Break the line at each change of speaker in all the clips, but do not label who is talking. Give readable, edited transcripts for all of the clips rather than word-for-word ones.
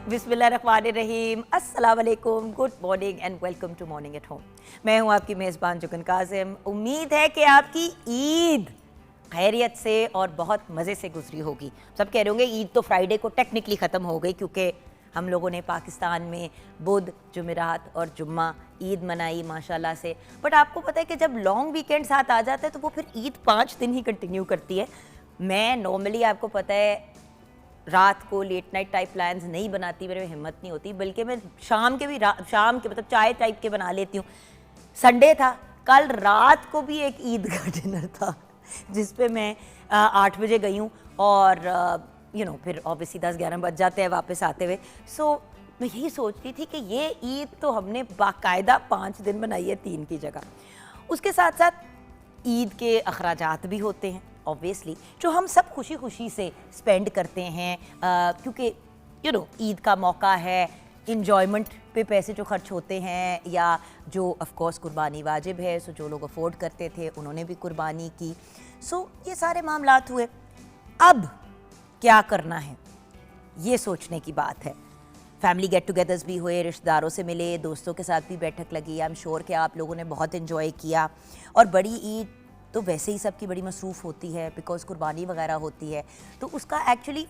बिस्मिल्लाहिर्रहमानिर्रहीम, अस्सलाम वालेकुम, good morning and welcome to morning at home. मैं हूं आपकी मेज़बान जुगन कासिम। उम्मीद है कि आपकी ईद खैरियत से और बहुत मज़े से गुजरी होगी। सब कह रहे होंगे ईद तो फ्राइडे को टेक्निकली ख़त्म हो गई क्योंकि हम लोगों ने पाकिस्तान में बुध, जुमेरात और जुम्मा ईद मनाई माशाल्लाह से। बट आपको पता है कि जब लॉन्ग वीकेंड साथ आ जाता है तो वो फिर ईद 5 दिन ही कंटिन्यू करती है। मैं नॉर्मली आपको पता है रात को लेट नाइट टाइप प्लान्स नहीं बनाती, मेरे में हिम्मत नहीं होती, बल्कि मैं शाम के मतलब चाय टाइप के बना लेती हूँ। संडे था, कल रात को भी एक ईद का डिनर था जिस पे मैं 8 बजे गई हूँ और फिर ऑब्वियसली 10-11 बज जाते हैं वापस आते हुए। सो मैं यही सोचती थी कि ये ईद तो हमने बाकायदा 5 दिन बनाई है 3 की जगह। उसके साथ साथ ईद के अखराजात भी होते हैं ऑब्वियसली, जो हम सब खुशी खुशी से स्पेंड करते हैं क्योंकि ईद का मौका है। इंजॉयमेंट पे पैसे जो खर्च होते हैं या जो ऑफ कोर्स कुर्बानी वाजिब है, सो जो लोग अफोर्ड करते थे उन्होंने भी कुर्बानी की। सो ये सारे मामलात हुए। अब क्या करना है ये सोचने की बात है। फैमिली गेट टुगेदर्स भी हुए, रिश्तेदारों से मिले, दोस्तों के साथ भी बैठक लगी। आई एम श्योर कि आप लोगों ने बहुत इन्जॉय किया। और बड़ी ईद तो वैसे ही सबकी बड़ी मसरूफ़ होती है बिकॉज कुर्बानी वगैरह होती है, तो उसका एक्चुअली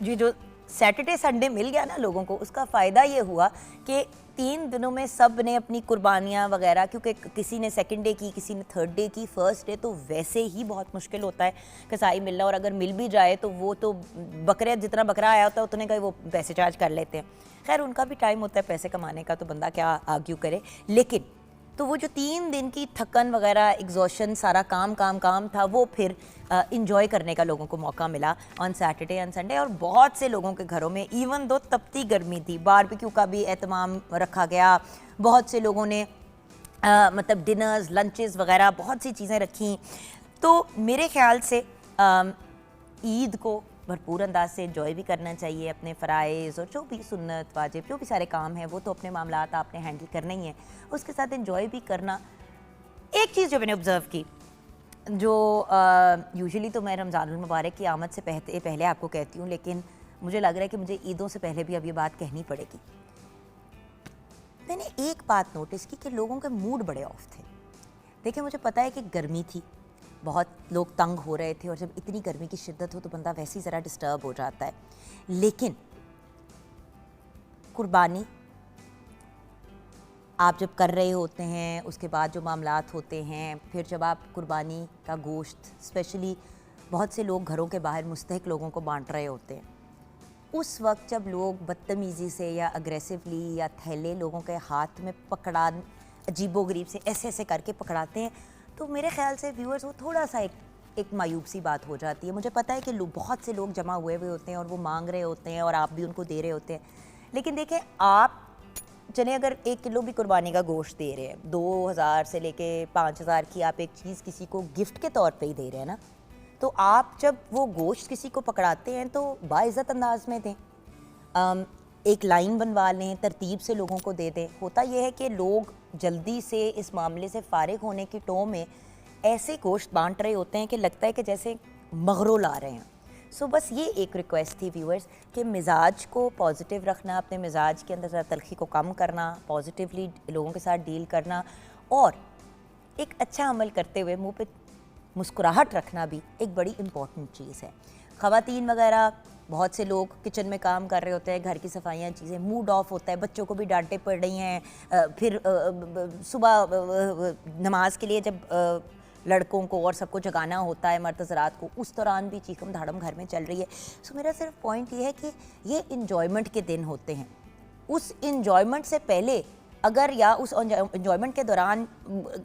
ये जो सैटरडे संडे मिल गया ना लोगों को, उसका फ़ायदा ये हुआ कि 3 दिनों में सब ने अपनी कुर्बानियाँ वगैरह, क्योंकि किसी ने सेकंड डे की, किसी ने थर्ड डे की, फर्स्ट डे तो वैसे ही बहुत मुश्किल होता है कसाई मिलना, और अगर मिल भी जाए तो वो तो बकरे जितना बकरा आया होता है उतने का ही वो पैसे चार्ज कर लेते हैं। खैर उनका भी टाइम होता है पैसे कमाने का, तो बंदा क्या आर्ग्यू करे। लेकिन तो वो जो 3 दिन की थकन वगैरह, एग्जॉशन, सारा काम था, वो फिर इंजॉय करने का लोगों को मौका मिला ऑन सैटरडे एंड संडे। और बहुत से लोगों के घरों में इवन दो तपती गर्मी थी, बारबेक्यू का भी एहतमाम रखा गया। बहुत से लोगों ने मतलब डिनर्स, लंचेस वगैरह बहुत सी चीज़ें रखी। तो मेरे ख्याल से ईद को भरपूर अंदाज से एंजॉय भी करना चाहिए। अपने फ़राइज़ और जो भी सुन्नत वाजिब जो भी सारे काम हैं वो तो अपने मामलात आपने हैंडल करना ही है, उसके साथ एंजॉय भी करना। एक चीज़ जो मैंने ऑब्ज़र्व की, जो यूजुअली तो मैं रमज़ानुल मुबारक की आमद से पहले आपको कहती हूँ, लेकिन मुझे लग रहा है कि मुझे ईदों से पहले भी अब ये बात कहनी पड़ेगी। मैंने एक बात नोटिस की कि लोगों के मूड बड़े ऑफ थे। देखिए मुझे पता है कि गर्मी थी, बहुत लोग तंग हो रहे थे, और जब इतनी गर्मी की शिद्दत हो तो बंदा वैसे ही ज़रा डिस्टर्ब हो जाता है। लेकिन कुर्बानी आप जब कर रहे होते हैं, उसके बाद जो मामलात होते हैं, फिर जब आप कुर्बानी का गोश्त स्पेशली बहुत से लोग घरों के बाहर मुस्तहिक लोगों को बांट रहे होते हैं, उस वक्त जब लोग बदतमीज़ी से या अग्रेसिवली या थैले लोगों के हाथ में पकड़ा, अजीबोगरीब से ऐसे ऐसे करके पकड़ाते हैं, तो मेरे ख्याल से व्यूअर्स वो थोड़ा सा एक मायूब सी बात हो जाती है। मुझे पता है कि बहुत से लोग जमा हुए होते हैं और वो मांग रहे होते हैं और आप भी उनको दे रहे होते हैं। लेकिन देखें, आप चले अगर 1 किलो भी कुर्बानी का गोश्त दे रहे हैं, 2000 से लेके 5000 की आप एक चीज़ किसी को गिफ्ट के तौर पे ही दे रहे हैं ना, तो आप जब वो गोश्त किसी को पकड़ाते हैं तो बाइज़्ज़त अंदाज में दें, एक लाइन बनवा लें, तरतीब से लोगों को दे दें। होता यह है कि लोग जल्दी से इस मामले से फारिग होने की टो में ऐसे गोश्त बांट रहे होते हैं कि लगता है कि जैसे मगरो ला रहे हैं। सो बस ये एक रिक्वेस्ट थी व्यूअर्स कि मिजाज को पॉजिटिव रखना, अपने मिजाज के अंदर तलखी को कम करना, पॉजिटिवली लोगों के साथ डील करना, और एक अच्छा अमल करते हुए मुंह पे मुस्कुराहट रखना भी एक बड़ी इम्पॉर्टेंट चीज़ है। ख़वातीन वगैरह बहुत से लोग किचन में काम कर रहे होते हैं, घर की सफाइयाँ, चीज़ें, मूड ऑफ होता है, बच्चों को भी डांटे पड़ रही हैं, फिर सुबह नमाज के लिए जब लड़कों को और सबको जगाना होता है, मर्द हज़रात को, उस दौरान भी चीखम धाड़म घर में चल रही है। सो मेरा सिर्फ पॉइंट ये है कि ये इंजॉयमेंट के दिन होते हैं। उस इंजॉयमेंट से पहले अगर या उस इंजॉयमेंट के दौरान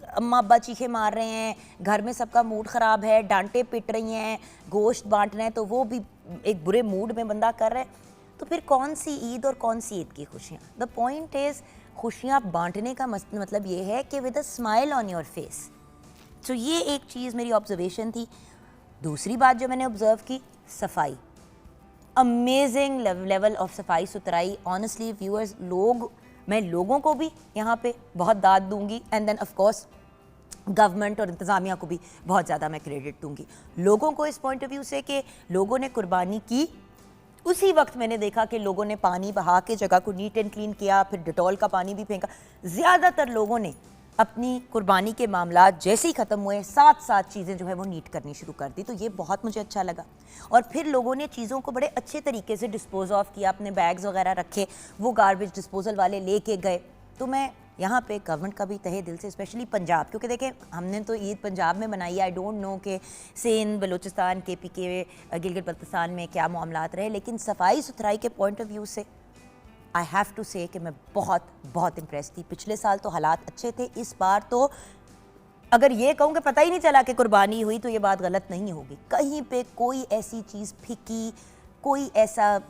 अम्मा अब्बा चीखे मार रहे हैं, घर में सबका मूड ख़राब है, डांटे पिट रही हैं, गोश्त बांट रहे हैं, तो वो भी एक बुरे मूड में बंदा कर रहा है, तो फिर कौन सी ईद और कौन सी ईद की खुशियाँ। द पॉइंट इज़ खुशियाँ बांटने का मतलब ये है कि with a smile on your face. तो ये एक चीज़ मेरी ऑब्जर्वेशन थी। दूसरी बात जो मैंने ऑब्ज़र्व की, सफाई, अमेजिंग लेवल ऑफ सफाई सुथराई। ऑनेस्टली व्यूअर्स, मैं लोगों को भी यहाँ पे बहुत दाद दूंगी, and then of course government और इंतज़ामिया को भी बहुत ज़्यादा मैं क्रेडिट दूंगी। लोगों को इस पॉइंट ऑफ व्यू से कि लोगों ने कुर्बानी की उसी वक्त मैंने देखा कि लोगों ने पानी बहा के जगह को नीट एंड क्लीन किया, फिर डिटॉल का पानी भी फेंका। ज़्यादातर लोगों ने अपनी कुर्बानी के मामला जैसे ही ख़त्म हुए साथ साथ चीज़ें जो है वो नीट करनी शुरू कर दी। तो ये बहुत मुझे अच्छा लगा। और फिर लोगों ने चीज़ों को बड़े अच्छे तरीके से डिस्पोज ऑफ किया, अपने बैग्स वगैरह रखे, वो गार्बेज डिस्पोजल वाले लेके गए। तो मैं यहाँ पे गवर्नमेंट का भी तहे दिल से, स्पेशली पंजाब, क्योंकि देखें हमने तो ईद पंजाब में मनाई है, आई डोंट नो कि सिंध, बलूचिस्तान, KPK, गिलगित बल्तिस्तान में क्या मामलात रहे, लेकिन सफाई सुथराई के पॉइंट ऑफ व्यू से आई हैव टू से कि मैं बहुत बहुत इम्प्रेस थी। पिछले साल तो हालात अच्छे थे, इस बार तो अगर ये कहूँ कि पता ही नहीं चला कि कुर्बानी हुई तो ये बात गलत नहीं होगी। कहीं पे कोई ऐसी चीज़ फिकी, कोई ऐसा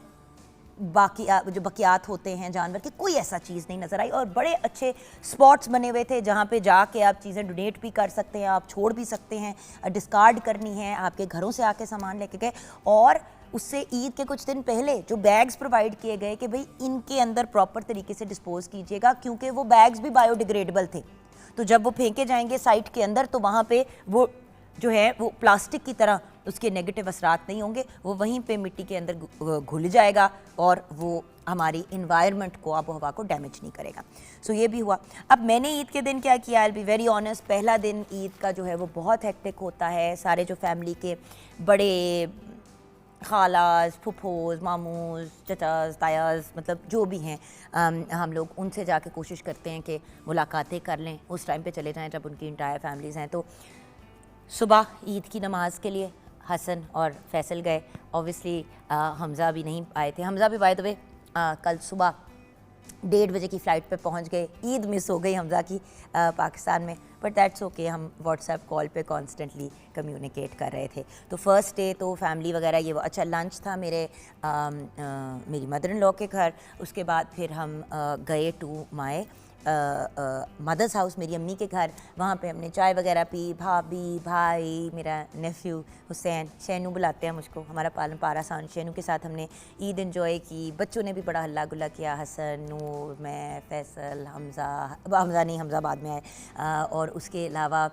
बाकी जो बकियात होते हैं जानवर के, कोई ऐसा चीज़ नहीं नज़र आई। और बड़े अच्छे स्पॉट्स बने हुए थे जहाँ पे जाके आप चीज़ें डोनेट भी कर सकते हैं, आप छोड़ भी सकते हैं, डिस्कार्ड करनी है, आपके घरों से आके सामान लेके गए। और उससे ईद के कुछ दिन पहले जो बैग्स प्रोवाइड किए गए कि भाई इनके अंदर प्रॉपर तरीके से डिस्पोज कीजिएगा, क्योंकि वो बैग्स भी बायोडिग्रेडेबल थे। तो जब वो फेंके जाएंगे साइट के अंदर तो वहाँ पे वो जो है वो प्लास्टिक की तरह उसके नेगेटिव असरात नहीं होंगे, वो वहीं पे मिट्टी के अंदर घुल जाएगा और वो हमारी इन्वायरमेंट को, आबो हवा को डैमेज नहीं करेगा। सो ये भी हुआ। अब मैंने ईद के दिन क्या किया, I will be very honest, पहला दिन ईद का जो है वो बहुत हेक्टिक होता है। सारे जो फैमिली के बड़े खालाज, फुफोज, मामूज, चचाज, तायाज, मतलब जो भी हैं, हम लोग उनसे जाके कोशिश करते हैं कि मुलाकातें कर लें, उस टाइम पे चले जाएं जब उनकी इंटायर फैमिलीज़ हैं। तो सुबह ईद की नमाज़ के लिए हसन और फैसल गए। ऑब्वियसली हमज़ा भी नहीं आए थे। हमज़ा भी बाय द वे कल सुबह 1:30 बजे की फ़्लाइट पे पहुंच गए। ईद मिस हो गई हमज़ा की पाकिस्तान में, बट दैट्स ओके। हम व्हाट्सएप कॉल पे कॉन्स्टेंटली कम्युनिकेट कर रहे थे। तो फर्स्ट डे तो फैमिली वगैरह ये वो, अच्छा लंच था मेरी मदर इन लॉ के घर। उसके बाद फिर हम गए टू माय मदर्स हाउस, मेरी अम्मी के घर। वहाँ पे हमने चाय वगैरह पी, भाभी, भाई, मेरा नेफ्यू हुसैन, शैनू बुलाते हैं मुझको, हमारा पालन पारा सान, शैनू के साथ हमने ईद एंजॉय की। बच्चों ने भी बड़ा हल्ला गुल्ला किया, हसन, नूर, मैं, फैसल, हमज़ा नहीं, हमज़ा बाद में आए, और उसके अलावा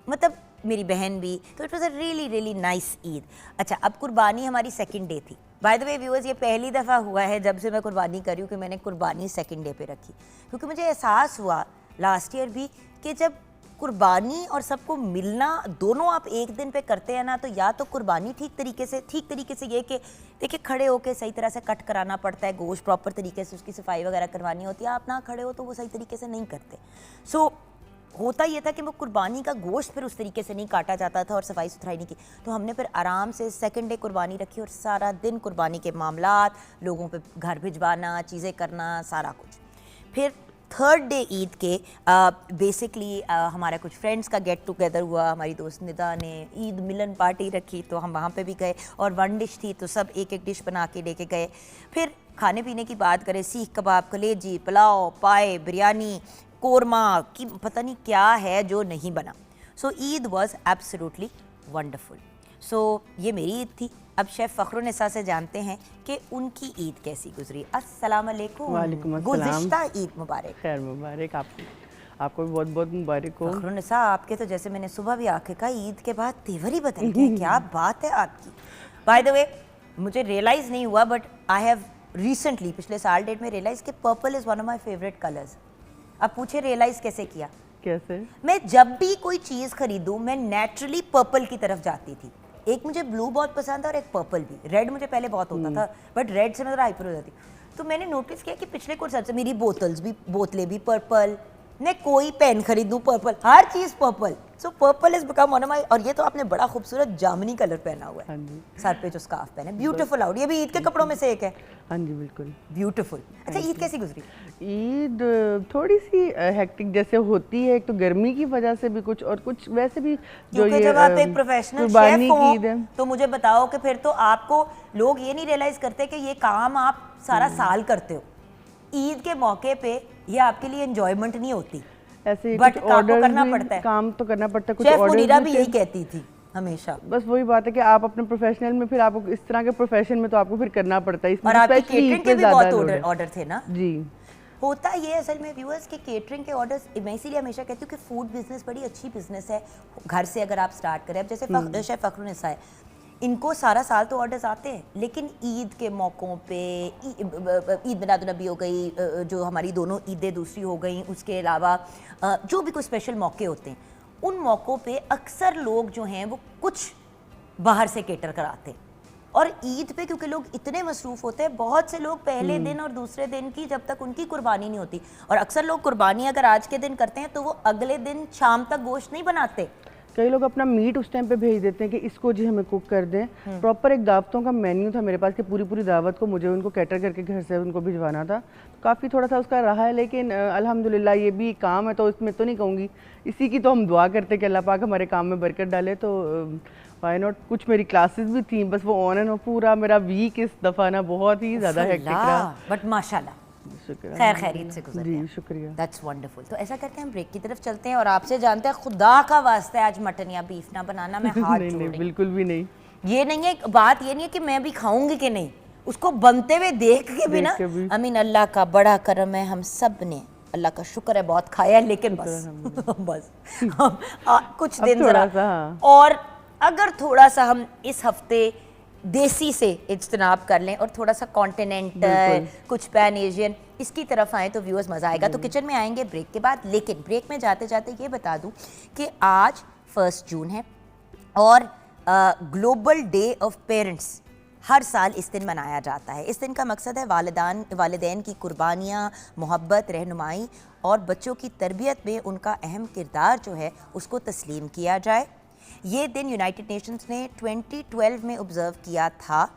मतलब मेरी बहन भी। तो it was a really really nice Eid. अच्छा, अब कुर्बानी हमारी सेकंड डे थी। बाय द वे व्यूअर्स, ये पहली दफ़ा हुआ है जब से मैं कुर्बानी कर रही हूँ कि मैंने कुर्बानी सेकंड डे पे रखी, क्योंकि मुझे एहसास हुआ लास्ट ईयर भी कि जब कुर्बानी और सबको मिलना दोनों आप एक दिन पे करते हैं ना, तो या तो कुर्बानी ठीक तरीके से ये कि देखिए खड़े होके सही तरह से कट कराना पड़ता है, गोश्त प्रॉपर तरीके से उसकी सफाई वगैरह करवानी होती है। आप ना खड़े हो तो वो सही तरीके से नहीं करते। सो होता ये था कि वो कुर्बानी का गोश्त फिर उस तरीके से नहीं काटा जाता था और सफाई सुथराई नहीं की। तो हमने फिर आराम से सेकंड डे कुर्बानी रखी और सारा दिन कुर्बानी के मामलात, लोगों पे घर भिजवाना, चीज़ें करना, सारा कुछ। फिर थर्ड डे ईद के बेसिकली हमारा कुछ फ्रेंड्स का गेट टुगेदर हुआ। हमारी दोस्त निदा ने ईद मिलन पार्टी रखी तो हम वहाँ पे भी गए, और 1 डिश थी तो सब एक एक डिश बना के लेके गए। फिर खाने पीने की बात करें, सीख कबाब, कलेजी, पुलाव, पाए, बिरयानी, कोरमा की पता नहीं क्या है जो नहीं बना। सो ईद वॉज एब्सोल्युटली वंडरफुल। सो ये मेरी ईद थी। अब शेफ़ फ़खरुन्निसा से जानते हैं कि उनकी ईद कैसी गुजरी। अस्सलाम वालेकुम।
वालेकुम अस्सलाम।
गुज़िश्ता ईद मुबारक।
खैर मुबारक आपको भी बहुत बहुत मुबारक हो।
फ़खरुन्निसा, आपके तो जैसे मैंने सुबह भी आके कहा, ईद के बाद तेवर ही बदल गए। क्या बात है आपकी। बाय द वे, मुझे रियलाइज़ नहीं हुआ, बट आई हैव रिसेंटली पिछले साल डेट में रियलाइज़ कि purple is one of my favourite colours. अब पूछे रियलाइज़ कैसे किया?
कैसे?
मैं जब भी कोई चीज़ खरीदूं मैं नेचुरली पर्पल की तरफ जाती थी। एक मुझे ब्लू बहुत पसंद था और एक पर्पल भी। रेड मुझे पहले बहुत होता था, बट रेड से मैं ज़रा हाइपर हो जाती। तो मैंने नोटिस किया कि पिछले कुछ अर्से मेरी बोतलें भी पर्पल, मैं कोई पेन खरीदूं purple, her cheese purple. So purple is become one of my. और ये तो आपने बड़ा खूबसूरत जामुनी कलर पहना हुआ है।
हाँ जी।
सर पे जो स्कार्फ पहना है, ब्यूटीफुल आउट। ये भी ईद के कपड़ों में से एक है।
हाँ जी बिल्कुल
ब्यूटीफुल। अच्छा, ईद कैसी गुजरी?
ईद थोड़ी सी हेक्टिक जैसे होती है, एक तो गर्मी की वजह से भी कुछ, और कुछ वैसे भी जो
क्योंकि
ये
जब आप एक प्रोफेशनल शेफ हो तो मुझे बताओ कि फिर तो आपको लोग ये नहीं रियलाइज करते कि ये काम आप सारा साल करते हो। ईद के मौके पे ये आपके लिए एंजॉयमेंट नहीं होती,
ऐसे
बट
कुछ
काम तो
ऑर्डर
करना पड़ता है।
काम तो करना पड़ता है। कुछ
शेफ मुनीरा
ऑर्डर
भी यही कहती थी हमेशा।
बस वही बात है कि आप अपने प्रोफेशनल में, फिर आपको इस तरह के प्रोफेशन में तो आपको फिर करना पड़ता है।
और आपके केटरिंग के भी बहुत ऑर्डर थे ना?
जी।
होता ये असल में व्यूअर्स के केटरिंग के ऑर्डर्स, मैं इसीलिए हमेशा कहती हूँ कि फूड बिजनेस बड़ी अच्छी बिजनेस है घर से अगर आप स्टार्ट करें। अब जैसे शेफ फ़खरुन्निसा है, इनको सारा साल तो ऑर्डर्स आते हैं, लेकिन ईद के मौक़ों पे, ईद मिलादुन्नबी हो गई, जो हमारी दोनों ईदें दूसरी हो गई, उसके अलावा जो भी कोई स्पेशल मौके होते हैं, उन मौक़ों पे अक्सर लोग जो हैं वो कुछ बाहर से केटर कराते हैं। और ईद पे क्योंकि लोग इतने मसरूफ़ होते हैं, बहुत से लोग पहले दिन और दूसरे दिन की जब तक उनकी कुर्बानी नहीं होती, और अक्सर लोग कुर्बानी अगर आज के दिन करते हैं तो वो अगले दिन शाम तक गोश्त नहीं बनाते।
कई लोग अपना मीट उस टाइम पे भेज देते हैं कि इसको जी हमें कुक कर दें। प्रॉपर एक दावतों का मेन्यू था मेरे पास कि पूरी दावत को मुझे उनको कैटर करके घर से उनको भिजवाना था। तो काफ़ी थोड़ा सा उसका रहा है, लेकिन अल्हम्दुलिल्लाह ये भी काम है, तो इसमें तो नहीं कहूँगी, इसी की तो हम दुआ करते हैं कि अल्लाह पाक हमारे काम में बरकत डाले। तो व्हाई नॉट। कुछ मेरी क्लासेस भी थी, बस वो ऑन एंड ऑफ पूरा मेरा वीक इस दफ़ा ना बहुत ही ज़्यादा हेक्टिक रहा,
बट माशाल्लाह
शुक्र
खैर खैरियत से गुजर
जी,
गया।
शुक्रिया।
That's wonderful. तो ऐसा करते हैं हम ब्रेक की तरफ चलते हैं, और आपसे जानते हैं खुदा का वास्ता है आज मटन या बीफ ना बनाना, मैं हाथ
नहीं
जोड़
नहीं,
रही हूँ।
बिल्कुल भी नहीं।
ये नहीं है, बात ये नहीं है कि मैं भी खाऊंगी कि नहीं, उसको बनते हुए देख के भी ना,
देख के भी।
अमीन अल्लाह का बड़ा करम है, हम सब ने अल्लाह का शुक्र है बहुत खाया है, लेकिन बस बस कुछ
अब
दिन
थोड़ा
जरा,
सा, हाँ।
और अगर थोड़ा सा हम इस हफ्ते देसी से इज्तनाब कर लें और थोड़ा सा कॉन्टिनेंटल, कुछ पैन एशियन, इसकी तरफ आए तो व्यूअर्स मज़ा आएगा। तो किचन में आएंगे ब्रेक के बाद, लेकिन ब्रेक में जाते जाते ये बता दूं कि आज 1 जून है और ग्लोबल डे ऑफ पेरेंट्स हर साल इस दिन मनाया जाता है। इस दिन का मकसद है वालिदैन की कुर्बानियाँ, मोहब्बत, रहनुमाई और बच्चों की तरबियत में उनका अहम किरदार जो है उसको तस्लीम किया जाए। ये दिन यूनाइटेड नेशंस ने 2012 में ऑब्ज़र्व किया था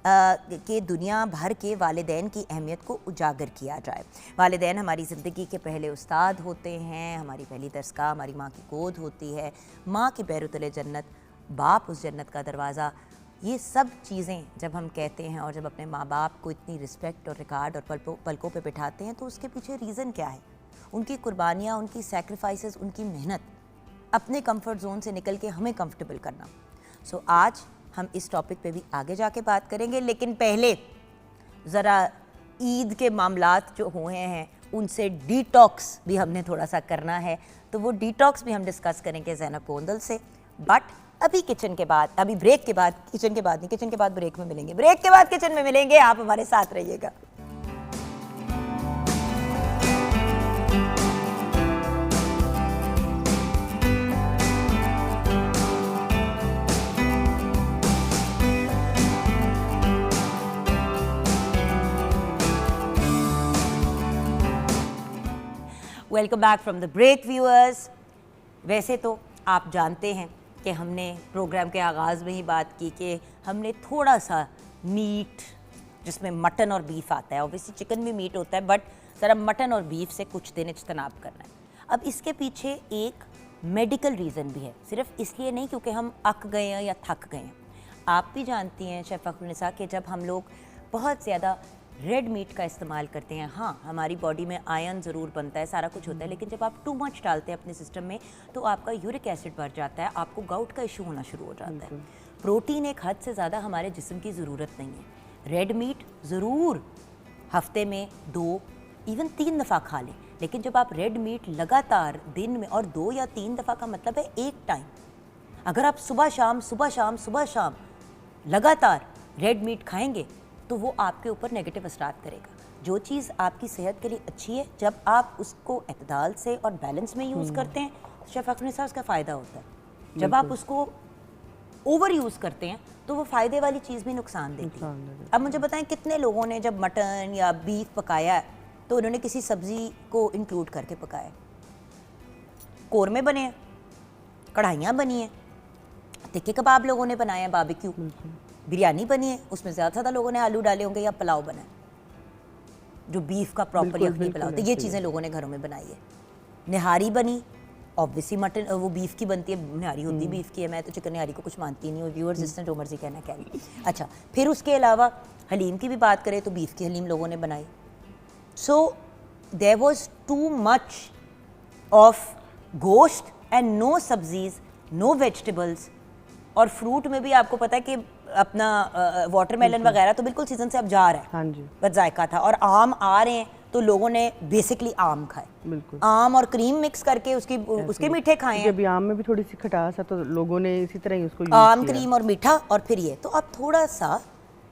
कि दुनिया भर के वालिदैन की अहमियत को उजागर किया जाए। वालिदैन हमारी ज़िंदगी के पहले उस्ताद होते हैं, हमारी पहली दरसगाह हमारी माँ की गोद होती है, माँ के पैरों तले जन्नत, बाप उस जन्नत का दरवाज़ा। ये सब चीज़ें जब हम कहते हैं और जब अपने माँ बाप को इतनी रिस्पेक्ट और रिकार्ड और पलकों पे बिठाते हैं, तो उसके पीछे रीज़न क्या है? उनकी कुर्बानियाँ, उनकी सैक्रिफाइसेस, उनकी मेहनत, अपने कंफर्ट जोन से निकल के हमें कंफर्टेबल करना। सो आज हम इस टॉपिक पे भी आगे जाके बात करेंगे, लेकिन पहले ज़रा ईद के मामलात जो हुए हैं उनसे डिटॉक्स भी हमने थोड़ा सा करना है, तो वो डिटॉक्स भी हम डिस्कस करेंगे ज़ैनब गोंदल से। बट अभी किचन के बाद, अभी ब्रेक के बाद, किचन के बाद नहीं, किचन के बाद ब्रेक में मिलेंगे, ब्रेक के बाद किचन में मिलेंगे। आप हमारे साथ रहिएगा। Welcome back from the break viewers. वैसे तो आप जानते हैं कि हमने प्रोग्राम के आगाज़ में ही बात की कि हमने थोड़ा सा मीट, जिसमें मटन और बीफ आता है, ऑब्वियसली चिकन भी मीट होता है, बट ज़रा मटन और बीफ से कुछ दिन इज्तनाब करना है। अब इसके पीछे एक मेडिकल रीज़न भी है, सिर्फ इसलिए नहीं क्योंकि हम अक गए हैं या थक गए हैं। आप भी जानती हैं शेफ़ फ़खरुन्निसा कि जब हम लोग बहुत ज़्यादा रेड मीट का इस्तेमाल करते हैं, हाँ हमारी बॉडी में आयरन ज़रूर बनता है, सारा कुछ होता है, लेकिन जब आप टू मच डालते हैं अपने सिस्टम में तो आपका यूरिक एसिड बढ़ जाता है, आपको गाउट का इशू होना शुरू हो जाता है। प्रोटीन एक हद से ज़्यादा हमारे जिस्म की ज़रूरत नहीं है। रेड मीट ज़रूर हफ्ते में 2 इवन 3 दफ़ा खा लें, लेकिन जब आप रेड मीट लगातार दिन में, और 2 या 3 दफ़ा का मतलब है एक टाइम, अगर आप सुबह शाम लगातार रेड मीट खाएंगे तो वो आपके ऊपर नेगेटिव असरात करेगा। जो चीज़ आपकी सेहत के लिए अच्छी है, जब आप उसको एतदाल से और बैलेंस में यूज़ करते हैं, शेफ़ फ़खरुन्निसा उसका फ़ायदा होता है। जब आप उसको ओवर यूज़ करते हैं तो वो फ़ायदे वाली चीज़ भी नुकसान देती है। अब मुझे बताएं कितने लोगों ने जब मटन या बीफ पकाया है तो उन्होंने किसी सब्ज़ी को इंक्लूड करके पकाया? कोरमे बने हैं, कढ़ाइयाँ बनी हैं, तिक्के कबाब लोगों ने बनाए हैं, बारबेक्यू, बिरयानी बनी है, उसमें ज़्यादा लोगों ने आलू डाले होंगे, या पुलाव बना है जो बीफ का प्रॉपर यखनी पुलाव, तो ये चीज़ें लोगों ने घरों में बनाई है। निहारी बनी, ऑब्वियसली मटन वो बीफ की बनती है, निहारी होती है बीफ की है। मैं तो चिकन निहारी को कुछ मानती नहीं हूँ, व्यूअर्स जिसने जो मर्जी कहना कह ली। अच्छा, फिर उसके अलावा हलीम की भी बात करें तो बीफ की हलीम लोगों ने बनाई। So there was too much of gosht and no sabzis, no vegetables. और फ्रूट में भी आपको पता है कि अपना वाटरमेलन वगैरह तो बिल्कुल सीजन से अब जा रहा है,
हाँ जी,
बस जायका था। और आम आ रहे हैं तो लोगों ने बेसिकली आम खाए,
बिल्कुल
आम और क्रीम मिक्स करके उसके मीठे खाए हैं,
अभी आम में भी थोड़ी सी खटास है तो लोगों ने इसी तरह ही उसको यूज
आम
किया।
क्रीम और मीठा, और फिर ये। तो आप थोड़ा सा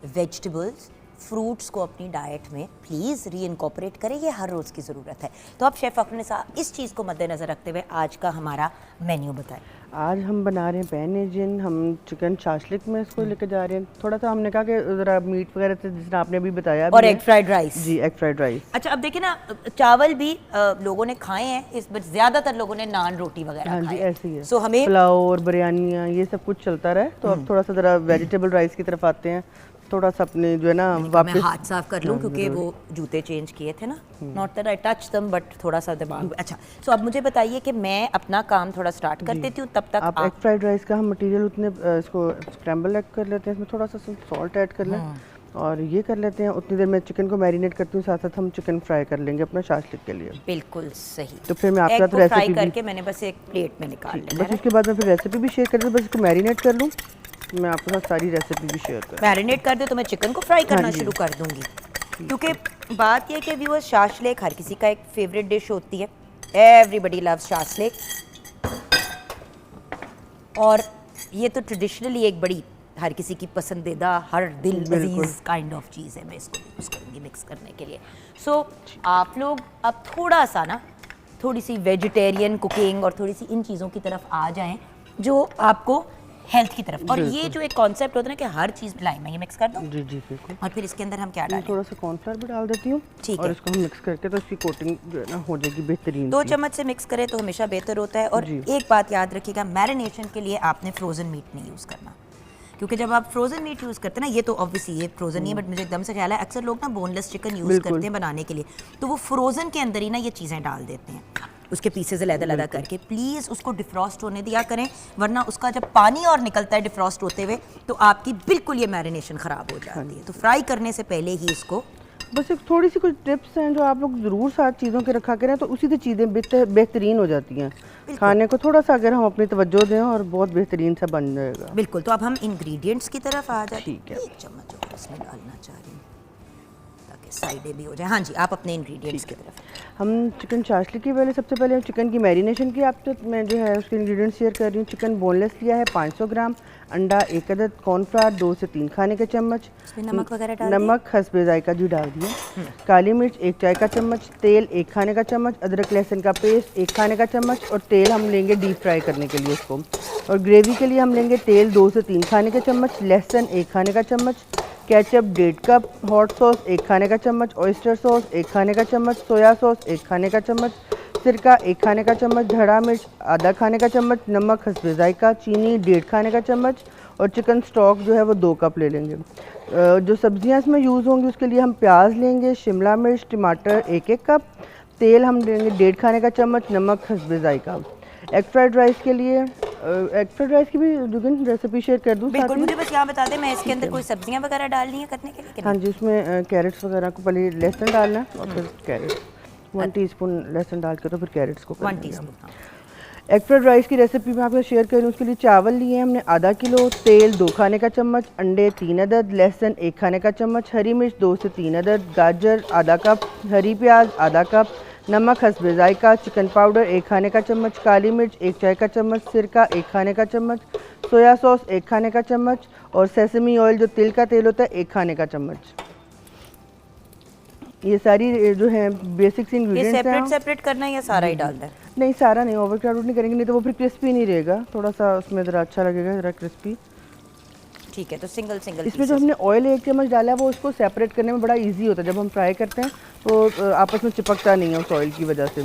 वेजिटेबल्स, फ्रूट्स को अपनी डाइट में प्लीज़ री इनकॉर्पोरेट करें, ये हर रोज़ की ज़रूरत है। तो अब शेफ़ अफरोज़ निसा इस चीज़ को मद्देनज़र रखते हुए आज का हमारा मेन्यू बताएं।
आज हम बना रहे हैं पैन एजियन, हम चिकन शाशलिक में इसको लेके जा रहे हैं। थोड़ा सा हमने कहा कि ज़रा मीट वगैरह से, जिस आपने अभी बताया,
और एग फ्राइड राइस।
जी, एग फ्राइड राइस।
अच्छा, अब देखिए ना, चावल भी लोगों ने खाए हैं इस, बट ज़्यादातर लोगों ने नान रोटी वगैरह
हाँ
खाए।
जी, ऐसे ही है।
सो हमें
पुलाव और बिरयानियाँ ये सब कुछ चलता रहे, तो अब थोड़ा सा ज़रा वेजिटेबल राइस की तरफ आते हैं। थोड़ा सा अपने जो है ना
मैं
वापस
हाथ साफ कर लूं क्योंकि वो जूते चेंज किए थे ना, not that I touch them but थोड़ा सा दिमाग। अच्छा, सो अब मुझे बताइए कि मैं अपना काम थोड़ा स्टार्ट कर देती हूँ, तब तक
आप एग फ्राइड राइस का हम मटेरियल उतने इसको स्क्रैम्बल एग कर लेते हैं, इसमें थोड़ा सा सॉल्ट ऐड कर लें और ये कर लेते हैं। उतनी देर में चिकन को मैरिनेट करती हूँ, साथ साथ हम चिकन फ्राई कर लेंगे अपना शाशलिक के लिए।
बिल्कुल सही।
तो फिर मैं आपके
एग
साथ
को फ्राई
रेसिपी
करके मैंने बस एक प्लेट में निकाल लिया
बस उसके बाद मैं फिर रेसिपी भी शेयर कर दूँ, बस इसको मैरिनेट कर लूँ, मैं आपके साथ सारी रेसिपी भी शेयर करूँ।
मैरिनेट कर दे तो मैं चिकन को फ्राई करना
हाँ जी।
शुरू कर दूंगी, क्योंकि बात यह है कि व्यूअर्स, शाशलिक हर किसी का एक फेवरेट डिश होती है। एवरीबडी लव्स शाशलिक, और ये तो ट्रेडिशनली एक बड़ी हर किसी की पसंदीदा, हर दिल अजीज काइंड ऑफ चीज़ है। मैं इसको यूज़ करूँगी मिक्स करने के लिए। सो आप लोग अब थोड़ा सा ना, थोड़ी सी वेजिटेरियन कुकिंग और थोड़ी सी इन चीज़ों की तरफ आ जाएं जो आपको हेल्थ की तरफ, और ये जो एक कॉन्सेप्ट होता है ना कि हर चीज़ लाई, मैं ये मिक्स कर दूँ।
जी जी बिल्कुल।
और फिर इसके अंदर हम क्या
मैं
डालें?
थोड़ा सा कॉर्नफ्लावर भी डाल देती हूँ,
ठीक
और
है।
इसको हम मिक्स करके तो इसकी कोटिंग जो है ना हो जाएगी बेहतरीन।
2 चम्मच से मिक्स करें तो हमेशा बेहतर होता है। और एक बात याद रखिएगा, मैरिनेशन के लिए आपने फ्रोज़न मीट नहीं यूज़ करना, क्योंकि जब आप फ्रोज़न मीट यूज़ करते हैं ना, ये तो ऑब्वियसली ये फ्रोज़न नहीं है, बट मुझे एकदम से ख्याल है अक्सर लोग ना बोनलेस चिकन यूज़ करते हैं बनाने के लिए, तो वो फ्रोज़न के अंदर ही ना ये चीज़ें डाल देते हैं, उसके पीसेज अलग-अलग करके। प्लीज़ उसको डिफ्रॉस्ट होने दिया करें, वरना उसका जब पानी और निकलता है डिफ्रॉस्ट होते हुए तो आपकी बिल्कुल ये मैरिनेशन ख़राब हो जाती है। तो फ्राई करने से पहले ही इसको,
बस एक थोड़ी सी कुछ टिप्स हैं जो आप लोग ज़रूर साथ चीज़ों के रखा करें, तो उसी से चीज़ें बेहतरीन हो जाती हैं। खाने को थोड़ा सा अगर हम अपनी तवज्जो दें और बहुत बेहतरीन सा बन जाएगा।
बिल्कुल। तो अब हम इंग्रेडिएंट्स की तरफ आ जाते हैं।
ठीक है।
1 चम्मच और इसमें डालना चाह रही हूँ ताकि साइडें भी हो जाए। हाँ जी, आप अपने इंग्रेडिएंट्स की तरफ।
हम चिकन शाशलिक की पहले सबसे पहले हम चिकन की मैरिनेशन की आप मैं जो है उसके इंग्रेडिएंट्स शेयर कर रही हूँ। चिकन बोनलेस लिया है 500 ग्राम, अंडा 1 अदद, कॉर्नफ्लावर 2 से 3 खाने के चम्मच,
नमक वगैरह डाल
नमक हस्बे जायका जी डाल दिए, काली मिर्च 1 चाय का चम्मच, तेल 1 खाने का चम्मच, अदरक लहसुन का पेस्ट 1 खाने का चम्मच, और तेल हम लेंगे डीप फ्राई करने के लिए उसको। और ग्रेवी के लिए हम लेंगे तेल 2 से 3 खाने के चम्मच, लहसुन 1 खाने का चम्मच, केचप 1.5 कप, हॉट सॉस 1 खाने का चम्मच, ऑयस्टर सॉस 1 खाने का चम्मच, सोया सॉस 1 खाने का चम्मच, सिरका 1 खाने का चम्मच, धड़ा मिर्च आधा खाने का चम्मच, नमक हस्बे जायका, चीनी 1.5 खाने का चम्मच, और चिकन स्टॉक जो है वो 2 कप ले लेंगे। जो सब्जियां इसमें यूज़ होंगी उसके लिए हम प्याज लेंगे, शिमला मिर्च, टमाटर 1-1 कप, तेल हम लेंगे 1.5 खाने का चम्मच, नमक हस्बे जायका। एग फ्राइड राइस के लिए एग फ्राइड राइस की भी जुगन रेसिपी शेयर कर दूँ?
बिल्कुल, मुझे बस यहाँ बता दें, मैं इसके अंदर कोई सब्जियाँ वगैरह डालनी है करने के लिए?
हाँ जी, उसमें कैरेट्स वगैरह को पहले लहसुन डालना है और फिर कैरेट 1 टीस्पून लहसुन डाल के तो फिर कैरेट्स को
1 टीस्पून।
एग फ्राइड राइस की रेसिपी मैं आपको शेयर कर रही हूँ। उसके लिए चावल लिए हमने आधा किलो, तेल 2 खाने का चम्मच, अंडे 3 अदद, लहसुन 1 खाने का चम्मच, हरी मिर्च 2 से 3 अदद, गाजर आधा कप, हरी प्याज आधा कप, नमक हस्बे जायका, चिकन पाउडर 1 खाने का चम्मच, काली मिर्च 1 चाय का चम्मच, सिरका 1 खाने का चम्मच, सोया सॉस 1 खाने का चम्मच, और सेसमी ऑयल जो तिल का तेल होता है 1 खाने का चम्मच। ये सारी जो है बेसिक्स इंग्रेडिएंट्स हैं।
सेपरेट करना है या सारा ही डालना है?
नहीं, सारा नहीं, ओवर क्राउडेड नहीं करेंगे, नहीं तो वो फिर क्रिस्पी नहीं रहेगा, थोड़ा सा उसमें ज़रा अच्छा लगेगा, ज़रा क्रिस्पी।
ठीक है, तो सिंगल
इसमें जो हमने ऑयल 1 चम्मच डाला है वो उसको सेपरेट करने में बड़ा इजी होता है। जब हम फ्राई करते हैं तो आपस में चिपकता नहीं है उस ऑयल की वजह से।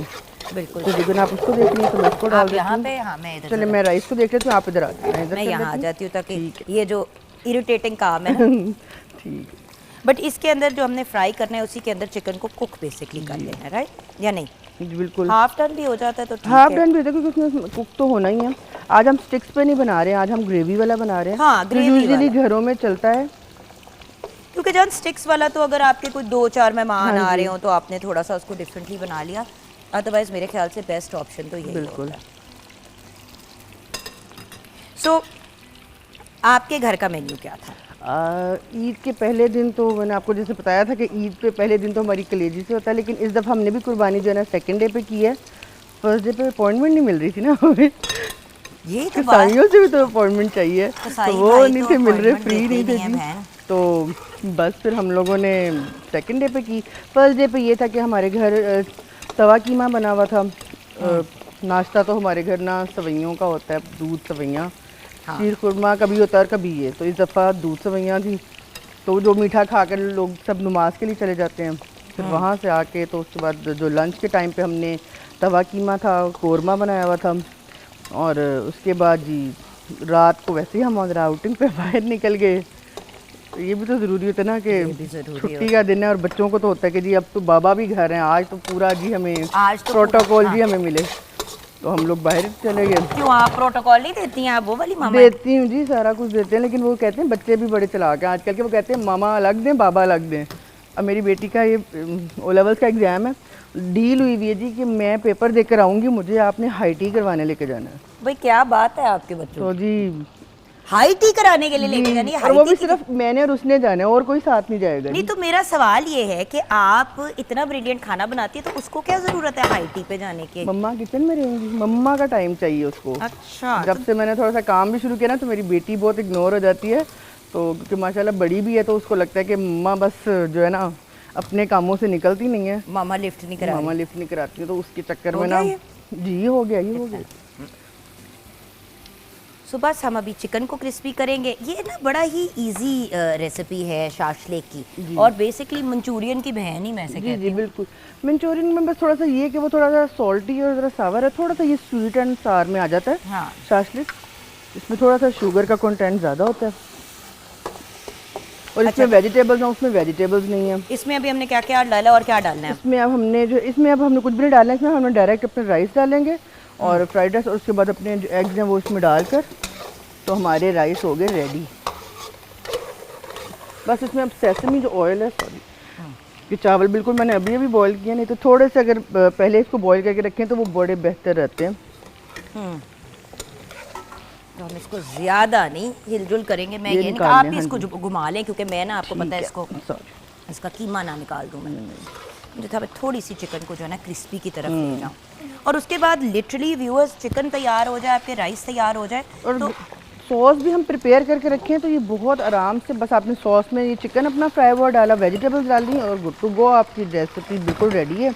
बिल्कुल।
तो लेकिन आप उसको देख लीजिए तो मैं इसको डाल देती
यहाँ
हूँ।
पे, हाँ मैं इधर,
चलिए मैं राइस को देख लेती हूँ, आप इधर आ जाए।
मैं यहाँ आ जाती हूँ ताकि ये जो इरिटेटिंग काम है
ठीक है।
बट इसके अंदर जो हमने फ्राई करना है उसी के अंदर चिकन को कुक बेसिकली कर लेना है, राइट या नहीं?
जी बिल्कुल,
हाफ टर्न भी हो जाता है तो ठीक
हाफ
है।
डन भी होता है क्योंकि उसमें कुक तो होना ही है। आज हम स्टिक्स पे नहीं बना रहे हैं, आज हम ग्रेवी वाला बना रहे हैं।
हाँ, ग्रेवी
यूजुअली घरों में चलता है,
क्योंकि जब स्टिक्स वाला तो अगर आपके कोई 2-4 मेहमान आ रहे हो तो आपने थोड़ा सा उसको डिफरेंटली बना लिया, अदरवाइज मेरे ख्याल से बेस्ट ऑप्शन तो यही
बिल्कुल।
होता है। सो आपके घर का मेन्यू क्या था?
ईद के पहले दिन तो मैंने आपको जैसे बताया था कि ईद पे पहले दिन तो हमारी कलेजी से होता है, लेकिन इस दफ़ा हमने भी कुर्बानी जो है ना सेकंड डे पे की है। फर्स्ट डे पे अपॉइंटमेंट नहीं मिल रही थी ना हमें,
ये तो
कसाईयों से भी तो अपॉइंटमेंट चाहिए, तो वो नहीं थे मिल रहे, फ्री नहीं थे जी।
बहन।
तो बस फिर हम लोगों ने सेकंड डे पे की। फर्स्ट डे पे ये था कि हमारे घर तवा कीमा बना हुआ था। नाश्ता तो हमारे घर ना सवैयों का होता है, दूध सवैयाँ, शीर खुरमा कभी होता है और कभी ये, तो इस दफ़ा दूध सवैयाँ थी। तो जो मीठा खा कर लोग सब नमाज के लिए चले जाते हैं, फिर वहाँ से आके तो उसके बाद जो लंच के टाइम पे हमने तवा कीमा था, कोरमा बनाया हुआ था, और उसके बाद जी रात को वैसे ही हम आउटिंग पे बाहर निकल गए। तो ये भी तो ज़रूरी होता है ना कि छुट्टी का दिन है और बच्चों को तो होता है कि जी अब तो बाबा भी घर हैं, आज तो पूरा जी हमें
आज तो
प्रोटोकॉल जी हमें मिले, तो हम लोग बाहर चले गए।
क्यों आप प्रोटोकॉल नहीं देती हैं? आप वो वाली मामा
देती हूँ जी, सारा कुछ देते हैं, लेकिन वो कहते हैं बच्चे भी बड़े चालाक हैं आजकल के, वो कहते हैं मामा अलग दें बाबा अलग दें। अब मेरी बेटी का ये ओ लेवल्स का एग्ज़ाम है, डील हुई हुई है जी कि मैं पेपर देकर आऊँगी, मुझे आपने हाई टी करवाने लेके जाना है।
भाई क्या बात है आपके बच्चों
तो जी
हाई टी कराने के लिए लेके जानी है?
और वो भी सिर्फ मैंने और उसने जाना है, और कोई साथ नहीं जाएगा।
नहीं तो मेरा सवाल ये है कि आप इतना ब्रिलियंट खाना बनाती है तो उसको क्या जरूरत है हाई टी पे जाने की?
मम्मा किचन में रहेंगी, मम्मा का टाइम चाहिए उसको।
अच्छा,
जब से मैंने थोड़ा सा काम भी शुरू किया ना तो मेरी बेटी बहुत इग्नोर हो जाती है, तो क्योंकि माशाल्लाह बड़ी भी है तो उसको लगता है कि मम्मा बस जो है ना अपने कामों से निकलती नहीं है,
मामा लिफ्ट नहीं करा
मामा लिफ्ट नहीं कराती, तो उसके चक्कर
हो
में
गया
ना
ये?
जी हो गया, ये हो गया।
सुबह हम अभी चिकन को क्रिस्पी करेंगे। ये ना बड़ा ही इजी रेसिपी है शाशलेक की, और बेसिकली मंचूरियन की बहन ही मैं से
जी
कहती
जी बिल्कुल। मंचूरियन में बस थोड़ा सा ये कि वो थोड़ा सा सॉल्टी और ज़रा सावर है, थोड़ा सा ये स्वीट एंड सार में आ जाता है।
हाँ।
शाशलिक इसमें थोड़ा सा शुगर का कंटेंट ज़्यादा होता है, और इसमें वेजिटेबल्स हैं, उसमें वेजिटेबल्स नहीं है।
इसमें अभी हमने क्या क्या डाला और क्या डालना है?
इसमें अब हमने कुछ भी नहीं डालना है, इसमें हमने डायरेक्ट अपने राइस डालेंगे और फ्राइड राइस, और उसके बाद अपने जो एग्स हैं वो इसमें डालकर तो हमारे राइस हो गए रेडी। बस इसमें अब सेसमी जो ऑयल है, सॉरी, ये चावल बिल्कुल मैंने अभी अभी बॉईल किया, नहीं तो थोड़े से अगर पहले इसको बॉईल करके रखें तो वो बड़े बेहतर रहते हैं।
तो हम इसको ज़्यादा नहीं हिलजुल करेंगे। मैं ये नहीं
निकाल
आप
लें,
ही
हाँ
इसको
जी।
घुमा लें, क्योंकि मैं ना आपको पता है इसको
सॉरी
इसका कीमा ना निकाल दूँ मैं। मुझे था थोड़ी सी चिकन को जो है ना क्रिस्पी की तरफ ले जाऊँ, और उसके बाद लिटरली व्यूअर्स चिकन तैयार हो जाए, आपके राइस तैयार हो जाए,
और
तो
सॉस भी हम प्रिपेयर करके रखे हैं, तो ये बहुत आराम से बस आपने सॉस में ये चिकन अपना फ्राई हुआ डाला, वेजिटेबल्स डाल दी और गुड टू गो, आपकी रेसिपी बिल्कुल रेडी है।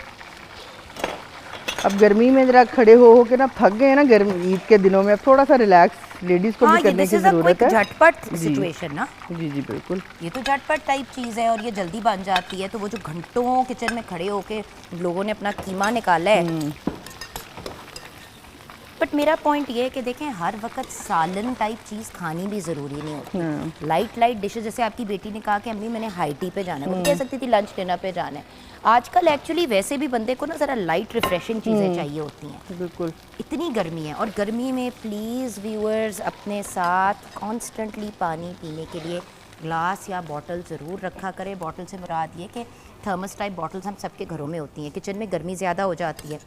अब गर्मी में जरा खड़े हो के ना थक गए ना गर्मी ईद के दिनों में, अब थोड़ा सा रिलैक्स लेडीज़ को भी करने की ज़रूरत है।
झटपट सिचुएशन ना,
जी जी बिल्कुल,
ये तो झटपट टाइप चीज़ है और ये जल्दी बन जाती है। तो वो जो घंटों किचन में खड़े होके लोगों ने अपना कीमा निकाला है, बट मेरा पॉइंट ये है कि देखें हर वक्त सालन टाइप चीज़ खानी भी ज़रूरी नहीं होती। लाइट डिशेज, जैसे आपकी बेटी ने कहा कि अम्मी मैंने हाई टी पे जाना है, वो कह सकती थी लंच डिनर पे जाना है। आजकल एक्चुअली वैसे भी बंदे को ना ज़रा लाइट रिफ्रेशिंग चीज़ें चाहिए होती हैं।
बिल्कुल
इतनी गर्मी है, और गर्मी में प्लीज़ व्यूअर्स अपने साथ कॉन्स्टेंटली पानी पीने के लिए ग्लास या बॉटल ज़रूर रखा करें। बॉटल से मुराद ये कि थर्मस टाइप बॉटल्स हम सबके घरों में होती हैं। किचन में गर्मी ज़्यादा हो जाती है,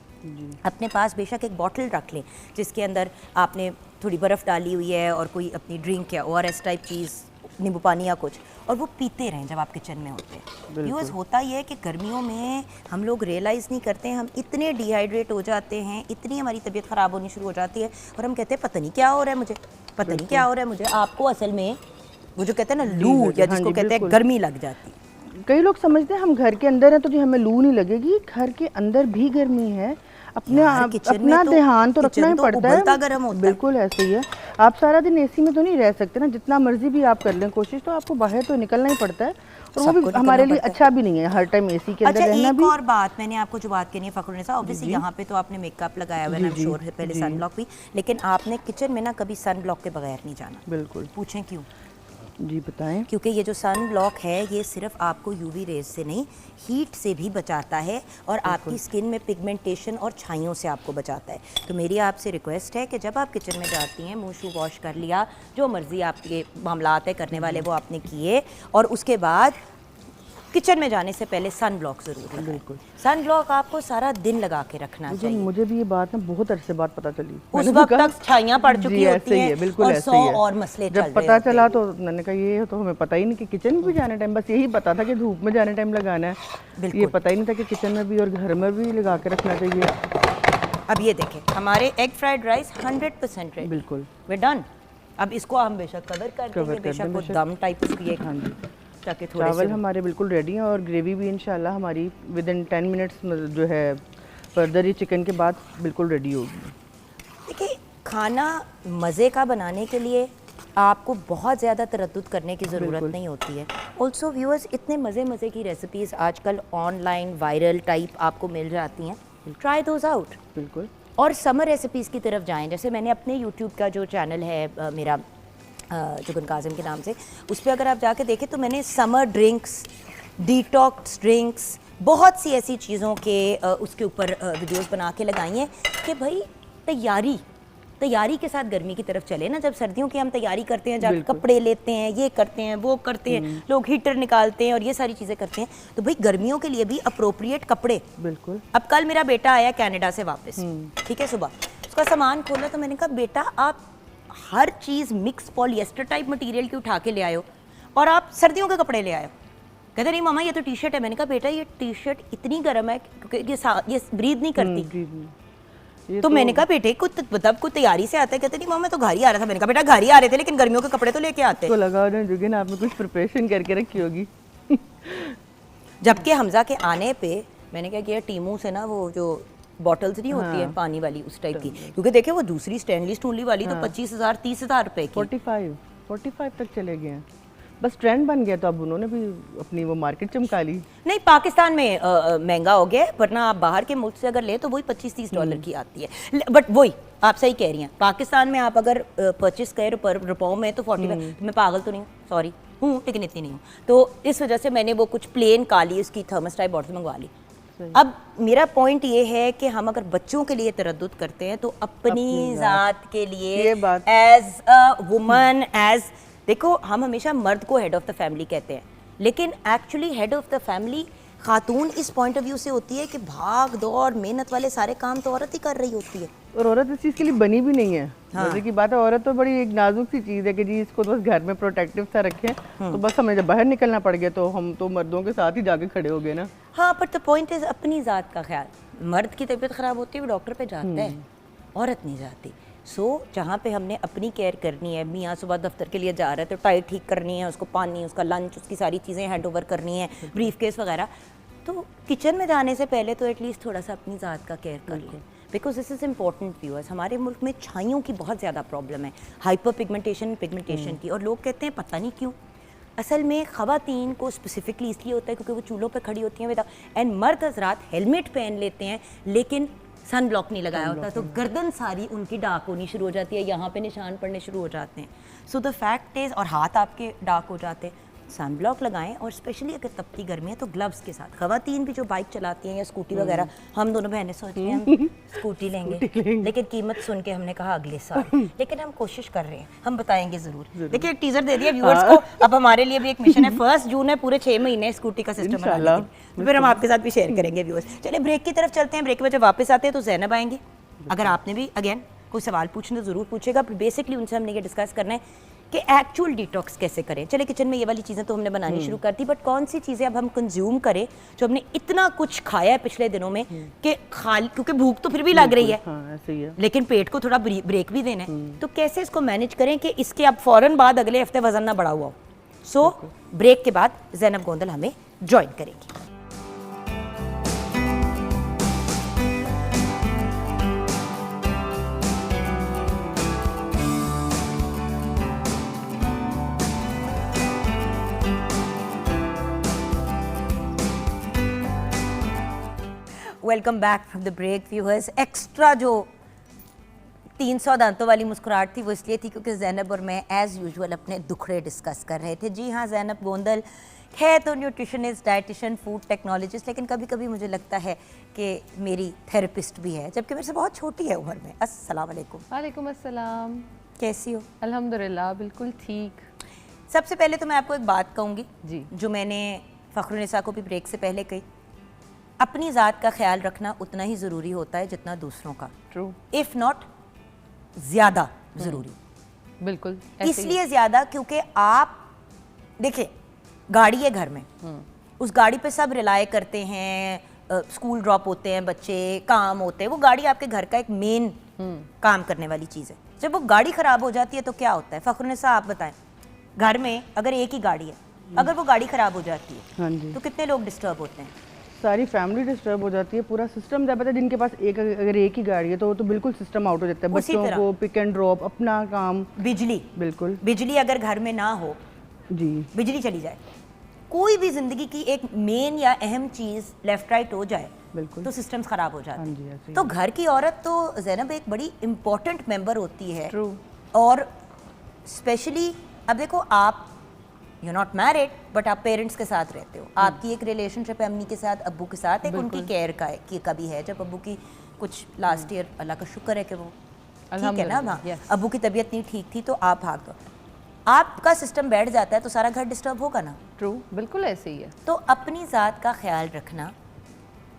अपने पास बेशक एक बॉटल रख लें जिसके अंदर आपने थोड़ी बर्फ़ डाली हुई है और कोई अपनी ड्रिंक या ORS टाइप चीज़, नींबू पानी या कुछ, और वो पीते रहें जब आप किचन में होते हैं। यूज़ होता ये है कि गर्मियों में हम लोग रियलाइज़ नहीं करते हैं, हम इतने डिहाइड्रेट हो जाते हैं, इतनी हमारी तबीयत ख़राब होनी शुरू हो जाती है, और हम कहते हैं पता नहीं क्या हो रहा है मुझे, पता नहीं क्या हो रहा है मुझे। आपको असल में वो जो कहते हैं ना लू, या जिसको कहते हैं गर्मी लग जाती है।
कई लोग समझते हैं हम घर के अंदर हैं तो जो हमें लू नहीं लगेगी, घर के अंदर भी गर्मी है, अपने आप अपना ध्यान तो रखना ही पड़ता है।
गर्म होता है।
बिल्कुल ऐसे ही है, आप सारा दिन एसी में तो नहीं रह सकते ना, जितना मर्जी भी आप कर लें कोशिश, तो आपको बाहर तो निकलना ही पड़ता है, और वो भी हमारे लिए अच्छा भी नहीं है हर टाइम एसी के अंदर रहना भी।
और बात मैंने आपको जो बात कहनी है फ़खरुन्निसा, ऑब्वियसली यहाँ पे तो आपने मेकअप लगाया हुआ है, आई एम श्योर है, पहले सन ब्लॉक भी, लेकिन आपने किचन में ना कभी सन ब्लॉक के बगैर नहीं जाना।
बिल्कुल।
पूछें क्यों?
जी बताएं।
क्योंकि ये जो सन ब्लॉक है ये सिर्फ आपको यूवी रेज से नहीं, हीट से भी बचाता है, और आपकी स्किन में पिगमेंटेशन और छाइयों से आपको बचाता है। तो मेरी आपसे रिक्वेस्ट है कि जब आप किचन में जाती हैं, मुंह शू वॉश कर लिया, जो मर्ज़ी आपके मामलात है करने वाले वो आपने किए, और उसके बाद किचन में जाने से पहले सन ब्लॉक जरूर लगाएं।
बिल्कुल।
सन ब्लॉक आपको सारा दिन लगा के रखना चाहिए।
मुझे भी ये बात ना बहुत अरसे बाद पता चली।
उस वक्त तक छाइयाँ पड़ चुकी होती
ऐसे ही
हैं
है, बिल्कुल
और
ऐसे
100
ही है।
और मसले चल
जब
रहे
पता
होते
चला
हैं।
तो मैंने कहा ये तो हमें पता ही नहीं कि किचन में भी जाने टाइम, बस यही पता था कि धूप में जाने टाइम लगाना है,
बिल्कुल।
ये पता ही नहीं था कि किचन में भी और घर में भी लगा के रखना चाहिए।
अब ये देखें, हमारे एग फ्राइड राइस 100% रेडी।
बिल्कुल,
वे डन। अब इसको हम बेशक कवर कर देंगे, बेशक वो दम टाइप उसकी एक,
हाँ जी।
ताकि थोड़े
चावल
से
हमारे बिल्कुल रेडी हैं और ग्रेवी भी इंशाल्लाह हमारी विद इन 10 मिनट्स जो है फर्दर ये चिकन के बाद बिल्कुल रेडी होगी।
देखिए, खाना मज़े का बनाने के लिए आपको बहुत ज़्यादा तरद्दुद करने की ज़रूरत
बिल्कुल।
नहीं होती है। ऑल्सो व्यूअर्स, इतने मज़े की रेसिपीज़ आजकल ऑनलाइन वायरल टाइप आपको मिल जाती हैं, ट्राई दोज आउट।
बिल्कुल।
और समर रेसिपीज़ की तरफ जाएं। जैसे मैंने अपने यूट्यूब का जो चैनल है मेरा जुगन काजिम के नाम से, उस पर अगर आप जाके देखें तो मैंने समर ड्रिंक्स, डिटॉक्स ड्रिंक्स, बहुत सी ऐसी चीज़ों के उसके ऊपर वीडियोस बना के लगाई हैं कि भाई तैयारी के साथ गर्मी की तरफ चले ना। जब सर्दियों की हम तैयारी करते हैं, जाके कपड़े लेते हैं, ये करते हैं, वो करते हैं, लोग हीटर निकालते हैं और ये सारी चीज़ें करते हैं, तो भाई गर्मियों के लिए भी अप्रोप्रिएट कपड़े।
बिल्कुल।
अब कल मेरा बेटा आया कनाडा से वापस, ठीक है, सुबह उसका सामान खोला तो मैंने कहा बेटा आप हर चीज़ मिक्स पॉलिएस्टर टाइप मटेरियल की उठा के ले आयो और आप सर्दियों के कपड़े ले आयो। कहते नहीं मामा ये तो टी शर्ट है। मैंने कहा बेटा ये टी शर्ट इतनी गर्म है क्योंकि ये ब्रीद नहीं करती। तो मैंने कहा बेटे कुछ मतलब कुछ तैयारी से आता है। कहते नहीं मामा मैं तो घर ही आ रहा था। मैंने कहा बेटा घर ही आ रहे थे लेकिन गर्मियों के कपड़े तो लेके आते।
तो लगा ना जुगिन आपने कुछ प्रिपरेशन करके रखी होगी।
जबकि हमजा के आने पे मैंने क्या किया, टीमू से ना वो जो बॉटल्स नहीं होती है पानी वाली उस टाइप की, क्योंकि देखिए वो दूसरी स्टेनलेस स्टूल वाली तो 25,000 30,000 रुपए की,
45 तक चले गए हैं। बस ट्रेंड बन गया तो अब उन्होंने भी अपनी वो मार्केट चमका ली।
नहीं पाकिस्तान में महंगा हो गया, वरना आप बाहर के मुल्क से अगर ले तो वही 25-30 डॉलर की आती है। बट वही आप सही कह रही हैं, पाकिस्तान में आप अगर परचेस करें रुपयों में तो 45। मैं पागल तो नहीं हूँ, सॉरी हूँ लेकिन इतनी नहीं हूँ, तो इस वजह से मैंने वो कुछ प्लेन काली उसकी थर्मस टाइप बॉटल मंगवा ली। अब मेरा पॉइंट ये है कि हम अगर बच्चों के लिए तरद्दुद करते हैं तो अपनी ज़ात के लिए एज अ वुमन, एज देखो हम हमेशा मर्द को हेड ऑफ द फैमिली कहते हैं, लेकिन actually head of the family खातून इस पॉइंट ऑफ व्यू से होती है कि भाग दौड़ मेहनत वाले सारे काम तो औरत ही कर रही होती है,
और औरत इस चीज़ के लिए बनी भी नहीं है। मजे की बात है, औरत तो बड़ी एक नाजुक सी चीज़ है कि जी इसको तो बस घर में प्रोटेक्टिव सा रखें, तो बस हमें जब बाहर निकलना पड़ गया तो हम तो मर्दों के साथ ही जाके खड़े हो गए ना।
हाँ बट द पॉइंट इज अपनी ज़ात का ख्याल। मर्द की तबीयत ख़राब होती है वो डॉक्टर पे जाता है, औरत नहीं जाती। सो जहाँ पे हमने अपनी केयर करनी है, मियाँ सुबह दफ्तर के लिए जा रहा है तो टाई ठीक करनी है, उसको पानी, उसका लंच, उसकी सारी चीज़ें हैंड ओवर करनी है, ब्रीफ केस वगैरह, तो किचन में जाने से पहले तो एटलीस्ट थोड़ा सा अपनी ज़ात का केयर कर लें, because this is important viewers. हमारे मुल्क में छाइयों की बहुत ज़्यादा प्रॉब्लम है, हाइपर पिगमेंटेशन की, और लोग कहते हैं पता नहीं क्यों। असल में ख़वातीन को स्पेसिफिकली इसलिए होता है क्योंकि वो चूल्हों पे खड़ी होती हैं विदा, एंड मर्द हजरात हेलमेट पहन लेते हैं लेकिन सन ब्लॉक नहीं लगाया होता, तो गर्दन सारी उनकी डार्क होनी शुरू हो जाती है, यहाँ पे निशान पड़ने शुरू हो जाते हैं। सो द फैक्ट इज़, और हाथ आपके डार्क हो जाते हैं, सन ब्लॉक लगाएं, और स्पेशली अगर तपती गर्मी है तो ग्लव्स के साथ। ख़वातीन भी जो बाइक चलाती हैं या स्कूटी वगैरह, हम दोनों बहनें सोच रही हैं हम स्कूटी लेंगे, लेकिन कीमत सुन के हमने कहा अगले साल, लेकिन हम कोशिश कर रहे हैं, हम बताएंगे ज़रूर। देखिए एक टीजर दे दिया व्यूअर्स को, अब हमारे लिए भी एक मिशन है, 1 जून है, पूरे 6 महीने स्कूटी का सिस्टम बना लेंगे, फिर हम आपके साथ भी शेयर करेंगे व्यूअर्स। चलिए ब्रेक की तरफ चलते हैं, ब्रेक के बाद जब वापस आते हैं तो ज़ैनब आएंगी। अगर आपने भी अगेन कोई सवाल पूछना ज़रूर पूछेगा, बेसिकली उनसे हमने ये डिस्कस करना है कि एक्चुअल डिटॉक्स कैसे करें। चले किचन में ये वाली चीज़ें तो हमने बनानी शुरू कर दी, बट कौन सी चीज़ें अब हम कंज्यूम करें जो हमने इतना कुछ खाया है पिछले दिनों में कि क्योंकि भूख तो फिर भी लग रही है,
ऐसे ही है,
लेकिन पेट को थोड़ा ब्रेक भी देना है, तो कैसे इसको मैनेज करें कि इसके अब फ़ौरन बाद अगले हफ्ते वजन ना बढ़ा हुआ हो। सो ब्रेक के बाद ज़ैनब गोंदल हमें ज्वाइन करेंगी। Welcome back from the break viewers. Extra जो 300 दांतों वाली मुस्कुराहट थी वो इसलिए थी क्योंकि ज़ैनब और मैं एज़ यूजुअल अपने दुखड़े डिस्कस कर रहे थे। जी हाँ, ज़ैनब गोंदल है तो न्यूट्रिशनिस्ट, डाइटिशियन, फूड टेक्नोलॉजिस्ट, लेकिन कभी कभी मुझे लगता है कि मेरी थेरेपिस्ट भी है, जबकि मेरे से बहुत छोटी है उम्र में। अस्सलाम वालेकुम।
वालेकुम अस्सलाम।
कैसी हो?
अल्हम्दुलिल्लाह बिल्कुल ठीक।
सबसे पहले तो मैं आपको एक बात कहूँगी
जी,
जो मैंने फ़ख्रुन्निसा को भी ब्रेक से पहले कही, अपनी ज़ात का ख्याल रखना उतना ही ज़रूरी होता है जितना दूसरों का,
ट्रू,
इफ़ नॉट ज़्यादा ज़रूरी।
बिल्कुल ऐसे ही।
इसलिए ज़्यादा क्योंकि आप देखिए, गाड़ी है घर में, उस गाड़ी पे सब रिलाय करते हैं, स्कूल ड्रॉप होते हैं बच्चे, काम होते हैं, वो गाड़ी आपके घर का एक मेन काम करने वाली चीज़ है। जब वो गाड़ी ख़राब हो जाती है तो क्या होता है? फ़ख्रुन्निसा आप बताएं, घर में अगर एक ही गाड़ी है, अगर वो गाड़ी ख़राब हो जाती है
हाँ जी,
तो कितने लोग डिस्टर्ब होते हैं?
सारी फैमिली डिस्टर्ब हो जाती है, पूरा सिस्टम जब पता है जिनके पास अगर एक ही गाड़ी है तो वो तो बिल्कुल सिस्टम आउट हो जाता है,
उसी
बच्चों
तरह।
को पिक एंड ड्रॉप, अपना काम,
बिजली,
बिल्कुल
बिजली अगर घर में ना हो,
जी,
बिजली चली जाए, कोई भी ज़िंदगी की एक मेन या अहम चीज़ लेफ़्ट राइट हो जाए
बिल्कुल,
तो सिस्टम्स ख़राब हो जाते
हाँ
हैं।
जी, ऐसे ही
तो घर की औरत तो ज़ैनब एक बड़ी इम्पॉर्टेंट मेंबर होती है।
ट्रू,
और स्पेशली अब देखो, आप यू नॉट मैरिड बट आप पेरेंट्स के साथ रहते हो, आपकी एक रिलेशनशिप है अम्मी के साथ, अब्बू के साथ, एक उनकी केयर का भी है। जब अब्बू की कुछ लास्ट ईयर, अल्लाह का शुक्र है कि वो ठीक है ना,
अल्हम्दुलिल्लाह,
हाँ,
yes.
अब्बू की तबीयत नहीं ठीक थी तो आप भाग दो, आपका सिस्टम बैठ जाता है तो सारा घर डिस्टर्ब होगा ना।
ट्रू, बिल्कुल ऐसे ही है,
तो अपनी ज़ात का ख्याल रखना,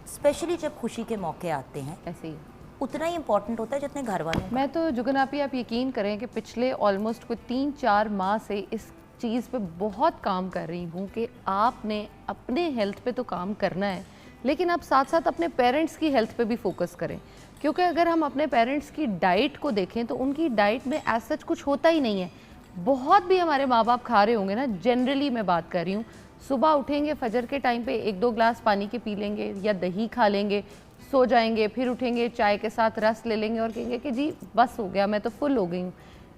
स्पेशली जब खुशी के मौके आते हैं,
ऐसे ही है।
उतना ही इम्पोर्टेंट होता है जितने घर वालों का।
मैं तो जुगन आपी, आप यकीन करें कि पिछले ऑलमोस्ट कोई 3-4 माह से इस चीज़ पे बहुत काम कर रही हूँ कि आपने अपने हेल्थ पे तो काम करना है, लेकिन आप साथ साथ अपने पेरेंट्स की हेल्थ पे भी फोकस करें। क्योंकि अगर हम अपने पेरेंट्स की डाइट को देखें तो उनकी डाइट में एज सच कुछ होता ही नहीं है। बहुत भी हमारे माँ बाप खा रहे होंगे ना, जनरली मैं बात कर रही हूँ, सुबह उठेंगे फजर के टाइम पे 1-2 ग्लास पानी के पी लेंगे या दही खा लेंगे, सो जाएंगे, फिर उठेंगे चाय के साथ रस ले लेंगे और कहेंगे कि जी बस हो गया, मैं तो फुल हो गई हूँ।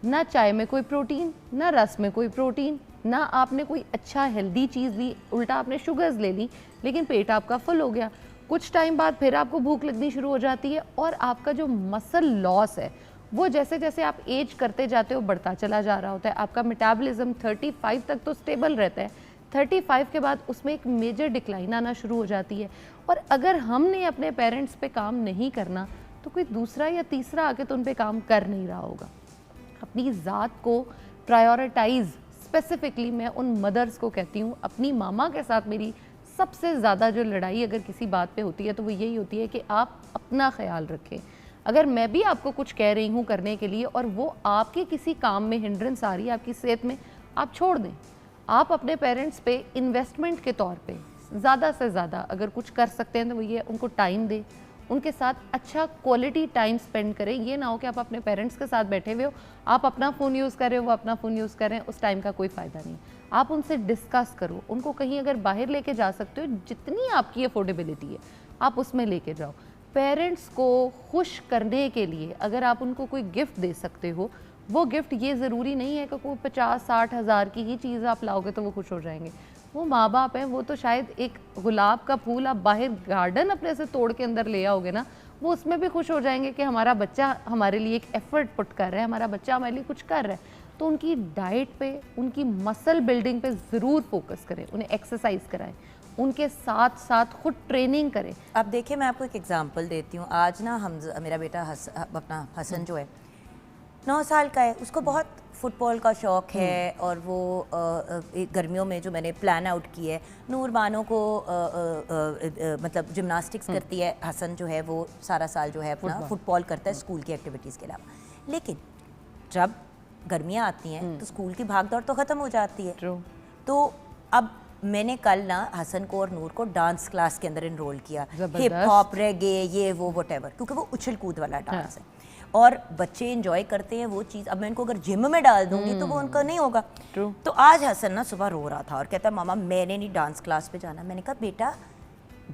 ना चाय में कोई प्रोटीन, ना रस में कोई प्रोटीन, ना आपने कोई अच्छा हेल्दी चीज़ ली, उल्टा आपने शुगर्स ले ली, लेकिन पेट आपका फुल हो गया। कुछ टाइम बाद फिर आपको भूख लगनी शुरू हो जाती है और आपका जो मसल लॉस है वो जैसे जैसे आप एज करते जाते हो बढ़ता चला जा रहा होता है। आपका मेटाबॉलिज्म 35 तक तो स्टेबल रहता है, 35 के बाद उसमें एक मेजर डिक्लाइन आना शुरू हो जाती है। और अगर हमने अपने पेरेंट्स पे काम नहीं करना तो कोई दूसरा या तीसरा आके तो उन पे काम कर नहीं रहा होगा। अपनी ज़ात को प्रायोरिटाइज, स्पेसिफिकली मैं उन मदर्स को कहती हूँ, अपनी मामा के साथ मेरी सबसे ज़्यादा जो लड़ाई अगर किसी बात पे होती है तो वो यही होती है कि आप अपना ख्याल रखें। अगर मैं भी आपको कुछ कह रही हूँ करने के लिए और वो आपके किसी काम में हिंड्रेंस आ रही है आपकी सेहत में, आप छोड़ दें। आप अपने पेरेंट्स पे इन्वेस्टमेंट के तौर पे ज़्यादा से ज़्यादा अगर कुछ कर सकते हैं तो वो ये उनको टाइम दें, उनके साथ अच्छा क्वालिटी टाइम स्पेंड करें। ये ना हो कि आप अपने पेरेंट्स के साथ बैठे हुए हो, आप अपना फ़ोन यूज़ कर रहे हो, वो अपना फ़ोन यूज़ कर रहे हैं, उस टाइम का कोई फ़ायदा नहीं। आप उनसे डिस्कस करो, उनको कहीं अगर बाहर लेके जा सकते हो, जितनी आपकी अफोर्डेबिलिटी है आप उसमें लेके जाओ। पेरेंट्स को खुश करने के लिए अगर आप उनको कोई गिफ्ट दे सकते हो, वो गिफ्ट ये ज़रूरी नहीं है कि कोई 50-60 हज़ार की ही चीज़ आप लाओगे तो वो खुश हो जाएंगे। वो माँ बाप हैं, वो तो शायद एक गुलाब का फूल आप बाहर गार्डन अपने से तोड़ के अंदर ले आओगे ना, वो उसमें भी खुश हो जाएंगे कि हमारा बच्चा हमारे लिए एक एफर्ट पुट कर रहा है, हमारा बच्चा हमारे लिए कुछ कर रहा है। तो उनकी डाइट पे, उनकी मसल बिल्डिंग पे ज़रूर फोकस करें, उन्हें एक्सरसाइज कराएं, उनके साथ साथ खुद ट्रेनिंग करें।
अब देखिए, मैं आपको एक एग्जांपल देती हूँ। आज ना मेरा बेटा अपना हसन जो है 9 साल का है, उसको बहुत फुटबॉल का शौक है और वो गर्मियों में जो मैंने प्लान आउट की है, नूर बानो को मतलब जिम्नास्टिक्स करती है, हसन जो है वो सारा साल जो है अपना फुटबॉल करता है स्कूल की एक्टिविटीज़ के अलावा। लेकिन जब गर्मियाँ आती हैं तो स्कूल की भाग दौड़ तो ख़त्म हो जाती है।
True.
तो अब मैंने कल ना हसन को और नूर को डांस क्लास के अंदर इनरोल किया,
जबरदस्त।
हिप हॉप, रेगे, ये वो वटेवर, क्योंकि वो उछल कूद वाला डांस है और बच्चे एंजॉय करते हैं वो चीज़। अब मैं इनको अगर जिम में डाल दूंगी तो वो उनका नहीं होगा।
True.
तो आज हसन ना सुबह रो रहा था और कहता मामा मैंने नहीं डांस क्लास पे जाना। मैंने कहा बेटा,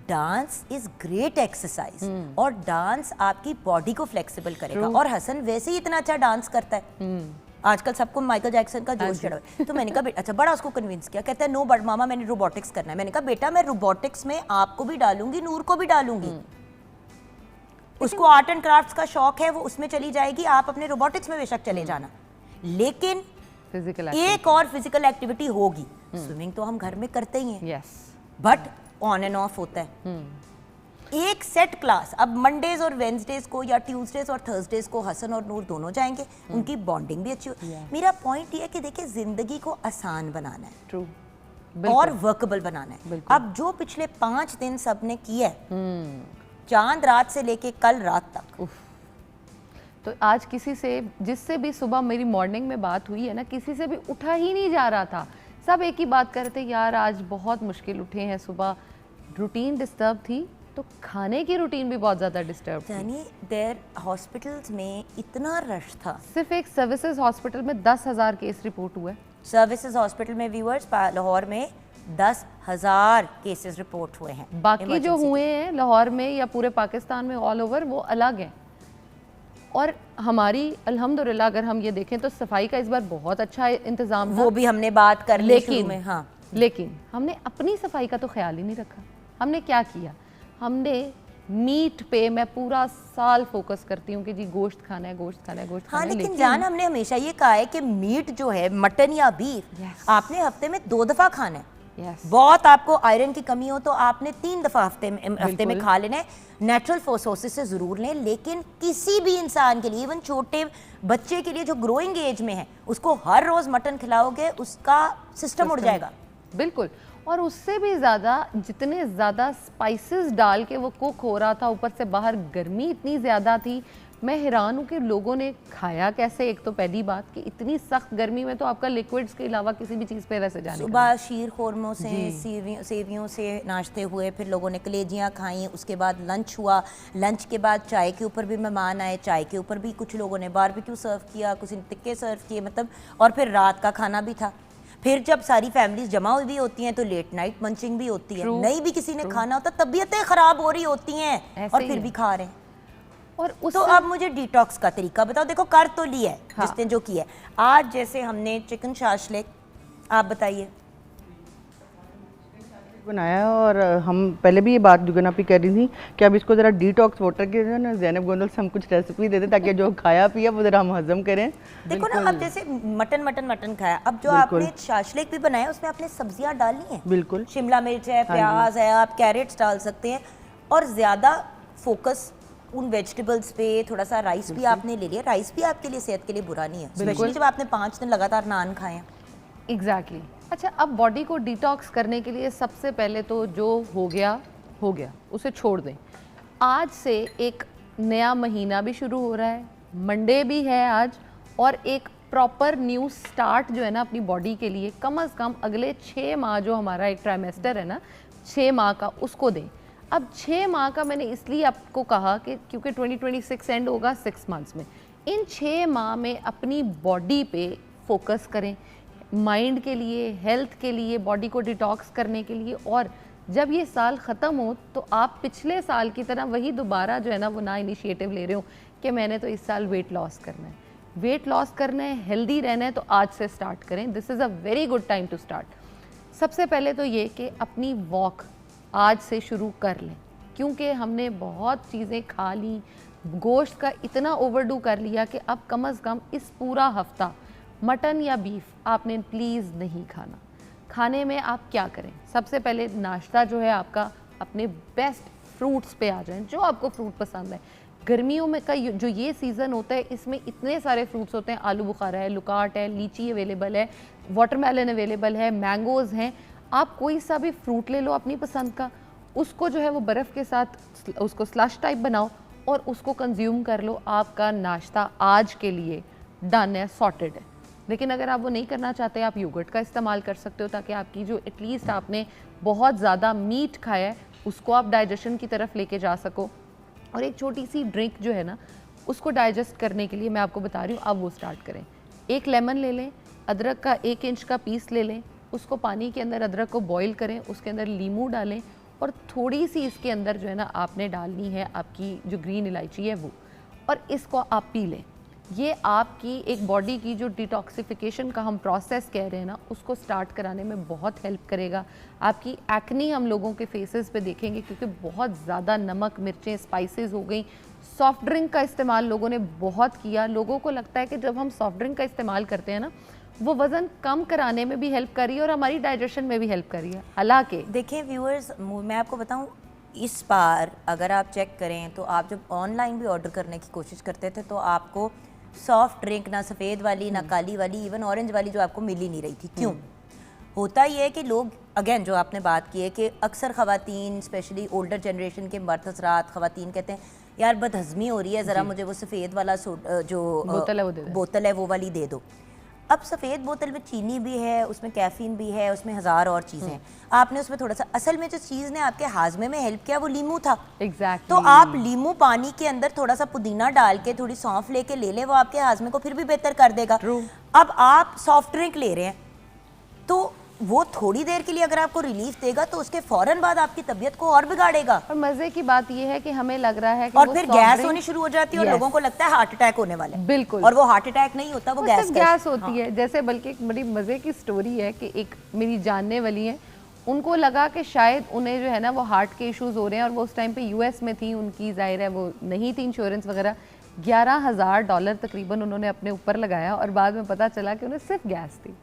डांस इज ग्रेट एक्सरसाइज और डांस आपकी बॉडी को फ्लेक्सिबल करेगा। और हसन वैसे ही इतना अच्छा डांस करता है, आजकल सबको माइकल जैक्सन का जोश चढ़ा है। तो मैंने कहा बेटा, अच्छा बड़ा उसको कन्विंस किया। कहता है नो बट मामा मैंने रोबोटिक्स करना है। मैंने कहा बेटा, मैं रोबोटिक्स में आपको भी डालूंगी, नूर को भी डालूंगी। उसको आर्ट एंड क्राफ्ट्स का शौक है, वो उसमें चली जाएगी, आप अपने रोबोटिक्स में बेशक चले जाना, लेकिन
फिजिकल
एक और फिजिकल एक्टिविटी होगी। स्विमिंग तो हम घर में करते ही हैं,
yes,
but on end of होता है। एक सेट क्लास, अब मंडेज और वेंसडेज को या ट्यूसडेज और थर्सडेज को हसन और नूर दोनों जाएंगे, उनकी बॉन्डिंग भी अच्छी हो। मेरा पॉइंट ये है कि देखिए, जिंदगी को आसान बनाना है।
ट्रू,
और वर्केबल बनाना है। अब जो पिछले 5 दिन सबने किया है, चांद रात से लेके कल रात तक,
तो आज किसी से, जिससे भी सुबह मेरी मॉर्निंग में बात हुई है ना, किसी से भी उठा ही नहीं जा रहा था। सब एक ही बात कर रहे थे, यार आज बहुत मुश्किल उठे हैं, सुबह रूटीन डिस्टर्ब थी, तो खाने की रूटीन भी बहुत ज़्यादा डिस्टर्ब थी।
यानी देयर हॉस्पिटल्स में इतना रश था।
सिर्फ एक सर्विसेज हॉस्पिटल में 10,000 केस रिपोर्ट हुए।
सर्विसेज हॉस्पिटल में व्यूअर्स लाहौर में 10,000 केसेस रिपोर्ट हुए हैं।
बाकी जो हुए हैं लाहौर में या पूरे पाकिस्तान में ऑल ओवर, वो अलग हैं। और हमारी अल्हम्दुलिल्लाह अगर हम ये देखें तो सफाई का इस बार बहुत अच्छा इंतजाम था।
वो भी हमने बात कर ली शुरू में। हाँ,
लेकिन हमने अपनी सफाई का तो ख्याल ही नहीं रखा। हमने क्या किया, हमने मीट पे, मैं पूरा साल फोकस करती हूँ कि जी गोश्त खाना है, गोश्त खाना है, गोश्त खाना है।
लेकिन जान, हमने हमेशा ये कहा है कि मीट जो है, मटन या बीफ, आपने हफ्ते में 2 दफा खाना है। बहुत आपको आयरन की कमी हो तो आपने 3 दफा हफ्ते में खा लेना है। नेचुरल सोर्सेस से जरूर लें, लेकिन किसी भी इंसान के लिए, इवन छोटे बच्चे के लिए जो ग्रोइंग एज में है, उसको हर रोज मटन खिलाओगे, उसका सिस्टम उड़ जाएगा।
बिल्कुल। और उससे भी ज़्यादा, जितने ज़्यादा स्पाइसेस डाल के वो कुक हो रहा था, ऊपर से बाहर गर्मी इतनी ज़्यादा थी, मैं हैरान हूँ कि लोगों ने खाया कैसे। एक तो पहली बात कि इतनी सख्त गर्मी में तो आपका लिक्विड्स के अलावा किसी भी चीज़ पे वैसे जाने,
सुबह शीर खोरमों से, सेवियों से नाश्ते हुए, फिर लोगों ने कलेजियाँ खाई, उसके बाद लंच हुआ, लंच के बाद चाय के ऊपर भी मेहमान आए, चाय के ऊपर भी कुछ लोगों ने बारबेक्यू सर्व किया, कुछ ने टिक्के सर्व किए, मतलब, और फिर रात का खाना भी था। फिर जब सारी फैमिलीज जमा हुई भी होती हैं तो लेट नाइट मंचिंग भी होती है। नहीं भी किसी ने खाना होता, तबीयतें खराब हो रही होती हैं और फिर भी खा रहे हैं। और तो अब मुझे डिटॉक्स का तरीका बताओ। देखो, कर तो लिया है जिसने जो किया है। आज जैसे हमने चिकन शाशलिक, आप बताइए।
बनाया, और हम पहले भी ये बात जुगन आप ही कह रही थी कि अब इसको ज़रा डिटॉक्स वाटर के जो है ना, ज़ैनब गोंदल से हम कुछ रेसिपी दे दें ताकि जो खाया पिया वो ज़रा हम हजम करें।
देखो ना, अब जैसे मटन खाया, अब जो आपने शाशलिक भी बनाया उसमें आपने सब्जियां डाली हैं।
बिल्कुल,
शिमला मिर्च है, प्याज है, आप कैरेट्स डाल सकते हैं, और ज़्यादा फोकस उन वेजिटेबल्स पे, थोड़ा सा राइस भी आपने ले लिया। राइस भी आपके लिए, सेहत के लिए बुरा नहीं है, स्पेशली जब आपने 5 दिन लगातार नान खाए हैं।
एग्जैक्टली। अच्छा, अब बॉडी को डिटॉक्स करने के लिए सबसे पहले तो जो हो गया उसे छोड़ दें। आज से एक नया महीना भी शुरू हो रहा है, मंडे भी है आज, और एक प्रॉपर न्यू स्टार्ट जो है ना अपनी बॉडी के लिए, कम से कम अगले 6 माह जो हमारा एक ट्राइमेस्टर है ना, 6 माह का, उसको दें। अब 6 माह का मैंने इसलिए आपको कहा कि क्योंकि 2026 एंड होगा 6 मंथ्स में। इन 6 माह में अपनी बॉडी पे फोकस करें, माइंड के लिए, हेल्थ के लिए, बॉडी को डिटॉक्स करने के लिए। और जब ये साल ख़त्म हो तो आप पिछले साल की तरह वही दोबारा जो है ना वो ना इनिशिएटिव ले रहे हो कि मैंने तो इस साल वेट लॉस करना है, वेट लॉस करना है, हेल्दी रहना है, तो आज से स्टार्ट करें। This is a very good time to start. सबसे पहले तो ये कि अपनी वॉक आज से शुरू कर लें, क्योंकि हमने बहुत चीज़ें खा ली, गोश्त का इतना ओवरडू कर लिया कि अब कम से कम इस पूरा हफ्ता मटन या बीफ आपने प्लीज़ नहीं खाना। खाने में आप क्या करें, सबसे पहले नाश्ता जो है आपका, अपने बेस्ट फ्रूट्स पे आ जाएं, जो आपको फ्रूट पसंद है। गर्मियों में का जो ये सीज़न होता है, इसमें इतने सारे फ्रूट्स होते हैं, आलू बुखारा है, लुकाट है, लीची अवेलेबल है, वाटरमेलन अवेलेबल है, मैंगोज़ हैं। आप कोई सा भी फ्रूट ले लो अपनी पसंद का, उसको जो है वो बर्फ़ के साथ उसको स्लश टाइप बनाओ और उसको कंज्यूम कर लो। आपका नाश्ता आज के लिए डन है, सॉर्टेड है। लेकिन अगर आप वो नहीं करना चाहते, आप योगर्ट का इस्तेमाल कर सकते हो, ताकि आपकी जो एटलीस्ट आपने बहुत ज़्यादा मीट खाया है उसको आप डाइजेशन की तरफ लेके जा सको। और एक छोटी सी ड्रिंक जो है ना, उसको डाइजेस्ट करने के लिए मैं आपको बता रही हूँ, आप वो स्टार्ट करें। एक लेमन ले लें, अदरक का 1 इंच का पीस ले लें, उसको पानी के अंदर अदरक को बॉईल करें, उसके अंदर नींबू डालें, और थोड़ी सी इसके अंदर जो है ना आपने डालनी है आपकी जो ग्रीन इलायची है वो, और इसको आप पी लें। ये आपकी एक बॉडी की जो डिटॉक्सिफिकेशन का हम प्रोसेस कह रहे हैं ना, उसको स्टार्ट कराने में बहुत हेल्प करेगा। आपकी एक्नी हम लोगों के फेसेस पे देखेंगे, क्योंकि बहुत ज़्यादा नमक, मिर्चें, स्पाइसेस हो गई। सॉफ्ट ड्रिंक का इस्तेमाल लोगों ने बहुत किया। लोगों को लगता है कि जब हम सॉफ्ट ड्रिंक का इस्तेमाल करते हैं ना, वो वज़न कम कराने में भी हेल्प कर रही है और हमारी डाइजेशन में भी हेल्प कर रही है। हालांकि
देखिए व्यूअर्स, मैं आपको बताऊँ, इस बार अगर आप चेक करें तो आप जब ऑनलाइन भी ऑर्डर करने की कोशिश करते थे तो आपको सॉफ्ट ड्रिंक, ना सफ़ेद वाली, ना काली वाली, इवन ऑरेंज वाली जो आपको मिल ही नहीं रही थी। क्यों? होता ये है कि लोग अगेन जो आपने बात की है कि अक्सर ख़वातीन स्पेशली ओल्डर जनरेशन के मर्द हज़रात ख़वातीन कहते हैं यार बदहज़मी हो रही है, ज़रा मुझे वो सफ़ेद वाला जो बोतल है वो वाली दे दो। अब सफ़ेद बोतल में चीनी भी है, उसमें कैफीन भी है, उसमें हज़ार और चीज़ें हैं। आपने उसमें थोड़ा सा, असल में जो चीज़ ने आपके हाजमे में हेल्प किया वो लीमू था।
Exactly.
तो आप लीमू पानी के अंदर थोड़ा सा पुदीना डाल के थोड़ी सौंफ लेके ले लें, वो आपके हाजमे को फिर भी बेहतर कर देगा।
True.
अब आप सॉफ्ट ड्रिंक ले रहे हैं तो वो थोड़ी देर के लिए अगर आपको रिलीफ देगा तो उसके फौरन बाद आपकी तबीयत को और बिगाड़ेगा।
और मजे की बात ये है कि हमें लग रहा है कि
और फिर गैस होनी शुरू हो जाती है और लोगों को लगता है हार्ट अटैक होने वाला है।
बिल्कुल।
और वो हार्ट अटैक नहीं होता, वो गैस
होती है। जैसे बल्कि एक बड़ी मजे की स्टोरी है कि एक मेरी जानने वाली है, उनको लगा कि शायद उन्हें जो है ना वो हार्ट के इश्यूज हो रहे हैं, और वो उस टाइम पे यूएस में थी, उनकी जाहिर है वो नहीं थी इंश्योरेंस वगैरह। $11,000 तकरीबन उन्होंने अपने ऊपर लगाया और बाद में पता चला कि उन्हें सिर्फ गैस थी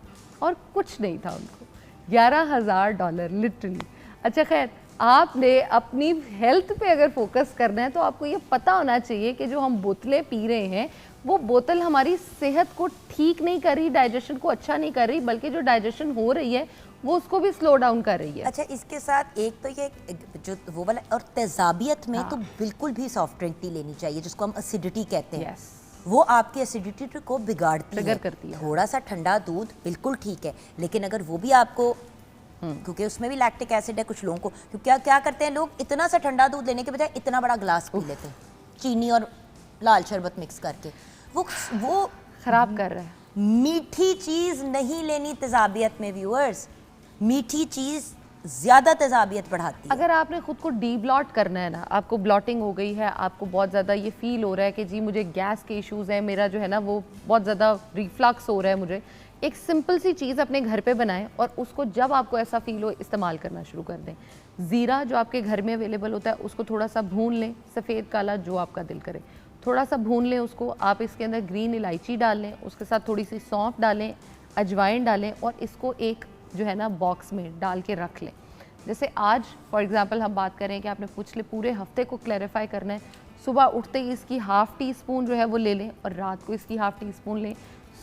और कुछ नहीं था उनको। $11,000 लिटरली। अच्छा खैर, आपने अपनी हेल्थ पे अगर फोकस करना है तो आपको ये पता होना चाहिए कि जो हम बोतलें पी रहे हैं वो बोतल हमारी सेहत को ठीक नहीं कर रही, डाइजेशन को अच्छा नहीं कर रही, बल्कि जो डाइजेशन हो रही है वो उसको भी स्लो डाउन कर रही है।
अच्छा, इसके साथ एक तो ये जो वो वाला, और तेजाबियत में तो बिल्कुल भी सॉफ्ट ड्रिंक नहीं लेनी चाहिए, जिसको हम एसिडिटी कहते हैं। वो आपकी एसिडिटी को बिगाड़ती है,
करती है।
थोड़ा सा ठंडा दूध बिल्कुल ठीक है, लेकिन अगर वो भी आपको क्योंकि उसमें भी लैक्टिक एसिड है कुछ लोगों को, क्योंकि क्या करते हैं लोग, इतना सा ठंडा दूध लेने के बजाय इतना बड़ा ग्लास पी लेते हैं चीनी और लाल शरबत मिक्स करके। वो
खराब कर रहा है।
मीठी चीज नहीं लेनी तेजाबियत में व्यूअर्स, मीठी चीज ज्यादा तेजाबियत बढ़ाती है।
अगर आपने खुद को डी ब्लॉट करना है ना, आपको ब्लॉटिंग हो गई है, आपको बहुत ज़्यादा ये फील हो रहा है कि जी मुझे गैस के इश्यूज़ हैं, मेरा जो है ना वो बहुत ज़्यादा रिफ्लक्स हो रहा है, मुझे एक सिंपल सी चीज़ अपने घर पे बनाएं और उसको जब आपको ऐसा फील हो इस्तेमाल करना शुरू कर दें। ज़ीरा जो आपके घर में अवेलेबल होता है उसको थोड़ा सा भून लें, सफ़ेद काला जो आपका दिल करे, थोड़ा सा भून लें उसको। आप इसके अंदर ग्रीन इलायची डाल लें, उसके साथ थोड़ी सी सौंफ डालें, अजवाइन डालें और इसको एक जो है ना बॉक्स में डाल के रख लें। जैसे आज फॉर एग्जांपल हम बात करें कि आपने पिछले पूरे हफ्ते को क्लैरिफाई करना है, सुबह उठते ही इसकी हाफ़ टी स्पून जो है वो ले लें और रात को इसकी हाफ़ टी स्पून लें।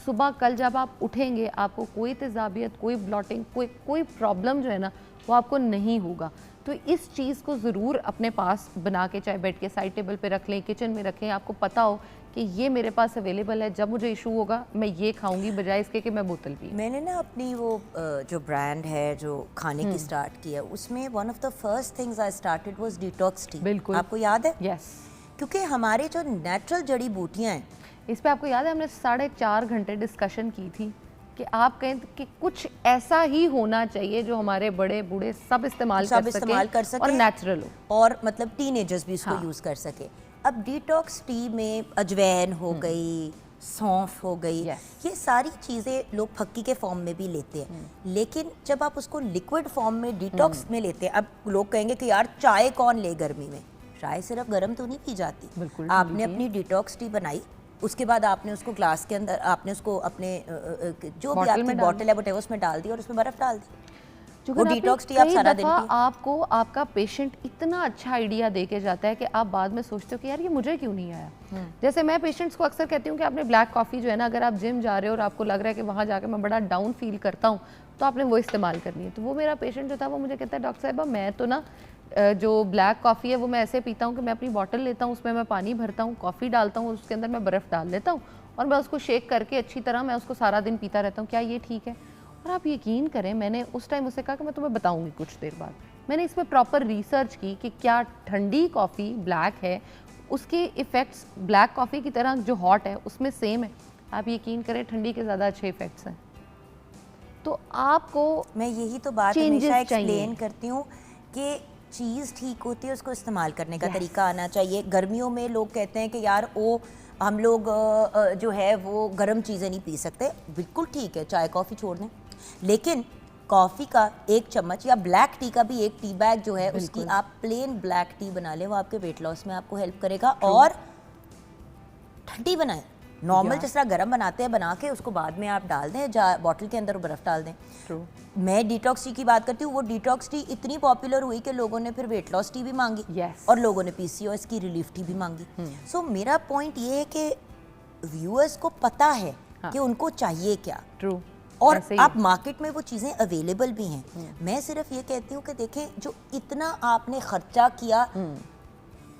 सुबह कल जब आप उठेंगे आपको कोई तेजाबियत, कोई ब्लॉटिंग, कोई प्रॉब्लम जो है ना वो आपको नहीं होगा। तो इस चीज़ को ज़रूर अपने पास बना के, चाहे बेड के साइड टेबल पे रख लें, किचन में रखें, आपको पता हो कि ये मेरे पास अवेलेबल है, जब मुझे इशू होगा मैं ये खाऊंगी बजाय इसके कि मैं बोतल पी।
मैंने ना अपनी वो जो ब्रांड है जो खाने की स्टार्ट किया, उसमें one of the first things I started was detox tea.
बिल्कुल,
आपको याद है?
यस।
क्योंकि हमारे जो नेचुरल जड़ी बूटियां हैं,
इस पे आपको याद है हमने 4.5 घंटे डिस्कशन की थी कि आप कहें कि कुछ ऐसा ही होना चाहिए जो हमारे बड़े बूढ़े सब इस्तेमाल कर सके और नेचुरल हो, और
मतलब टीनेजर्स भी इसको यूज़ कर सके। अब डिटॉक्स टी में अजवैन हो गई, सौंफ हो गई, ये सारी चीज़ें लोग फक्की के फॉर्म में भी लेते हैं, लेकिन जब आप उसको लिक्विड फॉर्म में डिटॉक्स में लेते हैं, अब लोग कहेंगे कि यार चाय कौन ले गर्मी में, चाय सिर्फ गर्म तो नहीं पी जाती। आपने अपनी डिटॉक्स टी बनाई, उसके बाद आपने उसको ग्लास के अंदर, आपने उसको अपने जो भी आपकी बॉटल है वो उसमें डाल दी और उसमें बर्फ़ डाल दी। वो डिटॉक्स टी आप सारा दिन पी।
आपको आपका पेशेंट इतना अच्छा आइडिया दे के जाता है कि आप बाद में सोचते हो कि यार ये मुझे क्यों नहीं आया। जैसे मैं पेशेंट्स को अक्सर कहती हूँ कि आपने ब्लैक कॉफ़ी जो है ना, अगर आप जिम जा रहे हो और आपको लग रहा है कि वहाँ जाकर मैं बड़ा डाउन फील करता हूँ, तो आपने वो इस्तेमाल करनी है। तो वो मेरा पेशेंट जो था वो मुझे कहता है, डॉक्टर साहिबा मैं तो ना जो ब्लैक कॉफ़ी है वो मैं ऐसे पीता हूँ कि मैं अपनी बॉटल लेता हूँ, उसमें मैं पानी भरता हूँ, कॉफ़ी डालता हूँ, उसके अंदर मैं बर्फ़ डाल लेता हूँ और मैं उसको शेक करके अच्छी तरह मैं उसको सारा दिन पीता रहता हूँ, क्या ये ठीक है? और आप यकीन करें, मैंने उस टाइम उससे कहा कि मैं तुम्हें बताऊंगी कुछ देर बाद। मैंने इस पर प्रॉपर रिसर्च की कि क्या ठंडी कॉफ़ी ब्लैक है, उसके इफ़ेक्ट्स ब्लैक कॉफ़ी की तरह जो हॉट है उसमें सेम है। आप यकीन करें ठंडी के ज़्यादा अच्छे इफ़ेक्ट्स हैं। तो आपको
मैं यही तो बात हमेशा एक्सप्लेन करती हूँ कि चीज़ ठीक होती है, उसको इस्तेमाल करने का तरीका आना चाहिए। गर्मियों में लोग कहते हैं कि यार हम लोग जो है वो गर्म चीज़ें नहीं पी सकते, बिल्कुल ठीक है, चाय कॉफ़ी छोड़ दें, लेकिन कॉफ़ी का 1 चम्मच या ब्लैक टी का भी 1 टी बैग जो है उसकी आप प्लेन ब्लैक टी बना लें, वो आपके वेट लॉस में आपको हेल्प करेगा। और ठंडी बनाएं, नॉर्मल जिस तरह गर्म बनाते हैं बना के उसको बाद में आप डाल दें बॉटल के अंदर, बर्फ़ डाल दें। मैं डिटॉक्स टी की बात करती हूँ, वो डिटॉक्स टी इतनी पॉपुलर हुई कि लोगों ने फिर वेट लॉस टी भी मांगी और लोगों ने पीसीओएस की रिलीफ टी भी मांगी। सो मेरा पॉइंट ये है कि व्यूअर्स को पता है कि उनको चाहिए क्या। और
ऐसे ही
आप मार्केट में वो चीज़ें अवेलेबल भी हैं। मैं सिर्फ ये कहती हूँ कि देखें, जो इतना आपने खर्चा किया,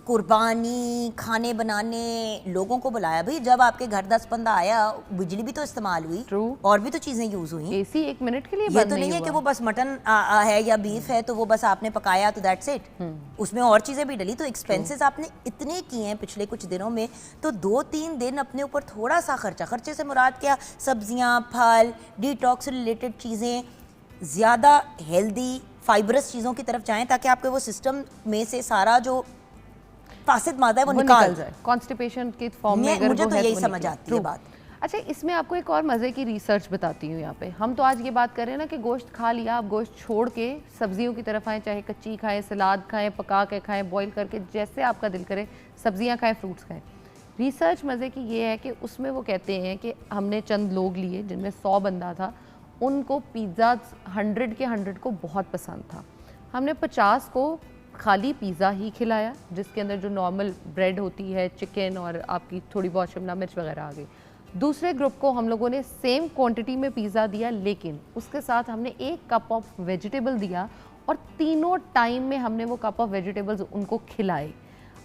कुर्बानी, खाने बनाने, लोगों को बुलाया, भाई जब आपके घर 10 बंदा आया, बिजली भी तो इस्तेमाल हुई,
True.
और भी तो चीज़ें यूज़ हुई।
एसी 1 मिनट के लिए
ये
बंद
तो नहीं है
हुआ।
कि वो बस मटन है या बीफ है तो वो बस आपने पकाया तो दैट्स इट, उसमें और चीज़ें भी डली। तो एक्सपेंसेस आपने इतने किए हैं पिछले कुछ दिनों में, तो 2-3 दिन अपने ऊपर थोड़ा सा खर्चे से मुराद क्या, सब्जियां, फल, डिटॉक्स रिलेटेड चीज़ें, ज़्यादा हेल्दी फाइबरस चीज़ों की तरफ जाएं ताकि आपके वो सिस्टम में से सारा जो फासिद मादा है वो निकल
जाए, कॉन्स्टिपेशन के फॉर्म में। अगर
मुझे
वो
तो
है
यही
वो
समझ
निकले।
आती है
True.
बात।
अच्छा, इसमें आपको एक और मज़े की रिसर्च बताती हूँ। यहाँ पे हम तो आज ये बात कर रहे हैं ना कि गोश्त खा लिया, आप गोश्त छोड़ के सब्जियों की तरफ आएँ, चाहे कच्ची खाएं, सलाद खाएं, पका के खाएं, बॉईल करके, जैसे आपका दिल करे, सब्जियाँ खाएं, फ्रूट्स खाएं। रिसर्च मज़े की ये है कि उसमें वो कहते हैं कि हमने चंद लोग लिए जिनमें 100 बंदा था, उनको पिज़्ज़ा 100 के 100 को बहुत पसंद था। हमने 50 को खाली पिज़्ज़ा ही खिलाया, जिसके अंदर जो नॉर्मल ब्रेड होती है, चिकन और आपकी थोड़ी बहुत शिमला मिर्च वगैरह आ गई। दूसरे ग्रुप को हम लोगों ने सेम क्वांटिटी में पिज़्ज़ा दिया, लेकिन उसके साथ हमने 1 कप ऑफ वेजिटेबल दिया, और तीनों टाइम में हमने वो कप ऑफ वेजिटेबल्स उनको खिलाए।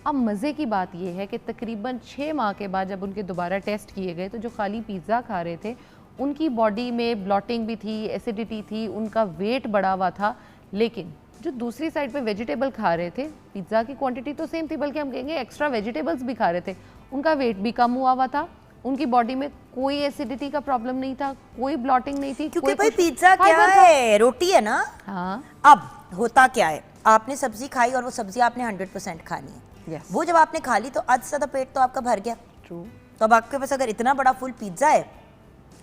अब मज़े की बात यह है कि तकरीबन 6 माह के बाद जब उनके दोबारा टेस्ट किए गए, तो जो खाली पिज़्ज़ा खा रहे थे उनकी बॉडी में ब्लॉटिंग भी थी, एसिडिटी थी, उनका वेट बढ़ा हुआ था। लेकिन जो दूसरी साइड पे वेजिटेबल खा रहे थे, पिज़्ज़ा की क्वांटिटी तो सेम थी, बल्कि हम कहेंगे एक्स्ट्रा वेजिटेबल्स भी खा रहे थे, उनका वेट भी कम हुआ था, उनकी बॉडी में कोई एसिडिटी का प्रॉब्लम नहीं था, कोई ब्लॉटिंग नहीं थी।
क्योंकि भाई पिज़्ज़ा क्या है, रोटी है ना।
हाँ।
अब होता क्या है, आपने सब्जी खाई और वो सब्जी आपने 100% खानी है।
Yes.
वो जब आपने खा ली तो आधा से ज़्यादा पेट तो आपका भर गया।
True.
तो अब आपके पास अगर इतना बड़ा फुल पिज़्ज़ा है,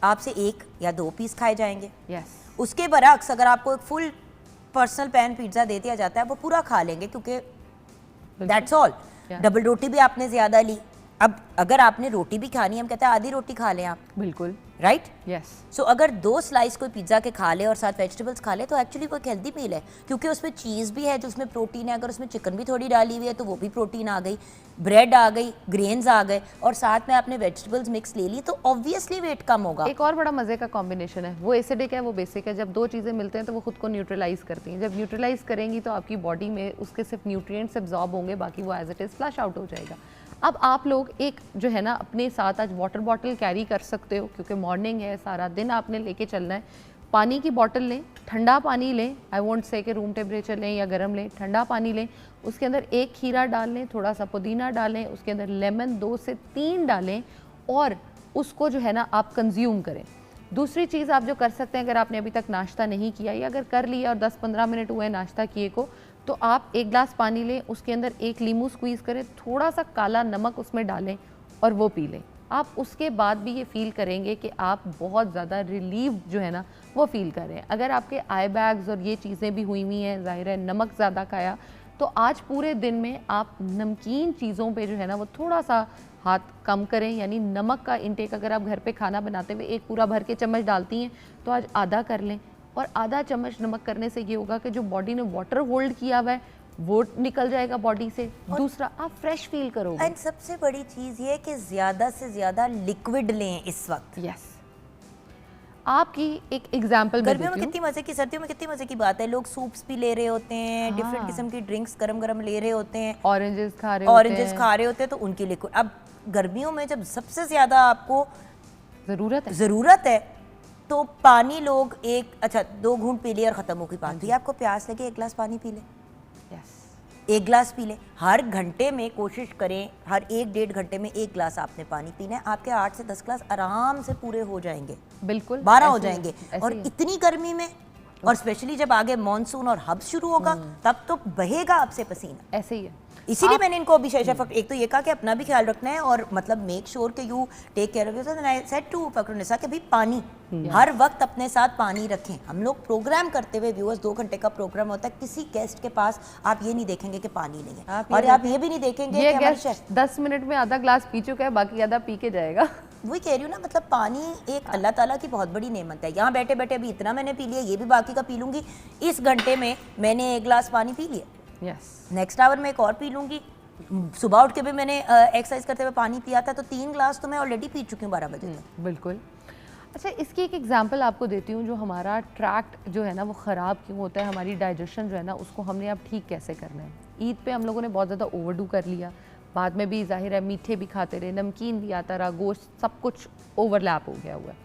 आपसे 1 या 2 पीस खाए जाएंगे।
Yes.
उसके बरक्स अगर आपको एक फुल पर्सनल पैन पिज़्ज़ा दे दिया जाता है, वो पूरा खा लेंगे, क्योंकि दैट्स ऑल। डबल रोटी भी आपने ज़्यादा ली। अब अगर आपने रोटी भी खानी है, हम कहते हैं आधी रोटी खा लें आप,
बिल्कुल।
राइट।
यस।
सो अगर 2 स्लाइस कोई पिज़्ज़ा के खा ले और साथ वेजिटेबल्स खा ले, तो एक्चुअली वो एक हेल्दी मील है, क्योंकि उसमें चीज़ भी है जो उसमें प्रोटीन है। अगर उसमें चिकन भी थोड़ी डाली हुई है तो वो भी प्रोटीन आ गई, ब्रेड आ गई, ग्रेन्स आ गए, और साथ में आपने वेजिटेबल्स मिक्स ले ली, तो ऑब्वियसली वेट कम होगा।
एक और बड़ा मज़े का कॉम्बिनेशन है, वो एसिडिक है, वो बेसिक है। जब 2 चीज़ें मिलते हैं तो वो खुद को न्यूट्रलाइज करती हैं। जब न्यूट्रलाइज करेंगी तो आपकी बॉडी में उसके सिर्फ न्यूट्रिएंट्स एब्जॉर्ब होंगे, बाकी वो as it is flush out हो जाएगा। अब आप लोग एक जो है ना अपने साथ आज वाटर बॉटल कैरी कर सकते हो, क्योंकि मॉर्निंग है, सारा दिन आपने लेके चलना है। पानी की बॉटल लें, ठंडा पानी लें, आई वोंट से कि रूम टेम्परेचर लें या गर्म लें, ठंडा पानी लें, उसके अंदर 1 खीरा डाल लें, थोड़ा सा पुदीना डालें, उसके अंदर लेमन 2 से 3 डालें, और उसको जो है ना आप कंज्यूम करें। दूसरी चीज़ आप जो कर सकते हैं, अगर आपने अभी तक नाश्ता नहीं किया या अगर कर लिया और 10-15 मिनट हुए नाश्ता किए को, तो आप 1 ग्लास पानी लें, उसके अंदर 1 लीमू स्क्वीज़ करें, थोड़ा सा काला नमक उसमें डालें और वो पी लें। आप उसके बाद भी ये फील करेंगे कि आप बहुत ज़्यादा रिलीव जो है ना वो फील कर रहे हैं। अगर आपके आई बैग्स और ये चीज़ें भी हुई हुई हैं, ज़ाहिर है नमक ज़्यादा खाया, तो आज पूरे दिन में आप नमकीन चीज़ों पे जो है ना वो थोड़ा सा हाथ कम करें। यानी नमक का इंटेक अगर आप घर पे खाना बनाते हुए 1 पूरा भर के चम्मच डालती हैं, तो आज आधा कर लें, और आधा चम्मच नमक करने से ये होगा कि जो बॉडी ने वाटर होल्ड किया हुआ है वो निकल जाएगा बॉडी से। दूसरा, आप फ्रेश फील करोगे।
एंड सबसे बड़ी चीज़ ये है कि ज़्यादा से ज़्यादा लिक्विड लें इस वक्त।
यस। आपकी एक एग्जांपल
गर्मियों में कितनी मज़े की, सर्दियों में कितनी मज़े की बात है, लोग सूप्स भी ले रहे होते हैं, डिफरेंट किस्म की ड्रिंक्स गरम गरम ले रहे होते हैं,
ऑरेंजेस खा रहे होते
हैं, तो उनके लिक्विड। अब गर्मियों में जब सबसे ज़्यादा आपको ज़रूरत है तो पानी लोग 2 घूंट पी ले और ख़त्म हो गई बात। तो आपको प्यास लगे 1 गिलास पानी पी ले, 1 गिलास पी ले। हर घंटे में कोशिश करें, हर 1-1.5 घंटे में 1 गिलास आपने पानी पीना है। आपके 8 से 10 गिलास आराम से पूरे हो जाएंगे,
बिल्कुल
12 हो जाएंगे। और इतनी गर्मी में, और स्पेशली जब आगे मॉनसून और हब शुरू होगा, तब तो बहेगा आपसे पसीना।
ऐसे ही है।
इसीलिए मैंने इनको अभी शेफा एक तो ये कहा कि अपना भी ख्याल रखना है, और मतलब मेक श्योर कि you take care of yourself. And I said to Fakhrunnisa कि भाई पानी हर वक्त अपने साथ पानी रखें। हम लोग प्रोग्राम करते हुए व्यूअर्स 2 घंटे का प्रोग्राम होता है, किसी गेस्ट के पास आप ये नहीं देखेंगे कि पानी नहीं है, और आप ये भी नहीं देखेंगे
ये
कि
गेस्ट 10 मिनट में आधा ग्लास पी चुका है, बाकी आधा पी के जाएगा।
वही कह रही हूँ ना, मतलब पानी एक अल्लाह ताला की बहुत बड़ी नेमत है। यहाँ बैठे बैठे अभी इतना मैंने पी लिया, ये भी बाकी का पी लूंगी। इस घंटे में मैंने 1 गिलास पानी पी लिया, नेक्स्ट आवर में 1 और पी लूंगी। सुबह उठ के भी मैंने एक्सरसाइज करते हुए पानी पिया था, तो 3 गिलास तो मैं ऑलरेडी पी चुकी हूँ 12 बजे तक।
बिल्कुल। अच्छा, इसकी एक एग्जांपल आपको देती हूँ। जो हमारा ट्रैक्ट जो है ना वो ख़राब क्यों होता है, हमारी डाइजेशन जो है ना उसको हमने अब ठीक कैसे करना है। ईद पे हम लोगों ने बहुत ज़्यादा ओवरडू कर लिया, बाद में भी जाहिर है मीठे भी खाते रहे, नमकीन भी आता रहा, गोश्त, सब कुछ ओवरलैप हो गया हुआ है।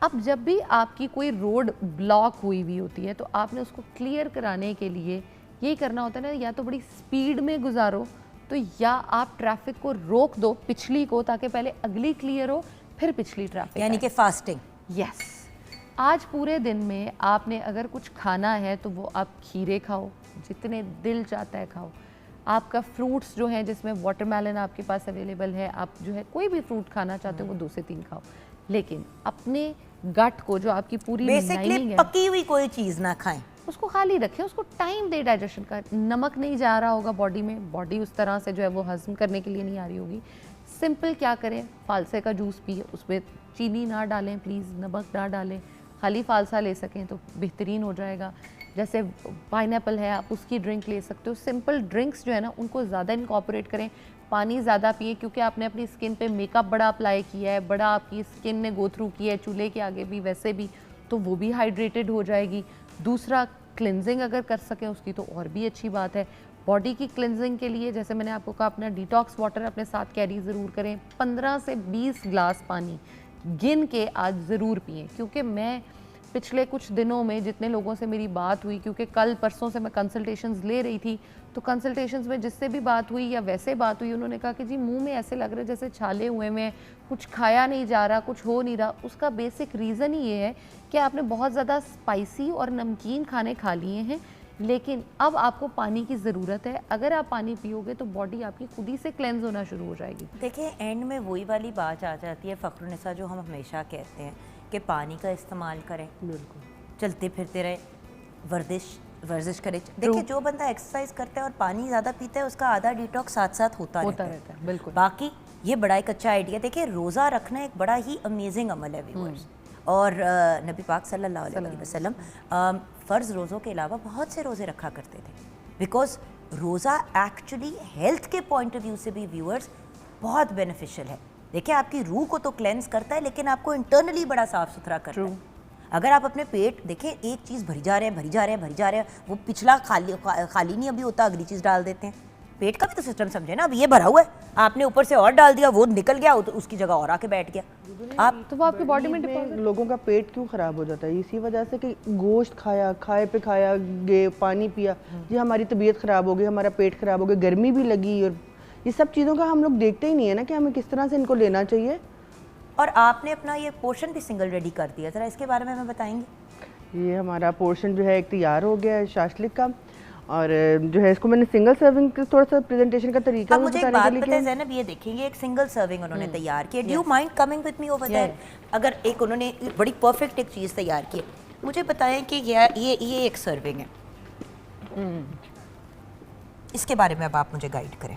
अब जब भी आपकी कोई रोड ब्लॉक हुई होती है तो आपने उसको क्लियर कराने के लिए यही करना होता है ना, या तो बड़ी स्पीड में गुजारो, तो या आप ट्रैफिक को रोक दो पिछली को, ताकि पहले अगली क्लियर हो फिर पिछली ट्रैफिक।
यानी कि फास्टिंग।
यस। आज पूरे दिन में आपने अगर कुछ खाना है तो वो आप खीरे खाओ, जितने दिल चाहता है खाओ। आपका फ्रूट्स जो हैं, जिसमें वाटरमेलन आपके पास अवेलेबल है, आप जो है कोई भी फ्रूट खाना चाहते हो वो 2 से 3 खाओ, लेकिन अपने गट को, जो आपकी पूरी
बेसिकली
लाइनिंग है,
पकी हुई कोई चीज़ ना खाएं,
उसको खाली रखें, उसको टाइम दे डाइजेशन का। नमक नहीं जा रहा होगा बॉडी में, बॉडी उस तरह से जो है वो हजम करने के लिए नहीं आ रही होगी। सिंपल क्या करें, फालसे का जूस पिए, उसमें चीनी ना डालें प्लीज़, नमक ना डालें, खाली फालसा ले सकें तो बेहतरीन हो जाएगा। जैसे पाइनएप्पल है, आप उसकी ड्रिंक ले सकते हो। सिंपल ड्रिंक्स जो है ना उनको ज़्यादा इनकॉर्पोरेट करें। पानी ज़्यादा पिए, क्योंकि आपने अपनी स्किन पे मेकअप बड़ा अप्लाई किया है, बड़ा आपकी स्किन ने गो थ्रू किया है, चूल्हे के आगे भी वैसे भी, तो वो भी हाइड्रेटेड हो जाएगी। दूसरा, क्लिनजिंग अगर कर सकें उसकी तो और भी अच्छी बात है। बॉडी की क्लिनजिंग के लिए जैसे मैंने आपको कहा, अपना डिटॉक्स वाटर अपने साथ कैरी ज़रूर करें। 15 से 20 ग्लास पानी गिन के आज ज़रूर पिएं, क्योंकि मैं पिछले कुछ दिनों में जितने लोगों से मेरी बात हुई, क्योंकि कल परसों से मैं कंसल्टेशंस ले रही थी, तो कंसल्टेशंस में जिससे भी बात हुई या वैसे बात हुई, उन्होंने कहा कि जी मुंह में ऐसे लग रहा है जैसे छाले हुए में, कुछ खाया नहीं जा रहा, कुछ हो नहीं रहा। उसका बेसिक रीज़न ही ये है कि आपने बहुत ज़्यादा स्पाइसी और नमकीन खाने खा लिए हैं, लेकिन अब आपको पानी की ज़रूरत है। अगर आप पानी पियोगे तो बॉडी आपकी खुद ही से क्लेंज होना शुरू हो जाएगी।
देखिए एंड में वही वाली बात आ जाती है फ़ख्रुन्निसा, जो हम हमेशा कहते हैं कि पानी का इस्तेमाल करें,
बिल्कुल,
चलते फिरते रहे, वर्जिश करें। देखिए जो बंदा एक्सरसाइज करता है और पानी ज़्यादा पीता है, उसका आधा डिटॉक्स साथ साथ होता रहता है।
बिल्कुल।
बाकी ये बड़ा एक अच्छा आइडिया। देखिए रोज़ा रखना एक बड़ा ही अमेजिंग अमल है व्यूअर्स, और नबी पाक सल्लल्लाहु अलैहि वसल्लम फ़र्ज़ रोज़ों के अलावा बहुत से रोज़े रखा करते थे, बिकॉज रोज़ा एक्चुअली हेल्थ के पॉइंट ऑफ व्यू से भी व्यूअर्स बहुत बेनिफिशियल है। देखिए आपकी रूह को तो क्लेंस करता है, लेकिन आपको इंटरनली बड़ा साफ़ सुथरा करता है। अगर आप अपने पेट, देखिए एक चीज़ भरी जा रहे हैं, वो पिछला खाली नहीं अभी होता, अगली चीज़ डाल देते हैं। पेट का भी तो सिस्टम समझे ना, अब ये भरा हुआ है, आपने ऊपर से और डाल दिया, वो निकल गया, तो उसकी जगह और आके बैठ गया। आप
तो वो आपकी बॉडी में
लोगों का पेट क्यों खराब हो जाता है? इसी वजह से कि गोश्त खाया, खाया गे, पानी पिया, जी हमारी तबीयत खराब हो गई, हमारा पेट खराब हो गया, गर्मी भी लगी, और ये सब चीज़ों का हम लोग देखते ही नहीं है ना कि हमें किस तरह से इनको लेना चाहिए।
और आपने अपना ये पोर्शन भी सिंगल रेडी कर दिया, ज़रा इसके बारे में हमें बताएंगे?
ये हमारा पोर्शन जो है एक तैयार हो गया है शाशलिक का, और जो है इसको मैंने सिंगल सर्विंग का थोड़ा सा प्रेजेंटेशन का तरीका
अब मुझे एक बात पता है ज़ैनब, ये देखेंगे एक सिंगल सर्विंग उन्होंने तैयार की। Do you mind coming with me over there? अगर एक उन्होंने बड़ी परफेक्ट एक चीज़ तैयार की है, मुझे बताएं कि ये एक सर्विंग है, इसके बारे में अब आप मुझे गाइड करें।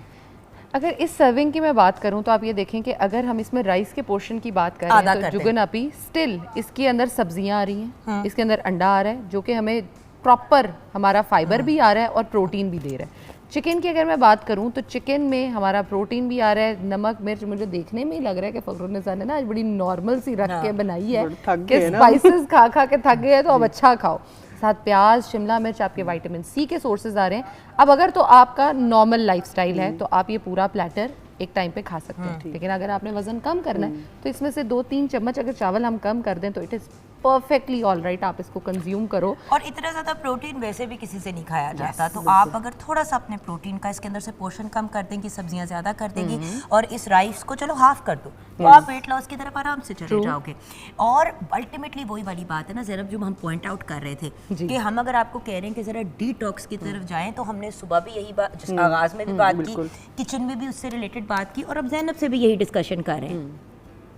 अगर इस सर्विंग की मैं बात करूं तो आप ये देखें कि अगर हम इसमें राइस के पोर्शन की बात करें तो जुगन अपी स्टिल इसके अंदर सब्जियां आ रही हैं, इसके अंदर अंडा आ रहा है, जो कि हमें प्रॉपर हमारा फाइबर भी आ रहा है और प्रोटीन भी दे रहा है। चिकन की अगर मैं बात करूं तो चिकन में हमारा प्रोटीन भी आ रहा है। नमक मिर्च मुझे देखने में ही लग रहा है कि फ़ख्रुन्निसा ने ना आज बड़ी नॉर्मल सी रख के बनाई है कि स्पाइसेस खा खा के थक गए तो अब अच्छा खाओ। साथ प्याज, शिमला मिर्च, आपके विटामिन सी के सोर्सेज आ रहे हैं। अब अगर तो आपका नॉर्मल लाइफस्टाइल है तो आप ये पूरा प्लेटर एक टाइम पे खा सकते हैं, लेकिन अगर आपने वजन कम करना है तो इसमें से 2-3 चम्मच अगर चावल हम कम कर दें तो it is perfectly all right, आप इसको कंज्यूम करो।
और इतना ज़्यादा प्रोटीन वैसे भी किसी से नहीं खाया जाता, तो आप अगर थोड़ा सा अपने प्रोटीन का इसके अंदर से पोर्शन कम कर देंगी, सब्जियां ज़्यादा कर देंगी और इस राइस को चलो हाफ कर दो, तो आप वेट लॉस की तरफ आराम से चले जाओगे। और अल्टीमेटली वही वाली बात है ना ज़ैनब, जो हम पॉइंट आउट कर रहे थे कि हम अगर आपको कह रहे हैं कि ज़रा डिटॉक्स की तरफ जाएं, तो हमने सुबह भी यही बात, जिस आगाज़ में भी बात की, किचन में भी उससे रिलेटेड बात की, और अब ज़ैनब से भी यही डिस्कशन कर रहे हैं।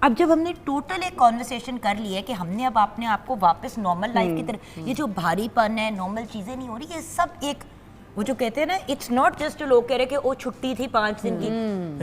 अब जब हमने टोटल एक कॉन्वर्सेशन कर ली है कि हमने अब अपने आप को वापस नॉर्मल लाइफ की तरफ, ये जो भारीपन है, नॉर्मल चीज़ें नहीं हो रही, ये सब एक, वो जो कहते हैं ना, इट्स नॉट जस्ट लोग कह रहे कि वो छुट्टी थी 5 दिन की,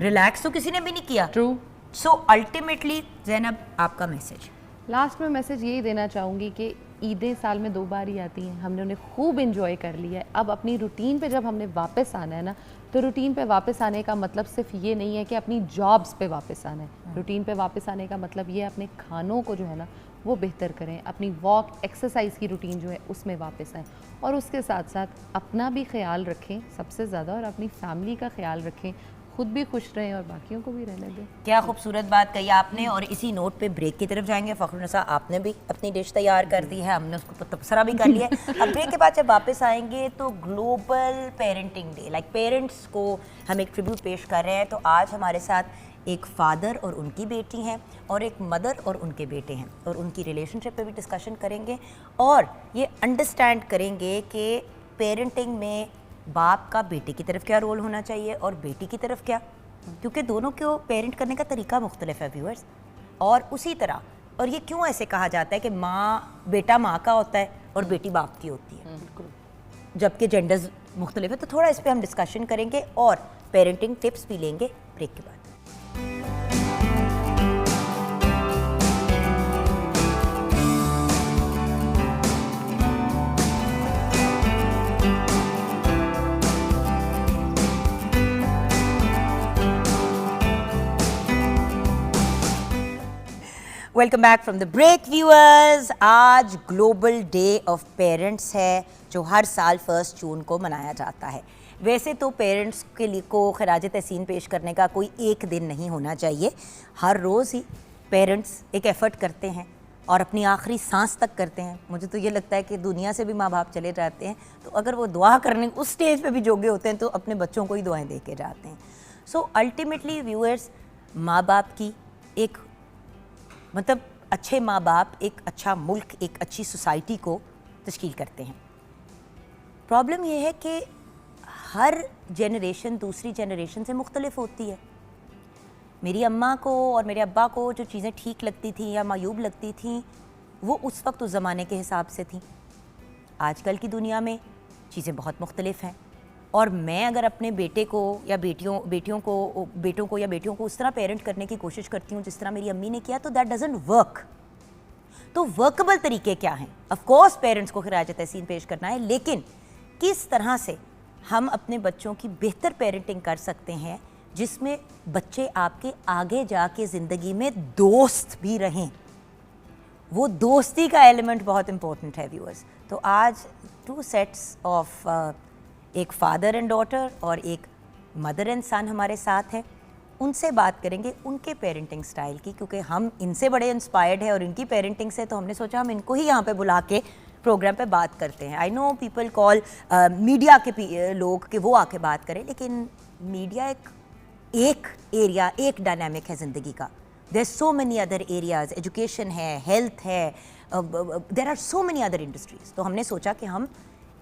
रिलैक्स तो किसी ने भी नहीं किया।
ट्रू।
सो अल्टीमेटली ज़ैनब आपका मैसेज?
लास्ट में मैसेज यही देना चाहूँगी कि ईदें साल में 2 बार ही आती हैं, हमने उन्हें खूब इंजॉय कर लिया है। अब अपनी रूटीन पे जब हमने वापस आना है ना, तो रूटीन पे वापस आने का मतलब सिर्फ ये नहीं है कि अपनी जॉब्स पे वापस आना है। रूटीन पे वापस आने का मतलब ये है अपने खानों को जो है ना वो बेहतर करें, अपनी वॉक एक्सरसाइज की रूटीन जो है उसमें वापस आएँ, और उसके साथ साथ अपना भी ख्याल रखें सबसे ज़्यादा, और अपनी फैमिली का ख्याल रखें, खुद भी खुश रहें और बाकियों को भी रहने दें।
क्या खूबसूरत बात कही आपने। और इसी नोट पे ब्रेक की तरफ जाएंगे। फ़खरुन्निसा, आपने भी अपनी डिश तैयार कर दी है, हमने उसको तबसरा भी कर लिया है। अब ब्रेक के बाद जब वापस आएंगे तो global parenting day, like parents को हम एक ट्रिब्यूट पेश कर रहे हैं। तो आज हमारे साथ एक फादर और उनकी बेटी हैं और एक मदर और उनके बेटे हैं, और उनकी रिलेशनशिप पे भी डिस्कशन करेंगे और ये अंडरस्टैंड करेंगे कि पेरेंटिंग में बाप का बेटे की तरफ क्या रोल होना चाहिए और बेटी की तरफ क्या, क्योंकि दोनों को पेरेंट करने का तरीका मुख्तलिफ है व्यूअर्स। और उसी तरह, और ये क्यों ऐसे कहा जाता है कि बेटा माँ का होता है और बेटी बाप की होती है, जबकि जेंडर्स मुख्तलिफ है। तो थोड़ा इस पर हम डिस्कशन करेंगे और पेरेंटिंग टिप्स भी लेंगे ब्रेक के बाद। Welcome back from the break viewers. आज ग्लोबल डे ऑफ पेरेंट्स है जो हर साल 1 जून को मनाया जाता है। वैसे तो पेरेंट्स के लिए को खराज तहसीन पेश करने का कोई एक दिन नहीं होना चाहिए, हर रोज़ ही पेरेंट्स एक एफ़र्ट करते हैं और अपनी आखिरी सांस तक करते हैं। मुझे तो ये लगता है कि दुनिया से भी माँ बाप चले जाते हैं तो अगर वो दुआ करने उस स्टेज पे भी जोगे होते हैं तो अपने बच्चों को ही दुआएं दे के जाते हैं। सो अल्टीमेटली व्यूअर्स, माँ बाप की एक मतलब अच्छे माँ बाप एक अच्छा मुल्क, एक अच्छी सोसाइटी को तश्कील करते हैं। प्रॉब्लम यह है कि हर जनरेशन दूसरी जनरेशन से मुख्तलिफ होती है। मेरी अम्मा को और मेरे अब्बा को जो चीज़ें ठीक लगती थी या मायूब लगती थी वो उस वक्त उस ज़माने के हिसाब से थी। आजकल की दुनिया में चीज़ें बहुत मुख्तलिफ हैं और मैं अगर अपने बेटे को या बेटों को या बेटियों को उस तरह पेरेंट करने की कोशिश करती हूँ जिस तरह मेरी अम्मी ने किया तो दैट डजंट वर्क। तो वर्कबल तरीके क्या हैं? ऑफ कोर्स पेरेंट्स को खिराज तहसीन पेश करना है, लेकिन किस तरह से हम अपने बच्चों की बेहतर पेरेंटिंग कर सकते हैं जिसमें बच्चे आपके आगे जाके ज़िंदगी में दोस्त भी रहें। वो दोस्ती का एलिमेंट बहुत इंपॉर्टेंट है व्यूअर्स। तो आज 2 सेट्स ऑफ एक फादर एंड डॉटर और एक मदर एंड सन हमारे साथ हैं। उनसे बात करेंगे उनके पेरेंटिंग स्टाइल की, क्योंकि हम इनसे बड़े इंस्पायर्ड हैं और इनकी पेरेंटिंग से, तो हमने सोचा हम इनको ही यहाँ पे बुला के प्रोग्राम पे बात करते हैं। I know people call media के लोग कि वो आके बात करें, लेकिन मीडिया एक एरिया, एक डायनामिक है ज़िंदगी का। There so many other areas, education है, हेल्थ है, there are so many other industries. तो हमने सोचा कि हम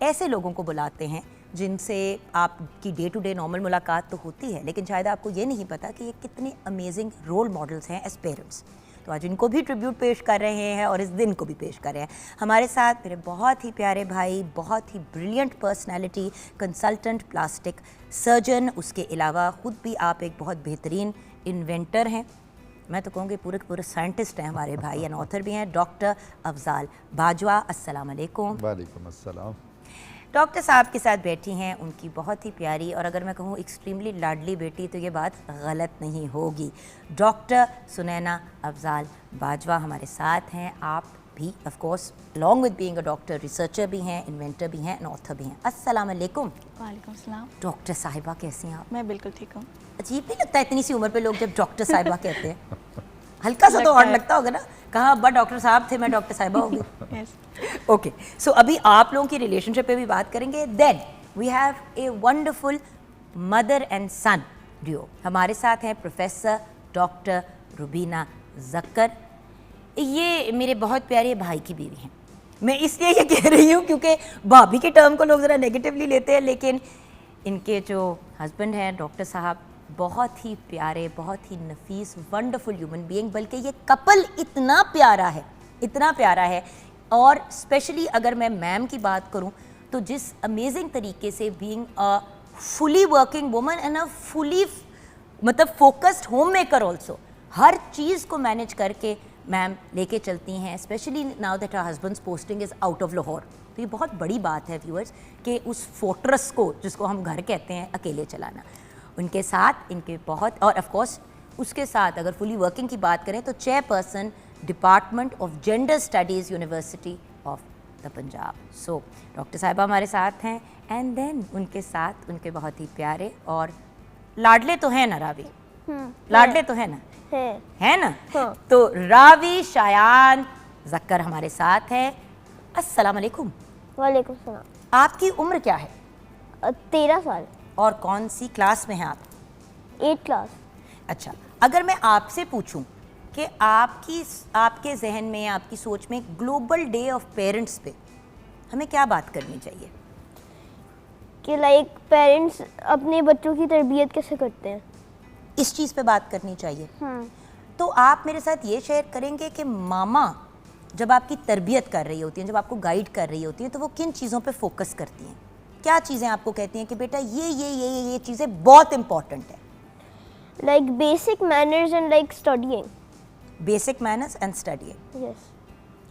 ऐसे लोगों को बुलाते हैं जिनसे आपकी डे टू डे नॉर्मल मुलाकात तो होती है, लेकिन शायद आपको ये नहीं पता कि ये कितने अमेजिंग रोल मॉडल्स हैं एज पेरेंट्स। तो आज इनको भी ट्रिब्यूट पेश कर रहे हैं और इस दिन को भी पेश कर रहे हैं। हमारे साथ मेरे बहुत ही प्यारे भाई, बहुत ही brilliant personality, consultant plastic surgeon, उसके अलावा ख़ुद भी आप एक बहुत बेहतरीन इन्वेंटर हैं। मैं तो कहूँगी पूरे पूरे साइंटिस्ट हैं हमारे भाई, एंड ऑथर भी हैं, डॉक्टर अफजाल बाजवा। अस्सलाम वालेकुम।
वालेकुम अस्सलाम।
डॉक्टर साहब के साथ बैठी हैं उनकी बहुत ही प्यारी और अगर मैं कहूँ एक्सट्रीमली लाडली बेटी तो ये बात गलत नहीं होगी, डॉक्टर सुनैना अफजाल बाजवा हमारे साथ हैं। आप भी of course along with being a doctor researcher भी हैं, इन्वेंटर भी हैं, एंड ऑथर भी हैं। अस्सलाम वालेकुम।
वालेकुम सलाम।
डॉक्टर साहिबा कैसी हैं आप?
मैं बिल्कुल ठीक हूँ।
अजीब नहीं लगता इतनी सी उम्र पे लोग जब डॉक्टर साहिबा कहते हैं? हल्का सा तो और लगता होगा ना, कहाँ अब्बा डॉक्टर साहब थे, मैं डॉक्टर साहिबा हो गई।
यस।
ओके, सो अभी आप लोगों की रिलेशनशिप पे भी बात करेंगे। Then we have a wonderful mother and son duo. हमारे साथ हैं प्रोफेसर डॉक्टर रुबीना जक्कर। ये मेरे बहुत प्यारे भाई की बीवी हैं। मैं इसलिए ये कह रही हूँ क्योंकि भाभी के टर्म को लोग ज़रा नेगेटिवली लेते हैं, लेकिन इनके जो हस्बैंड हैं डॉक्टर साहब बहुत ही प्यारे, बहुत ही नफीस, वंडरफुल ह्यूमन बीइंग। बल्कि ये कपल इतना प्यारा है, इतना प्यारा है। और स्पेशली अगर मैं मैम की बात करूं तो जिस अमेजिंग तरीके से being a fully working woman and a fully मतलब फोकस्ड होम मेकर ऑल्सो, हर चीज़ को मैनेज करके मैम लेके चलती हैं। Specially now that our husband's posting is out of Lahore, तो ये बहुत बड़ी बात है व्यूअर्स कि उस फोर्ट्रेस को, जिसको हम घर कहते हैं, अकेले चलाना। उनके साथ इनके बहुत, और ऑफ कोर्स उसके साथ अगर फुली वर्किंग की बात करें तो chairperson department of gender studies, university of the Punjab. So doctor साहिबा हमारे साथ हैं, एंड देन उनके साथ उनके बहुत ही प्यारे और लाडले तो हैं ना रावी, लाडले तो है ना, है ना?
हाँ।
तो रावी शायान जक्कर हमारे साथ है। अस्सलाम वालेकुम।
वालेकुम सलाम।
आपकी उम्र क्या है
13 साल,
और कौन सी क्लास में हैं आप?
8 क्लास।
अच्छा, अगर मैं आपसे पूछूं कि आपके जहन में, आपकी सोच में ग्लोबल डे ऑफ पेरेंट्स पे हमें क्या बात करनी चाहिए?
कि लाइक पेरेंट्स अपने बच्चों की तरबियत कैसे करते हैं।
इस चीज़ पे बात करनी चाहिए। तो आप मेरे साथ ये शेयर करेंगे कि मामा जब आपकी तरबियत कर रही होती हैं, जब आपको गाइड कर रही होती हैं, तो वो किन चीज़ों पे फोकस करती हैं? क्या चीज़ें आपको कहती हैं कि बेटा ये चीज़ें बहुत इंपॉर्टेंट है?
Like basic manners and like studying.
Basic manners and studying.
Yes.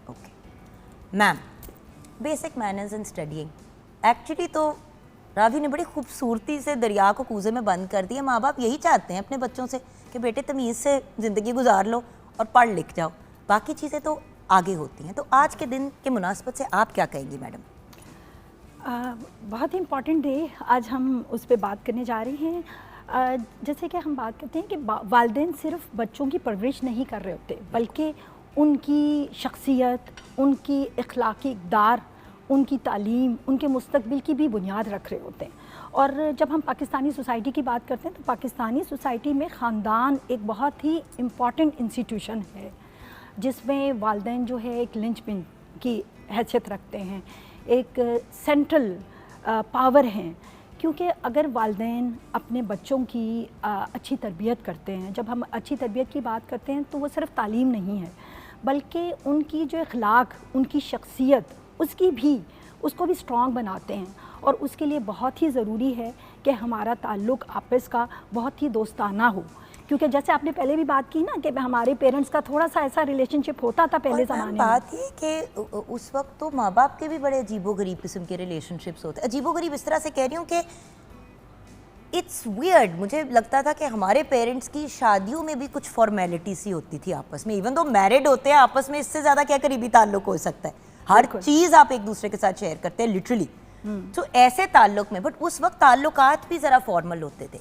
Okay ma'am, basic manners and studying, actually तो रावी ने बड़ी खूबसूरती से दरिया को कूजे में बंद कर दिया। माँ बाप यही चाहते हैं अपने बच्चों से कि बेटे तमीज़ से ज़िंदगी गुजार लो और पढ़ लिख जाओ, बाकी चीज़ें तो आगे होती हैं। तो आज के दिन के मुनासबत से आप क्या कहेंगी मैडम?
बहुत ही इम्पॉर्टेंट डे आज हम उस पर बात करने जा रहे हैं। जैसे कि हम बात करते हैं कि वालिदैन सिर्फ बच्चों की परवरिश नहीं कर रहे होते, बल्कि उनकी शख्सियत, उनकी अखलाकी इक़दार, उनकी तालीम, उनके मुस्तकबिल की भी बुनियाद रख रहे होते हैं। और जब हम पाकिस्तानी सोसाइटी की बात करते हैं तो पाकिस्तानी सोसाइटी में ख़ानदान एक बहुत ही इम्पॉर्टेंट इंस्टीट्यूशन है, जिसमें वालिदैन जो है एक लिंचपिन की हैसियत रखते हैं, एक सेंट्रल पावर हैं। क्योंकि अगर वालिदैन अपने बच्चों की अच्छी तरबियत करते हैं, जब हम अच्छी तरबियत की बात करते हैं तो वो सिर्फ तालीम नहीं है, बल्कि उनकी जो अखलाक, उनकी शख्सियत, उसको भी स्ट्रॉन्ग बनाते हैं। और उसके लिए बहुत ही ज़रूरी है कि हमारा ताल्लुक़ आपस का बहुत ही दोस्ताना हो। क्योंकि जैसे आपने पहले भी बात की ना कि हमारे पेरेंट्स का थोड़ा सा ऐसा रिलेशनशिप होता था पहले ज़माने में।
बात ये कि उस वक्त तो माँ बाप के भी बड़े अजीबोगरीब किस्म के रिलेशनशिप्स होते हैं। अजीबोगरीब इस तरह से कह रही हूँ कि इट्स वियर्ड। मुझे लगता था कि हमारे पेरेंट्स की शादियों में भी कुछ फॉर्मेलिटी सी होती थी आपस में, इवन दो मैरिड होते हैं आपस में, इससे ज़्यादा क्या करीबी ताल्लुक हो सकता है? हर चीज़ आप एक दूसरे के साथ शेयर करते हैं लिटरली। तो ऐसे ताल्लुक में, बट उस वक्त ताल्लुकात भी ज़रा फॉर्मल होते थे।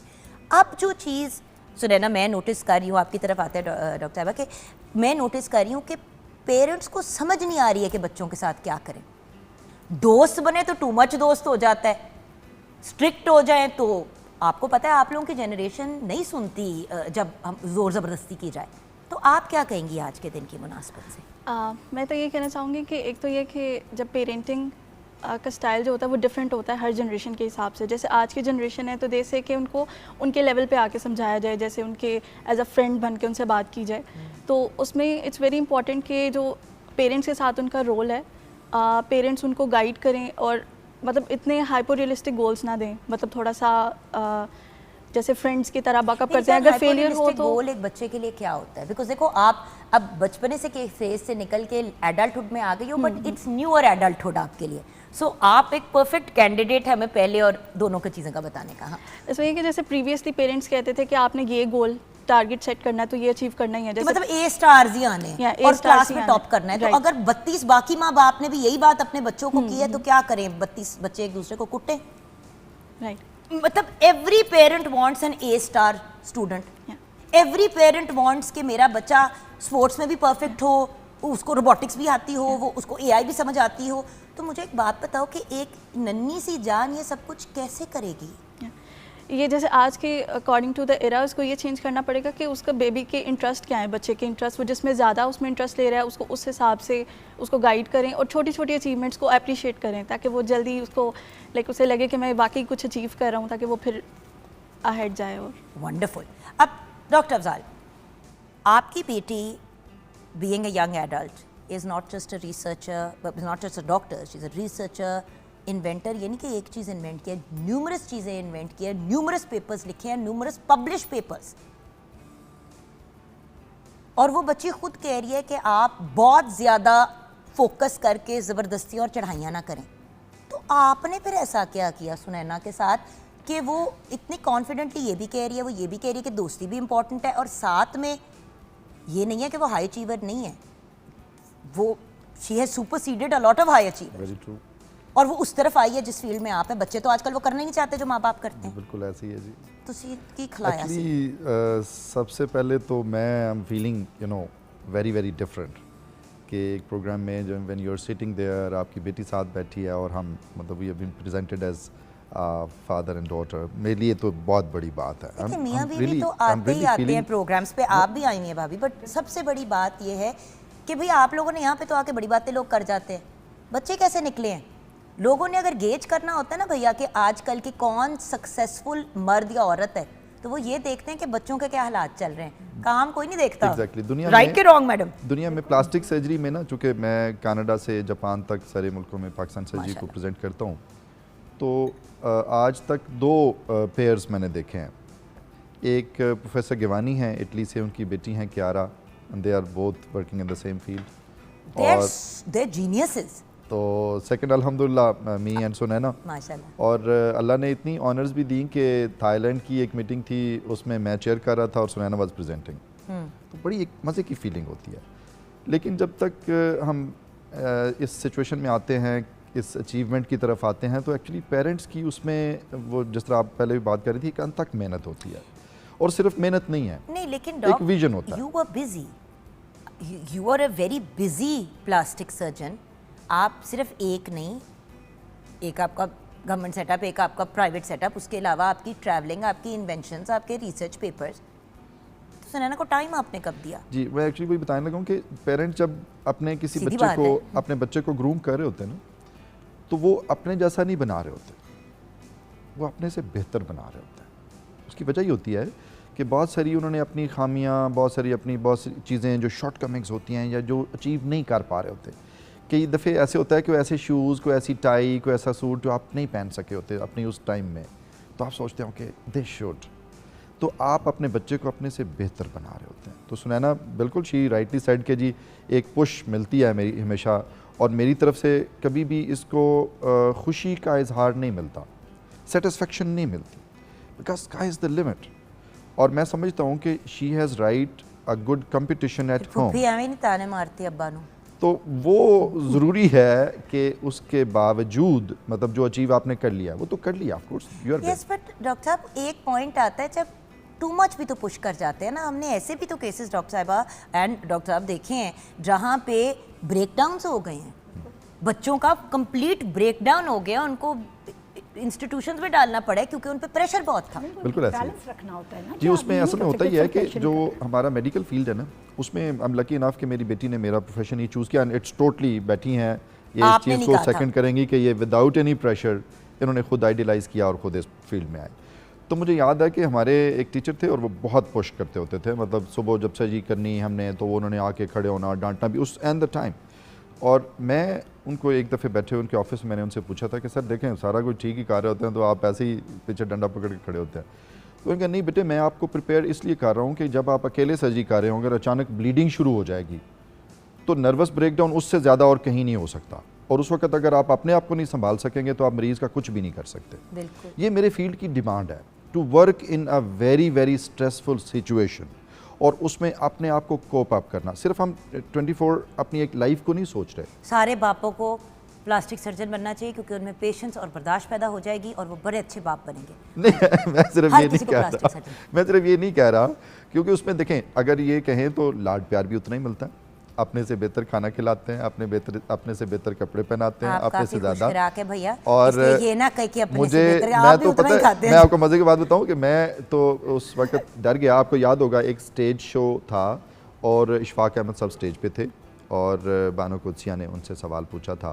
अब जो चीज़ सुनैना मैं नोटिस कर रही हूँ, आपकी तरफ आते हैं डॉक्टर साहिबा, कि मैं नोटिस कर रही हूँ कि पेरेंट्स को समझ नहीं आ रही है कि बच्चों के साथ क्या करें। दोस्त बने तो टू मच दोस्त हो जाता है, स्ट्रिक्ट हो जाए तो आपको पता है आप लोगों की जनरेशन नहीं सुनती जब हम ज़ोर ज़बरदस्ती की जाए। तो आप क्या कहेंगी आज के दिन की मुनासबत से?
मैं तो ये कहना चाहूँगी कि एक तो ये कि जब पेरेंटिंग का स्टाइल जो होता है वो डिफरेंट होता है हर जनरेशन के हिसाब से। जैसे आज की जनरेशन है तो जैसे कि उनको उनके लेवल पे आके समझाया जाए, जैसे उनके एज अ फ्रेंड बन के उनसे बात की जाए। तो उसमें इट्स वेरी इंपॉर्टेंट कि जो पेरेंट्स के साथ उनका रोल है, पेरेंट्स उनको गाइड करें और मतलब इतने हाइपर रियलिस्टिक गोल्स ना दें, मतलब थोड़ा सा जैसे फ्रेंड्स की तरह बैकअप करते हैं। अगर फेलियर हो तो
गोल एक बच्चे के लिए क्या होता है? बिकॉज देखो आप अब बचपने से के फेज से निकल के एडल्टहुड में आ गई हो, बट इट्स न्यूअर एडल्टहुड आपके लिए। सो आप एक परफेक्ट कैंडिडेट है हमें पहले और दोनों की चीज़ें का बताने का। हाँ,
इसमें कि जैसे प्रीवियसली पेरेंट्स कहते थे कि आपने ये गोल टारगेट सेट करना है तो ये अचीव करना ही है, जैसे
मतलब ए स्टार्स ही आने हैं और क्लास में टॉप करना है। तो अगर 32 बाकी माँ बाप ने भी यही बात अपने बच्चों को की है तो क्या करें? 32 बच्चे एक दूसरे को कुटे?
राइट।
मतलब every parent wants an A star student, every parent wants कि मेरा बच्चा स्पोर्ट्स में भी परफेक्ट हो, उसको रोबोटिक्स भी आती हो, वो उसको एआई भी समझ आती हो। तो मुझे एक बात बताओ कि एक नन्ही सी जान ये सब कुछ कैसे करेगी?
ये जैसे आज के अकॉर्डिंग टू द एरा उसको ये चेंज करना पड़ेगा कि उसका बेबी के इंटरेस्ट क्या है, बच्चे के इंटरेस्ट, वो जिसमें ज़्यादा उसमें इंटरेस्ट ले रहा है उसको उस हिसाब से उसको गाइड करें और छोटी छोटी अचीवमेंट्स को अप्रिशिएट करें ताकि वो जल्दी उसको लाइक उसे लगे कि मैं वाकई कुछ अचीव कर रहा हूँ, ताकि वो फिर अहेड जाए। और
वंडरफुल। अब डॉक्टर अफजाल, आपकी बेटी being a young adult is not just a researcher, but is not just a doctor, she's a researcher, inventor. यानी कि एक चीज़ इन्वेंट किया, न्यूमरस चीज़ें इन्वेंट किया, न्यूमरस पेपर्स लिखे हैं, न्यूमरस पब्लिश पेपर्स। और वो बच्ची खुद कह रही है कि आप बहुत ज़्यादा फोकस करके ज़बरदस्ती और चढ़ाइयाँ ना करें। तो आपने फिर ऐसा क्या किया सुनैना के साथ कि वो इतनी कॉन्फिडेंटली ये भी कह रही है, वो ये भी कह रही है कि दोस्ती भी इम्पॉर्टेंट है, और साथ में ये नहीं है कि वो हाई अचीवर नहीं है, वो she has superseded a lot of high achievers.
Very true.
और वो उस तरफ आई है जिस फील्ड में आप हैं। बच्चे तो आजकल वो करना ही नहीं चाहते जो माँ बाप करते हैं।
बिल्कुल ऐसे ही है जी।
तो की खिलाया सी
एक्चुअली सबसे पहले तो मैं I am feeling you know very very different कि एक प्रोग्राम में जो when you are sitting there, आपकी बेटी साथ बैठी है और हम मतलब we have been presented as father and daughter, मेरे लिए तो बहुत बड़ी बात है।
देखिए मियाँ बीवी तो आते ही आते हैं प्रोग्राम्स पे, आप भी आई हैं भाभी, बट सबसे बड़ी बात ये है कि भाई आप लोगों ने यहाँ पे तो आके बड़ी बातें लोग कर जाते हैं, बच्चे कैसे निकले हैं। लोगों ने अगर गेज करना होता है ना भैया कि आजकल की कौन सक्सेसफुल मर्द या औरत है, तो वो ये देखते हैं कि बच्चों के क्या हालात चल रहे हैं, काम कोई नहीं देखता।
एग्जैक्टली। दुनिया
राइट
में
के रॉन्ग मैडम?
दुनिया में प्लास्टिक सर्जरी में ना, चूँकि मैं कनाडा से जापान तक सारे मुल्कों में पाकिस्तान सर्जरी को प्रेजेंट करता हूँ, तो आज तक 2 पेयर्स मैंने देखे हैं। एक प्रोफेसर गिवानी हैं इटली से, उनकी बेटी हैं Kiara, and they are both working in the same field. और
दे जीनियसेस।
तो सेकंड अल्हम्दुलिल्लाह मी एंड सुनैना,
माशाल्लाह।
और अल्लाह ने इतनी ऑनर्स भी दी कि थाईलैंड की एक मीटिंग थी, उसमें मैं चेयर कर रहा था और सुनैना वाज प्रेजेंटिंग। तो बड़ी एक मज़े की फीलिंग होती है। लेकिन जब तक हम इस सिचुएशन में आते हैं, इस अचीवमेंट की तरफ आते हैं, तो एक्चुअली पेरेंट्स की उसमें वो जिस तरह आप पहले भी बात कर रही थी, एक अनथक मेहनत होती है। और सिर्फ मेहनत नहीं है,
नहीं लेकिन
एक विजन होता है।
You are busy, you are a very busy plastic surgeon. आप सिर्फ एक नहीं, एक आपका गवर्नमेंट सेटअप, एक आपका प्राइवेट सेटअप, उसके अलावा आपकी ट्रैवलिंग, आपकी इन्वेंशंस, आपके रिसर्च पेपर्स। तो सुनैना को टाइम आपने कब दिया?
जी, मैं एक्चुअली वही बताने लगा हूँ कि पेरेंट्स जब अपने किसी
सीधी
बच्चे
बात
को
है।
अपने बच्चे को ग्रूम कर रहे होते हैं ना, तो वो अपने जैसा नहीं बना रहे होते, वो अपने से बेहतर बना रहे होते हैं। उसकी वजह ये होती है कि बहुत सारी उन्होंने अपनी खामियां, बहुत सारी चीज़ें जो शॉर्ट कमिंग्स होती हैं या जो अचीव नहीं कर पा रहे होते। कई दफ़े ऐसे होता है कि वो ऐसे शूज़, कोई ऐसी टाई, कोई ऐसा सूट जो आप नहीं पहन सके होते अपनी उस टाइम में, तो आप सोचते हो कि दे शुड, तो आप अपने बच्चे को अपने से बेहतर बना रहे होते हैं। तो सुनैना बिल्कुल शी राइटली साइड के जी, एक पुश मिलती है मेरी हमेशा, और मेरी तरफ से कभी भी इसको खुशी का इजहार नहीं मिलता, सेटिस्फेक्शन नहीं मिलती, because sky is the limit. और मैं समझता हूँ कि she has right a good competition at home.
फुफी एवें नहीं ताने मारती अब्बा नू।
तो वो ज़रूरी है कि उसके बावजूद मतलब जो अचीव आपने कर लिया वो तो कर लिया, of course you are
yes, but doctor साहब एक पॉइंट आता है जब टू मच भी तो पुश कर जाते हैं ना। हमने ऐसे भी तो केसेस डॉक्टर साहबा एंड डॉक्टर साहब देखे हैं जहाँ पे ब्रेकडाउन्स हो गए हैं, बच्चों का कंप्लीट ब्रेकडाउन हो गया, उनको इंस्टीट्यूशंस में डालना पड़ा क्योंकि उन पे प्रेशर बहुत था।
बिल्कुल ऐसे ही।
बैलेंस रखना होता है ना
जी,
कि आप
उसमें
ये नहीं
असल में
कर
होता ही
सकते
है कि
perfection
जो
करना।
हमारा मेडिकल फील्ड है ना, उसमें आई एम लकी इनफ कि मेरी बेटी ने मेरा प्रोफेशन ही चूज़ किया, एंड इट्स टोटली बैठी हैं ये इस
आपने
चीज़
नहीं
को
कहा था।
सेकंड करेंगी कि ये विदाउट एनी प्रेशर इन्होंने खुद आइडियलाइज़ किया और खुद इस फील्ड में आए। तो मुझे याद है कि हमारे एक टीचर थे और वो बहुत पुश करते होते थे, मतलब सुबह जब सर्जरी करनी हमने तो वो उन्होंने आके खड़े होना, डांटना भी उस एंड द टाइम। और मैं उनको एक दफ़े बैठे उनके ऑफिस में मैंने उनसे पूछा था कि सर देखें सारा कुछ ठीक ही कर रहे होते हैं तो आप ऐसे ही पीछे डंडा पकड़ के खड़े होते हैं। तो उन्होंने कहा नहीं बेटे, मैं आपको प्रिपेयर इसलिए कर रहा हूँ कि जब आप अकेले सर्जरी कर रहे हो, अगर अचानक ब्लीडिंग शुरू हो जाएगी तो नर्वस ब्रेकडाउन उससे ज़्यादा और कहीं नहीं हो सकता, और उस वक्त अगर आप अपने आप को नहीं संभाल सकेंगे तो आप मरीज़ का कुछ भी नहीं कर सकते।
बिल्कुल।
ये मेरे फील्ड की डिमांड है, to work in a very very stressful situation, और उसमें अपने आप को कोप अप करना। सिर्फ हम 24 अपनी एक लाइफ को नहीं सोच रहे।
सारे बापों को प्लास्टिक सर्जन बनना चाहिए क्योंकि उनमें पेशेंस और बर्दाश्त पैदा हो जाएगी और वो बड़े अच्छे बाप बनेंगे।
नहीं, मैं सिर्फ
हर
ये नहीं
किसी को
कह
प्लास्टिक
रहा,
सर्जन।
मैं सिर्फ ये नहीं कह रहा, क्योंकि उसमें देखें अगर ये कहें तो लाड प्यार भी उतना ही मिलता है, अपने से बेहतर खाना खिलाते हैं, अपने से बेहतर कपड़े पहनाते हैं,
आप
अपने
काफी
से ज़्यादा।
खुशखुराक है भैया,
और
इसलिए ये ना कहे कि अपने से
मुझे
बेहतर है,
मैं
आप भी
तो
उतना
पता
ही
है,
खाते
मैं
हैं।
आपको मज़े की बात बताऊं कि मैं तो उस वक्त डर गया। आपको याद होगा एक स्टेज शो था और इशफाक अहमद साहब स्टेज पे थे और बानो कुदसिया ने उनसे सवाल पूछा था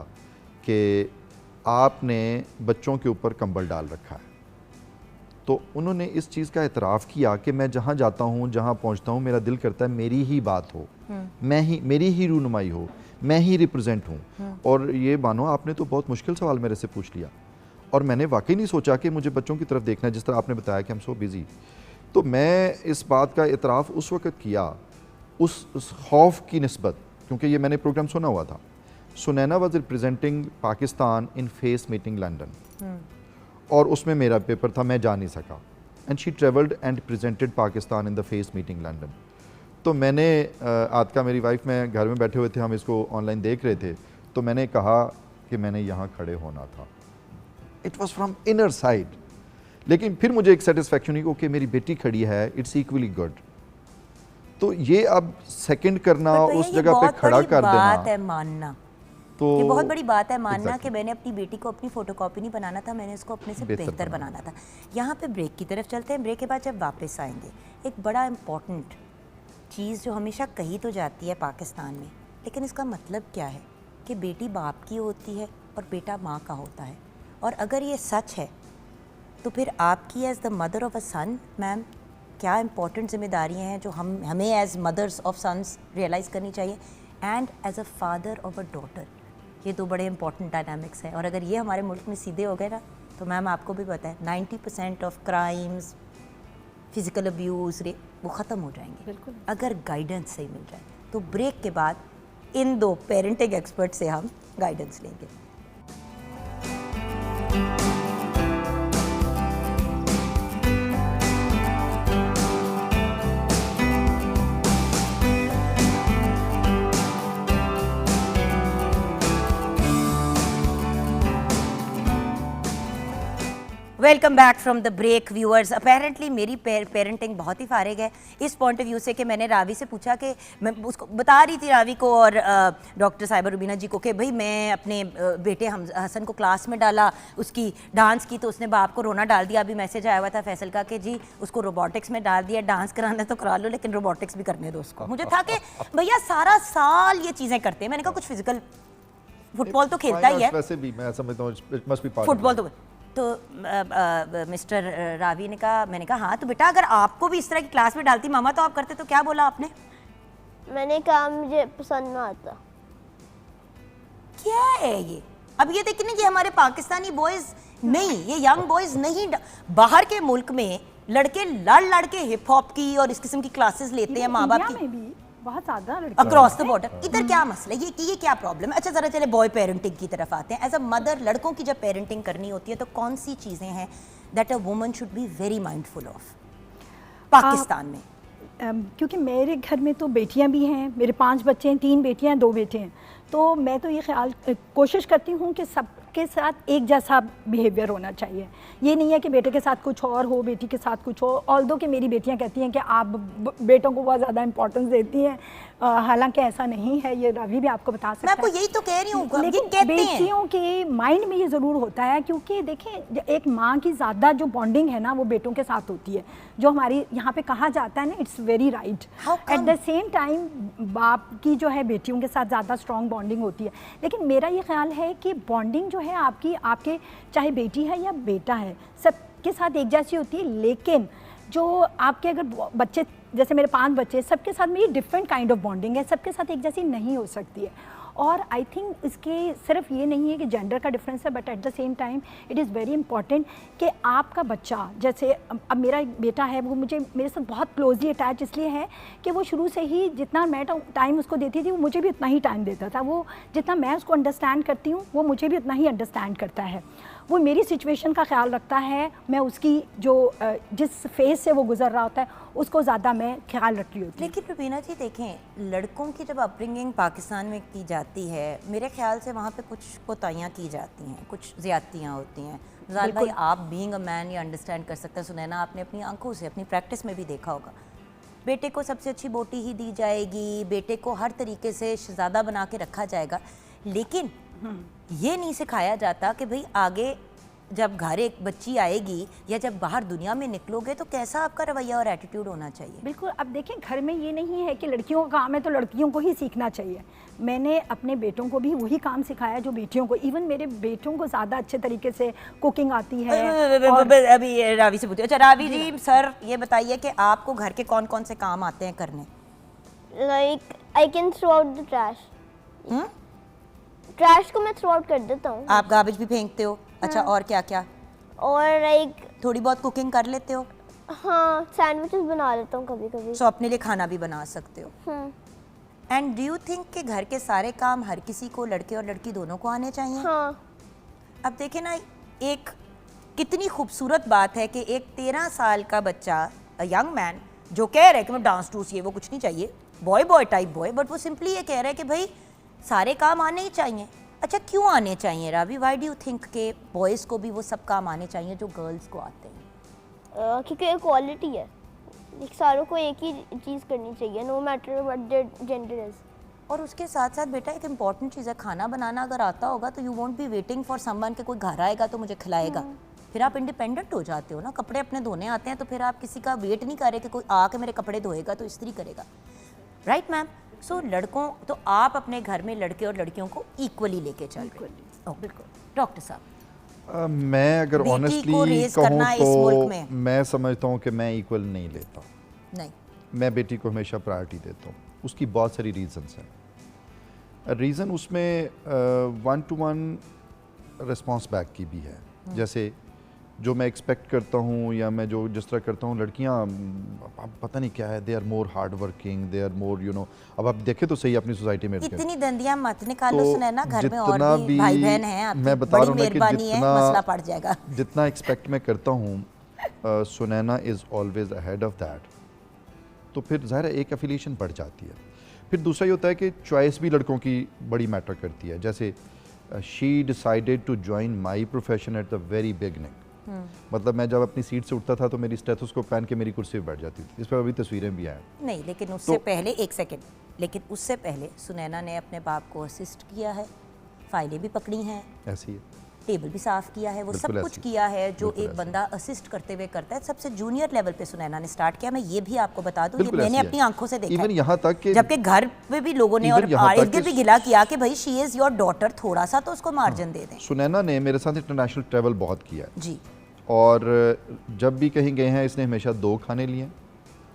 कि आपने बच्चों के ऊपर कंबल डाल रखा है। तो उन्होंने इस चीज़ का एतराफ़ किया कि मैं जहाँ जाता हूँ, जहाँ पहुँचता हूँ, मेरा दिल करता है मेरी ही बात हो, मेरी ही रूनुमाई हो, मैं ही रिप्रेजेंट हूँ। और ये बानो आपने तो बहुत मुश्किल सवाल मेरे से पूछ लिया, और मैंने वाकई नहीं सोचा कि मुझे बच्चों की तरफ देखना है, जिस तरह आपने बताया कि हम सो बिज़ी। तो मैं इस बात का एतराफ़ उस वक़्त किया, उस खौफ की निस्बत, क्योंकि ये मैंने प्रोग्राम सुना हुआ था। Sunaina was representing Pakistan in face meeting London, और उसमें मेरा पेपर था, मैं जा नहीं सका, and she travelled and presented Pakistan in the face meeting London. तो मैंने आतका मेरी वाइफ में घर में बैठे हुए थे, हम इसको ऑनलाइन देख रहे थे, तो मैंने कहा कि मैंने यहाँ खड़े होना था। It was from inner side. लेकिन फिर मुझे एक सेटिस्फैक्शन हुई, ओके मेरी बेटी खड़ी है, इट्स इक्वली गुड। तो ये अब सेकंड करना, उस जगह पे खड़ा कर देना,
बात है मानना,
तो
ये बहुत बड़ी बात है मानना कि मैंने अपनी बेटी को अपनी फोटोकॉपी नहीं बनाना था, मैंने उसको अपने से बेहतर बनाना था। यहाँ पे ब्रेक की तरफ चलते हैं। ब्रेक के बाद जब वापस आएंगे, एक बड़ा इम्पॉर्टेंट चीज़ जो हमेशा कही तो जाती है पाकिस्तान में, लेकिन इसका मतलब क्या है कि बेटी बाप की होती है और बेटा माँ का होता है। और अगर ये सच है तो फिर आपकी as the mother of a son ma'am क्या इंपॉर्टेंट जिम्मेदारियाँ हैं जो हमें as mothers of sons realise करनी चाहिए, and as a father of a daughter. ये दो बड़े इंपॉर्टेंट डायनामिक्स हैं, और अगर ये हमारे मुल्क में सीधे हो गए ना तो मैम आपको भी पता है 90% of crimes, physical abuse, rape वो ख़त्म हो जाएंगे बिल्कुल अगर गाइडेंस सही मिल जाए। तो ब्रेक के बाद इन दो पेरेंटिंग एक्सपर्ट से हम गाइडेंस लेंगे। Welcome back from the break viewers. Apparently मेरी पेरेंटिंग बहुत ही फारिग है इस पॉइंट ऑफ व्यू से कि मैंने रावी से पूछा कि मैं उसको बता रही थी, रावी को और डॉक्टर साहिबा रुबीना जी को, कि भाई मैं अपने बेटे हसन को क्लास में डाला, उसकी डांस की तो उसने बाप को रोना डाल दिया। अभी मैसेज आया हुआ था फैसल का कि जी उसको रोबोटिक्स में डाल दिया, डांस कराना तो करा लो लेकिन रोबोटिक्स भी करने दो उसको। मुझे था कि भैया सारा साल ये चीज़ें करते हैं। मैंने कहा कुछ फिजिकल, फुटबॉल तो खेलता ही है,
वैसे भी मैं समझता हूँ it must be part
football तो मिस्टर रावी ने कहा, मैंने कहा हाँ तो बेटा अगर आपको भी इस तरह की क्लास में डालती मामा तो आप करते, तो क्या बोला आपने?
मैंने कहा मुझे पसंद ना आता।
क्या है ये? अब ये देखिए ना, ये हमारे पाकिस्तानी बॉयज नहीं, ये यंग बॉयज नहीं, बाहर के मुल्क में लड़के लड़ के हिप हॉप की और इस किस्म की क्लासेस लेते हैं माँ बाप की,
बहुत ज़्यादा
अक्रॉस द बॉर्डर। इधर क्या मसला है, ये क्या प्रॉब्लम है? अच्छा जरा चले बॉय पेरेंटिंग की तरफ आते हैं। एज अ मदर लड़कों की जब पेरेंटिंग करनी होती है तो कौन सी चीज़ें हैं that a woman should be very mindful of Pakistan में?
क्योंकि मेरे घर में तो बेटियां भी हैं, मेरे 5 बच्चे हैं, 3 बेटियां हैं, 2 बेटे हैं, तो मैं तो ये कोशिश करती हूँ कि सबके साथ एक जैसा बिहेवियर होना चाहिए। ये नहीं है कि बेटे के साथ कुछ और हो, बेटी के साथ कुछ हो। ऑल्दो कि मेरी बेटियां कहती हैं कि आप बेटों को बहुत ज़्यादा इंपॉर्टेंस देती हैं, हालांकि ऐसा नहीं है, ये रवि भी आपको बता सकता है।
मैं आपको यही तो कह रही हूँ,
लेकिन बेटियों के माइंड में ये ज़रूर होता है, क्योंकि देखें एक माँ की ज़्यादा जो बॉन्डिंग है ना वो बेटों के साथ होती है, जो हमारी यहाँ पे कहा जाता है ना, it's very right. At the same time बाप की जो है बेटियों के साथ ज़्यादा स्ट्रॉन्ग बॉन्डिंग होती है। लेकिन मेरा ये ख्याल है कि बॉन्डिंग जो है आपके चाहे बेटी है या बेटा है सबके साथ एक जैसी होती है, लेकिन जो आपके अगर बच्चे, जैसे मेरे 5 बच्चे, सबके साथ मेरी डिफरेंट काइंड ऑफ बॉन्डिंग है, सबके साथ एक जैसी नहीं हो सकती है। और आई थिंक इसके सिर्फ ये नहीं है कि जेंडर का डिफरेंस है, but at the same time it is very important कि आपका बच्चा, जैसे अब मेरा बेटा है वो मेरे साथ बहुत क्लोजली अटैच इसलिए है कि वो शुरू से ही जितना मैं टाइम उसको देती थी वो मुझे भी उतना ही टाइम देता था। वो जितना मैं उसको अंडरस्टैंड करती हूँ वो मुझे भी उतना ही अंडरस्टैंड करता है। वो मेरी सिचुएशन का ख्याल रखता है, मैं उसकी जो जिस फेज से वो गुजर रहा होता है उसको ज़्यादा मैं ख्याल रख रही होती हूँ।
लेकिन रुबीना जी देखें, लड़कों की जब अपब्रिंगिंग पाकिस्तान में की जाती है, मेरे ख्याल से वहाँ पे कुछ कोताहियाँ की जाती हैं, कुछ ज़्यादतियाँ होती हैं। ज़ाल भाई आप बीइंग अ मैन ये अंडरस्टैंड कर सकते हैं, सुनैना आपने अपनी आंखों से अपनी प्रैक्टिस में भी देखा होगा, बेटे को सबसे अच्छी बोटी ही दी जाएगी, बेटे को हर तरीके से शहज़ादा बना के रखा जाएगा, लेकिन ये नहीं सिखाया जाता कि भाई आगे जब घर एक बच्ची आएगी या जब बाहर दुनिया में निकलोगे तो कैसा आपका रवैया और एटीट्यूड होना चाहिए।
बिल्कुल, अब देखें घर में ये नहीं है कि लड़कियों का काम है तो लड़कियों को ही सीखना चाहिए। मैंने अपने बेटों को भी वही काम सिखाया जो बेटियों को। इवन मेरे बेटों को ज़्यादा अच्छे तरीके से कुकिंग आती है।
अभी रावी से पूछिए। अच्छा रावी जी, सर ये बताइए कि आपको घर के कौन कौन से काम आते हैं करने?
Like I can throw out the trash. Trash को मैं थ्रो आउट कर देता हूँ।
आप गार्बेज भी फेंकते हो? अच्छा, और क्या क्या?
और लाइक
थोड़ी बहुत कुकिंग कर लेते हो?
हाँ, सैंडविचेस बना लेता हूँ कभी कभी।
सो अपने लिए खाना भी बना सकते हो। एंड डू यू थिंक कि घर के सारे काम हर किसी को, लड़के और लड़की दोनों को आने चाहिए?
हाँ।
अब देखें ना, एक कितनी खूबसूरत बात है कि एक 13 साल का बच्चा, यंग मैन, जो कह रहा है कि मैं डांस टूस ये वो कुछ नहीं चाहिए, boy boy type boy, but वो सिंपली ये कह रहा है कि भाई सारे काम आने ही चाहिए। अच्छा क्यों आने चाहिए Ravi, why do you think के बॉयज़ को भी वो सब काम आने चाहिए जो गर्ल्स को आते हैं?
क्योंकि इक्वालिटी है, सारों को एक ही चीज़ करनी चाहिए, no matter what their gender is.
और उसके साथ साथ बेटा एक इम्पॉर्टेंट चीज़ है, खाना बनाना अगर आता होगा तो you want be waiting for someone के कोई घर आएगा तो मुझे खिलाएगा, फिर आप इंडिपेंडेंट हो जाते हो ना। कपड़े अपने धोने आते हैं तो फिर आप किसी का वेट नहीं कर रहे कि कोई आके मेरे कपड़े धोएगा तो इस्त्री करेगा, राइट मैम? सो लड़कों तो आप अपने घर में लड़के और लड़कियों को इक्वली लेके चल रहे हो। बिल्कुल। डॉक्टर साहब,
मैं अगर
बेटी को
ऑनेस्टली
raise
कहूँ
करना इस मुल्क
तो
में।
मैं समझता हूँ कि मैं इक्वल नहीं लेता।
नहीं,
मैं बेटी को हमेशा प्रायोरिटी देता हूँ। उसकी बहुत सारी रीजंस हैं। रीज़न उसमें 1-to-1 रिस्पॉन्स बैक की भी है। जैसे जो मैं एक्सपेक्ट करता हूँ या मैं जो जिस तरह करता हूँ, लड़कियाँ पता नहीं क्या है, they are more hard working, they are more you know. अब आप देखें तो सही अपनी सोसाइटी में
इतनी दंदियां मत निकालो
तो
सुनैना, घर में और
जितना
भी
भी
भाई बहन हैं, आपकी
मैं बता
बड़ी
रहा हूँ ना कि
मेहरबानी है, मसला पड़ जाएगा।
जितना एक्सपेक्ट मैं करता हूँ Sunaina is always ahead of that, तो फिर ज़ाहिर है एक एफिलिएशन बढ़ जाती है। फिर दूसरा ये होता है कि चॉइस भी लड़कों की बड़ी मैटर करती है। जैसे she decided to join my profession at the very beginning. मतलब मैं जब अपनी सीट से उठता था तो मेरी स्टेथोस्कोप पहन के मेरी कुर्सी पे बैठ जाती थी। इस पर अभी तस्वीरें भी हैं।
नहीं, लेकिन उससे पहले एक सेकंड, लेकिन उससे पहले सुनैना ने अपने बाप को असिस्ट किया है, फाइलें भी पकड़ी हैं,
ऐसी है,
टेबल भी साफ किया है, वो सब
बिल्कुल
कुछ
ऐसी।
किया है जो
बिल्कुल
एक
ऐसी।
बंदा असिस्ट करते हुए करता है। सबसे जूनियर लेवल पे सुनैना ने स्टार्ट किया। मैं ये भी आपको बता दूं, ये
बिल्कुल
मैंने
ऐसी है।
अपनी आंखों से देखा
इवन
है।
यहाँ तक कि
जबकि घर पे भी लोगों ने
Even
और
यहाँ तक
इर्द गिर्द
कि
भी गिला किया कि भाई शी इज़ योर डॉटर, थोड़ा सा तो उसको मार्जिन दे दें।
सुनैना ने मेरे साथ इंटरनेशनल ट्रैवल बहुत किया है
जी,
और जब भी कहीं गए हैं इसने हमेशा 2 खाने लिए,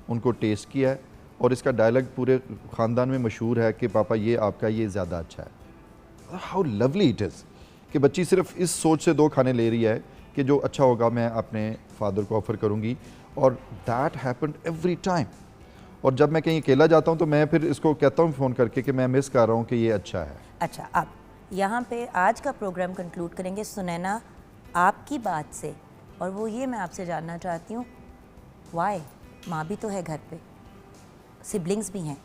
उनको टेस्ट किया है और इसका डायलॉग पूरे ख़ानदान में मशहूर है कि पापा ये आपका ये ज़्यादा अच्छा है। हाउ लवली इट इज़ कि बच्ची सिर्फ इस सोच से 2 खाने ले रही है कि जो अच्छा होगा मैं अपने फादर को ऑफ़र करूँगी, और दैट हैपेंड एवरी टाइम। और जब मैं कहीं अकेला जाता हूँ तो मैं फिर इसको कहता हूँ फ़ोन करके कि मैं मिस कर रहा हूँ कि ये अच्छा है।
अच्छा, अब यहाँ पे आज का प्रोग्राम कंक्लूड करेंगे सुनैना आपकी बात से, और वो ये मैं आपसे जानना चाहती हूँ, वाई? माँ भी तो है घर पे, सिबलिंग्स भी हैं,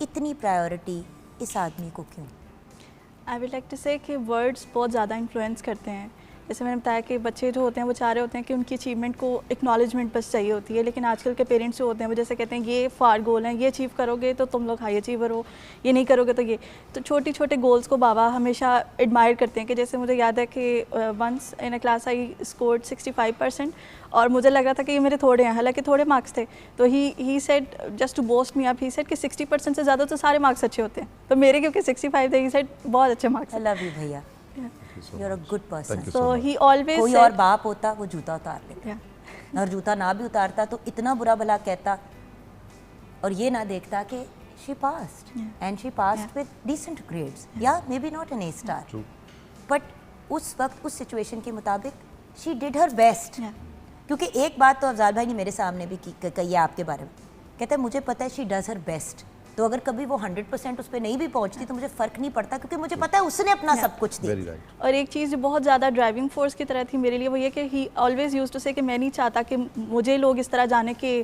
इतनी प्रायोरिटी इस आदमी को क्यों?
आई विल लाइक टू से कि वर्ड्स बहुत ज़्यादा इन्फ्लुएंस करते हैं। जैसे मैंने बताया कि बच्चे जो होते हैं वो चाह रहे होते हैं कि उनकी अचीवमेंट को एक्नॉलेजमेंट बस चाहिए होती है, लेकिन आजकल के पेरेंट्स जो होते हैं वो जैसे कहते हैं ये फार गोल हैं, ये अचीव करोगे तो तुम लोग हाई अचीवर हो, ये नहीं करोगे तो ये। तो छोटे छोटे गोल्स को बाबा हमेशा एडमायर करते हैं। कि जैसे मुझे याद है कि once in a class I scored 65% और मुझे लग रहा था कि ये मेरे थोड़े हैं, हालांकि थोड़े मार्क्स थे। तो he said just to boost me up, he said कि 60% से ज़्यादा तो सारे मार्क्स अच्छे होते हैं, तो मेरे क्योंकि 65 थे, ही सेड बहुत अच्छे मार्क्स
आई लव यू भैया, you are a good person.
Thank you
so
so much.
He always
कोई और बाप होता वो जूता उतार लेता, और जूता ना भी उतारता तो इतना बुरा भला कहता और ये ना देखता कि she passed and she passed with decent grades, yeah maybe not an A star,
True.
but उस वक्त उस सिचुएशन के मुताबिक she did her best। क्योंकि एक बात तो अफजाल भाई ने मेरे सामने भी कही है आपके बारे में, कहते हैं मुझे पता है she does her best, तो अगर कभी वो 100% उस पर नहीं भी पहुंचती तो मुझे फ़र्क नहीं पड़ता, क्योंकि मुझे पता है उसने अपना सब कुछ दिया।
Very right.
और एक चीज़ जो बहुत ज़्यादा ड्राइविंग फोर्स की तरह थी मेरे लिए वो ये कि ही ऑलवेज यूज्ड टू से कि मैं नहीं चाहता कि मुझे लोग इस तरह जाने के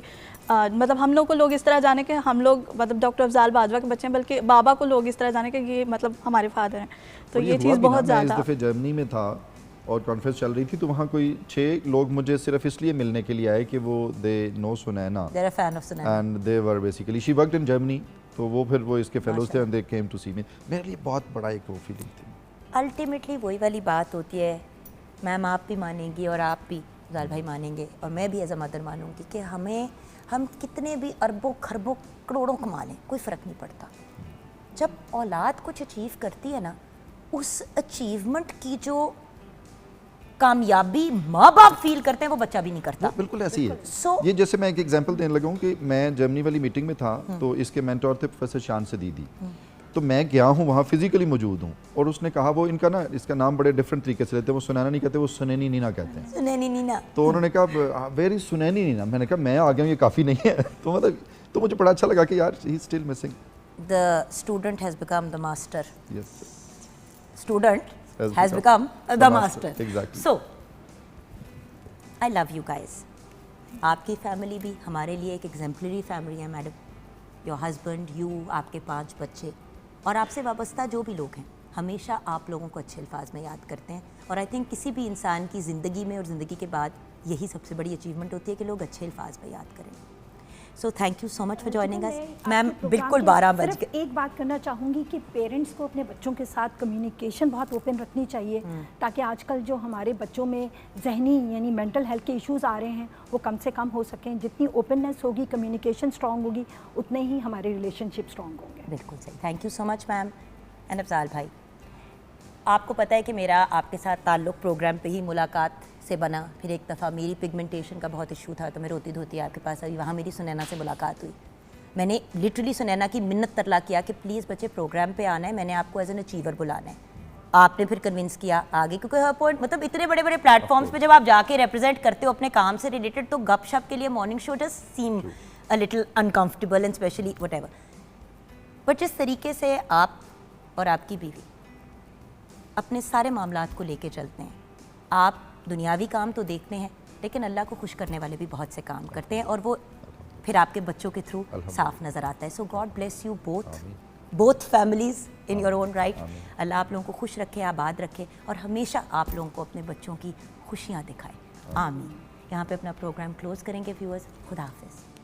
मतलब हम लोग को लोग इस तरह जाने के हम लोग मतलब डॉक्टर अफजाल बाजवा के बच्चे हैं, बल्कि बाबा को लोग इस तरह जाने के ये मतलब हमारे फादर हैं। तो ये चीज़ बहुत
मैं इस
ज़्यादा।
दफ़े जर्मनी में था और कॉन्फ्रेंस चल रही थी, तो वहाँ कोई 6 लोग मुझे सिर्फ इसलिए मिलने के लिए आए कि वो they know Sunaina
They're a fan of Sunaina।
And they were basically she worked in Germany, तो वो फिर वो इसके फेलोज थे एंड दे केम टू सी मी। मेरे लिए बहुत बड़ा एक वो फीलिंग थी।
अल्टीमेटली वही वाली बात होती है, मैम आप भी मानेंगी और आप भी अफजाल भाई मानेंगे और मैं भी एज अ मदर मानूंगी कि हम कितने भी अरबों खरबों करोड़ों कमा लें कोई फ़र्क नहीं पड़ता, जब औलाद कुछ अचीव करती है ना, उस अचीवमेंट की जो कामयाबी माँ बाप फील करते हैं वो बच्चा भी नहीं करता।
बिल्कुल ऐसी है।
So-
ये जैसे मैं एक एग्जांपल देने लगा हूँ कि मैं जर्मनी वाली मीटिंग में था, तो इसके मेंटोर थे प्रोफेसर शान सदीदी, तो मैं गया हूँ वहाँ फिजिकली मौजूद हूँ, और उसने कहा वो इनका ना इसका नाम बड़े डिफरेंट तरीके से लेते हैं, वो सुनैना नहीं कहते, वो सुनैनी नीना कहते हैं।
सुनैनी नीना,
तो उन्होंने कहा वेरी सुनैनी नीना, मैंने कहा मैं आ गया हूँ ये काफ़ी नहीं है। तो मतलब तो मुझे बड़ा अच्छा लगा कि यार he still missing.
The student has become the master,
yes,
student has become the master.
Exactly.
So, I love you guys. आपकी फैमिली भी हमारे लिए एक एग्जाम्पलरी फैमिली है मैडम। योर हस्बैंड, यू, आपके 5 बच्चे और आपसे वाबस्ता जो भी लोग हैं, हमेशा आप लोगों को अच्छे अल्फाज में याद करते हैं। और आई थिंक किसी भी इंसान की ज़िंदगी में और ज़िंदगी के बाद यही सबसे बड़ी अचीवमेंट होती है कि लोग अच्छे अल्फाज में याद करें। So thank you so much for joining us ma'am. बिल्कुल 12 बज
सिर्फ
गए।
एक बात करना चाहूँगी कि पेरेंट्स को अपने बच्चों के साथ कम्युनिकेशन बहुत ओपन रखनी चाहिए, ताकि आजकल जो हमारे बच्चों में जहनी यानी मेंटल हेल्थ के इश्यूज़ आ रहे हैं वो कम से कम हो सकें। जितनी ओपननेस होगी, कम्युनिकेशन स्ट्रॉन्ग होगी, उतने ही हमारे रिलेशनशिप स्ट्रॉन्ग होंगे।
बिल्कुल सही, thank you so much ma'am. And Afzal भाई, आपको पता है कि मेरा आपके साथ ताल्लुक़ प्रोग्राम पे ही मुलाकात से बना। फिर एक दफ़ा मेरी पिगमेंटेशन का बहुत इशू था तो मैं रोती धोती आपके पास आई, वहाँ मेरी सुनैना से मुलाकात हुई। मैंने लिटरली सुनैना की मिन्नत तरला किया कि प्लीज़ बच्चे प्रोग्राम पे आना है, मैंने आपको एज एन अचीवर बुलाना है। आपने फिर कन्विंस किया आगे, क्योंकि हर पॉइंट मतलब इतने बड़े बड़े प्लेटफॉर्म्स पे जब आप जाके रिप्रेजेंट करते हो अपने काम से रिलेटेड, तो गपशप के लिए morning show just seam a little uncomfortable and specially whatever. But जिस तरीके से आप और आपकी बीवी अपने सारे मामलात को लेके चलते हैं, आप दुनियावी काम तो देखते हैं लेकिन अल्लाह को खुश करने वाले भी बहुत से काम करते हैं, और वो फिर आपके बच्चों के थ्रू साफ नज़र आता है। So God bless you both families in your own right. Allah आप लोगों को खुश रखे, आबाद रखे और हमेशा आप लोगों को अपने बच्चों की खुशियाँ दिखाए। आमीन। यहाँ पे अपना प्रोग्राम क्लोज़ करेंगे व्यूअर्स। खुदा हाफिज़।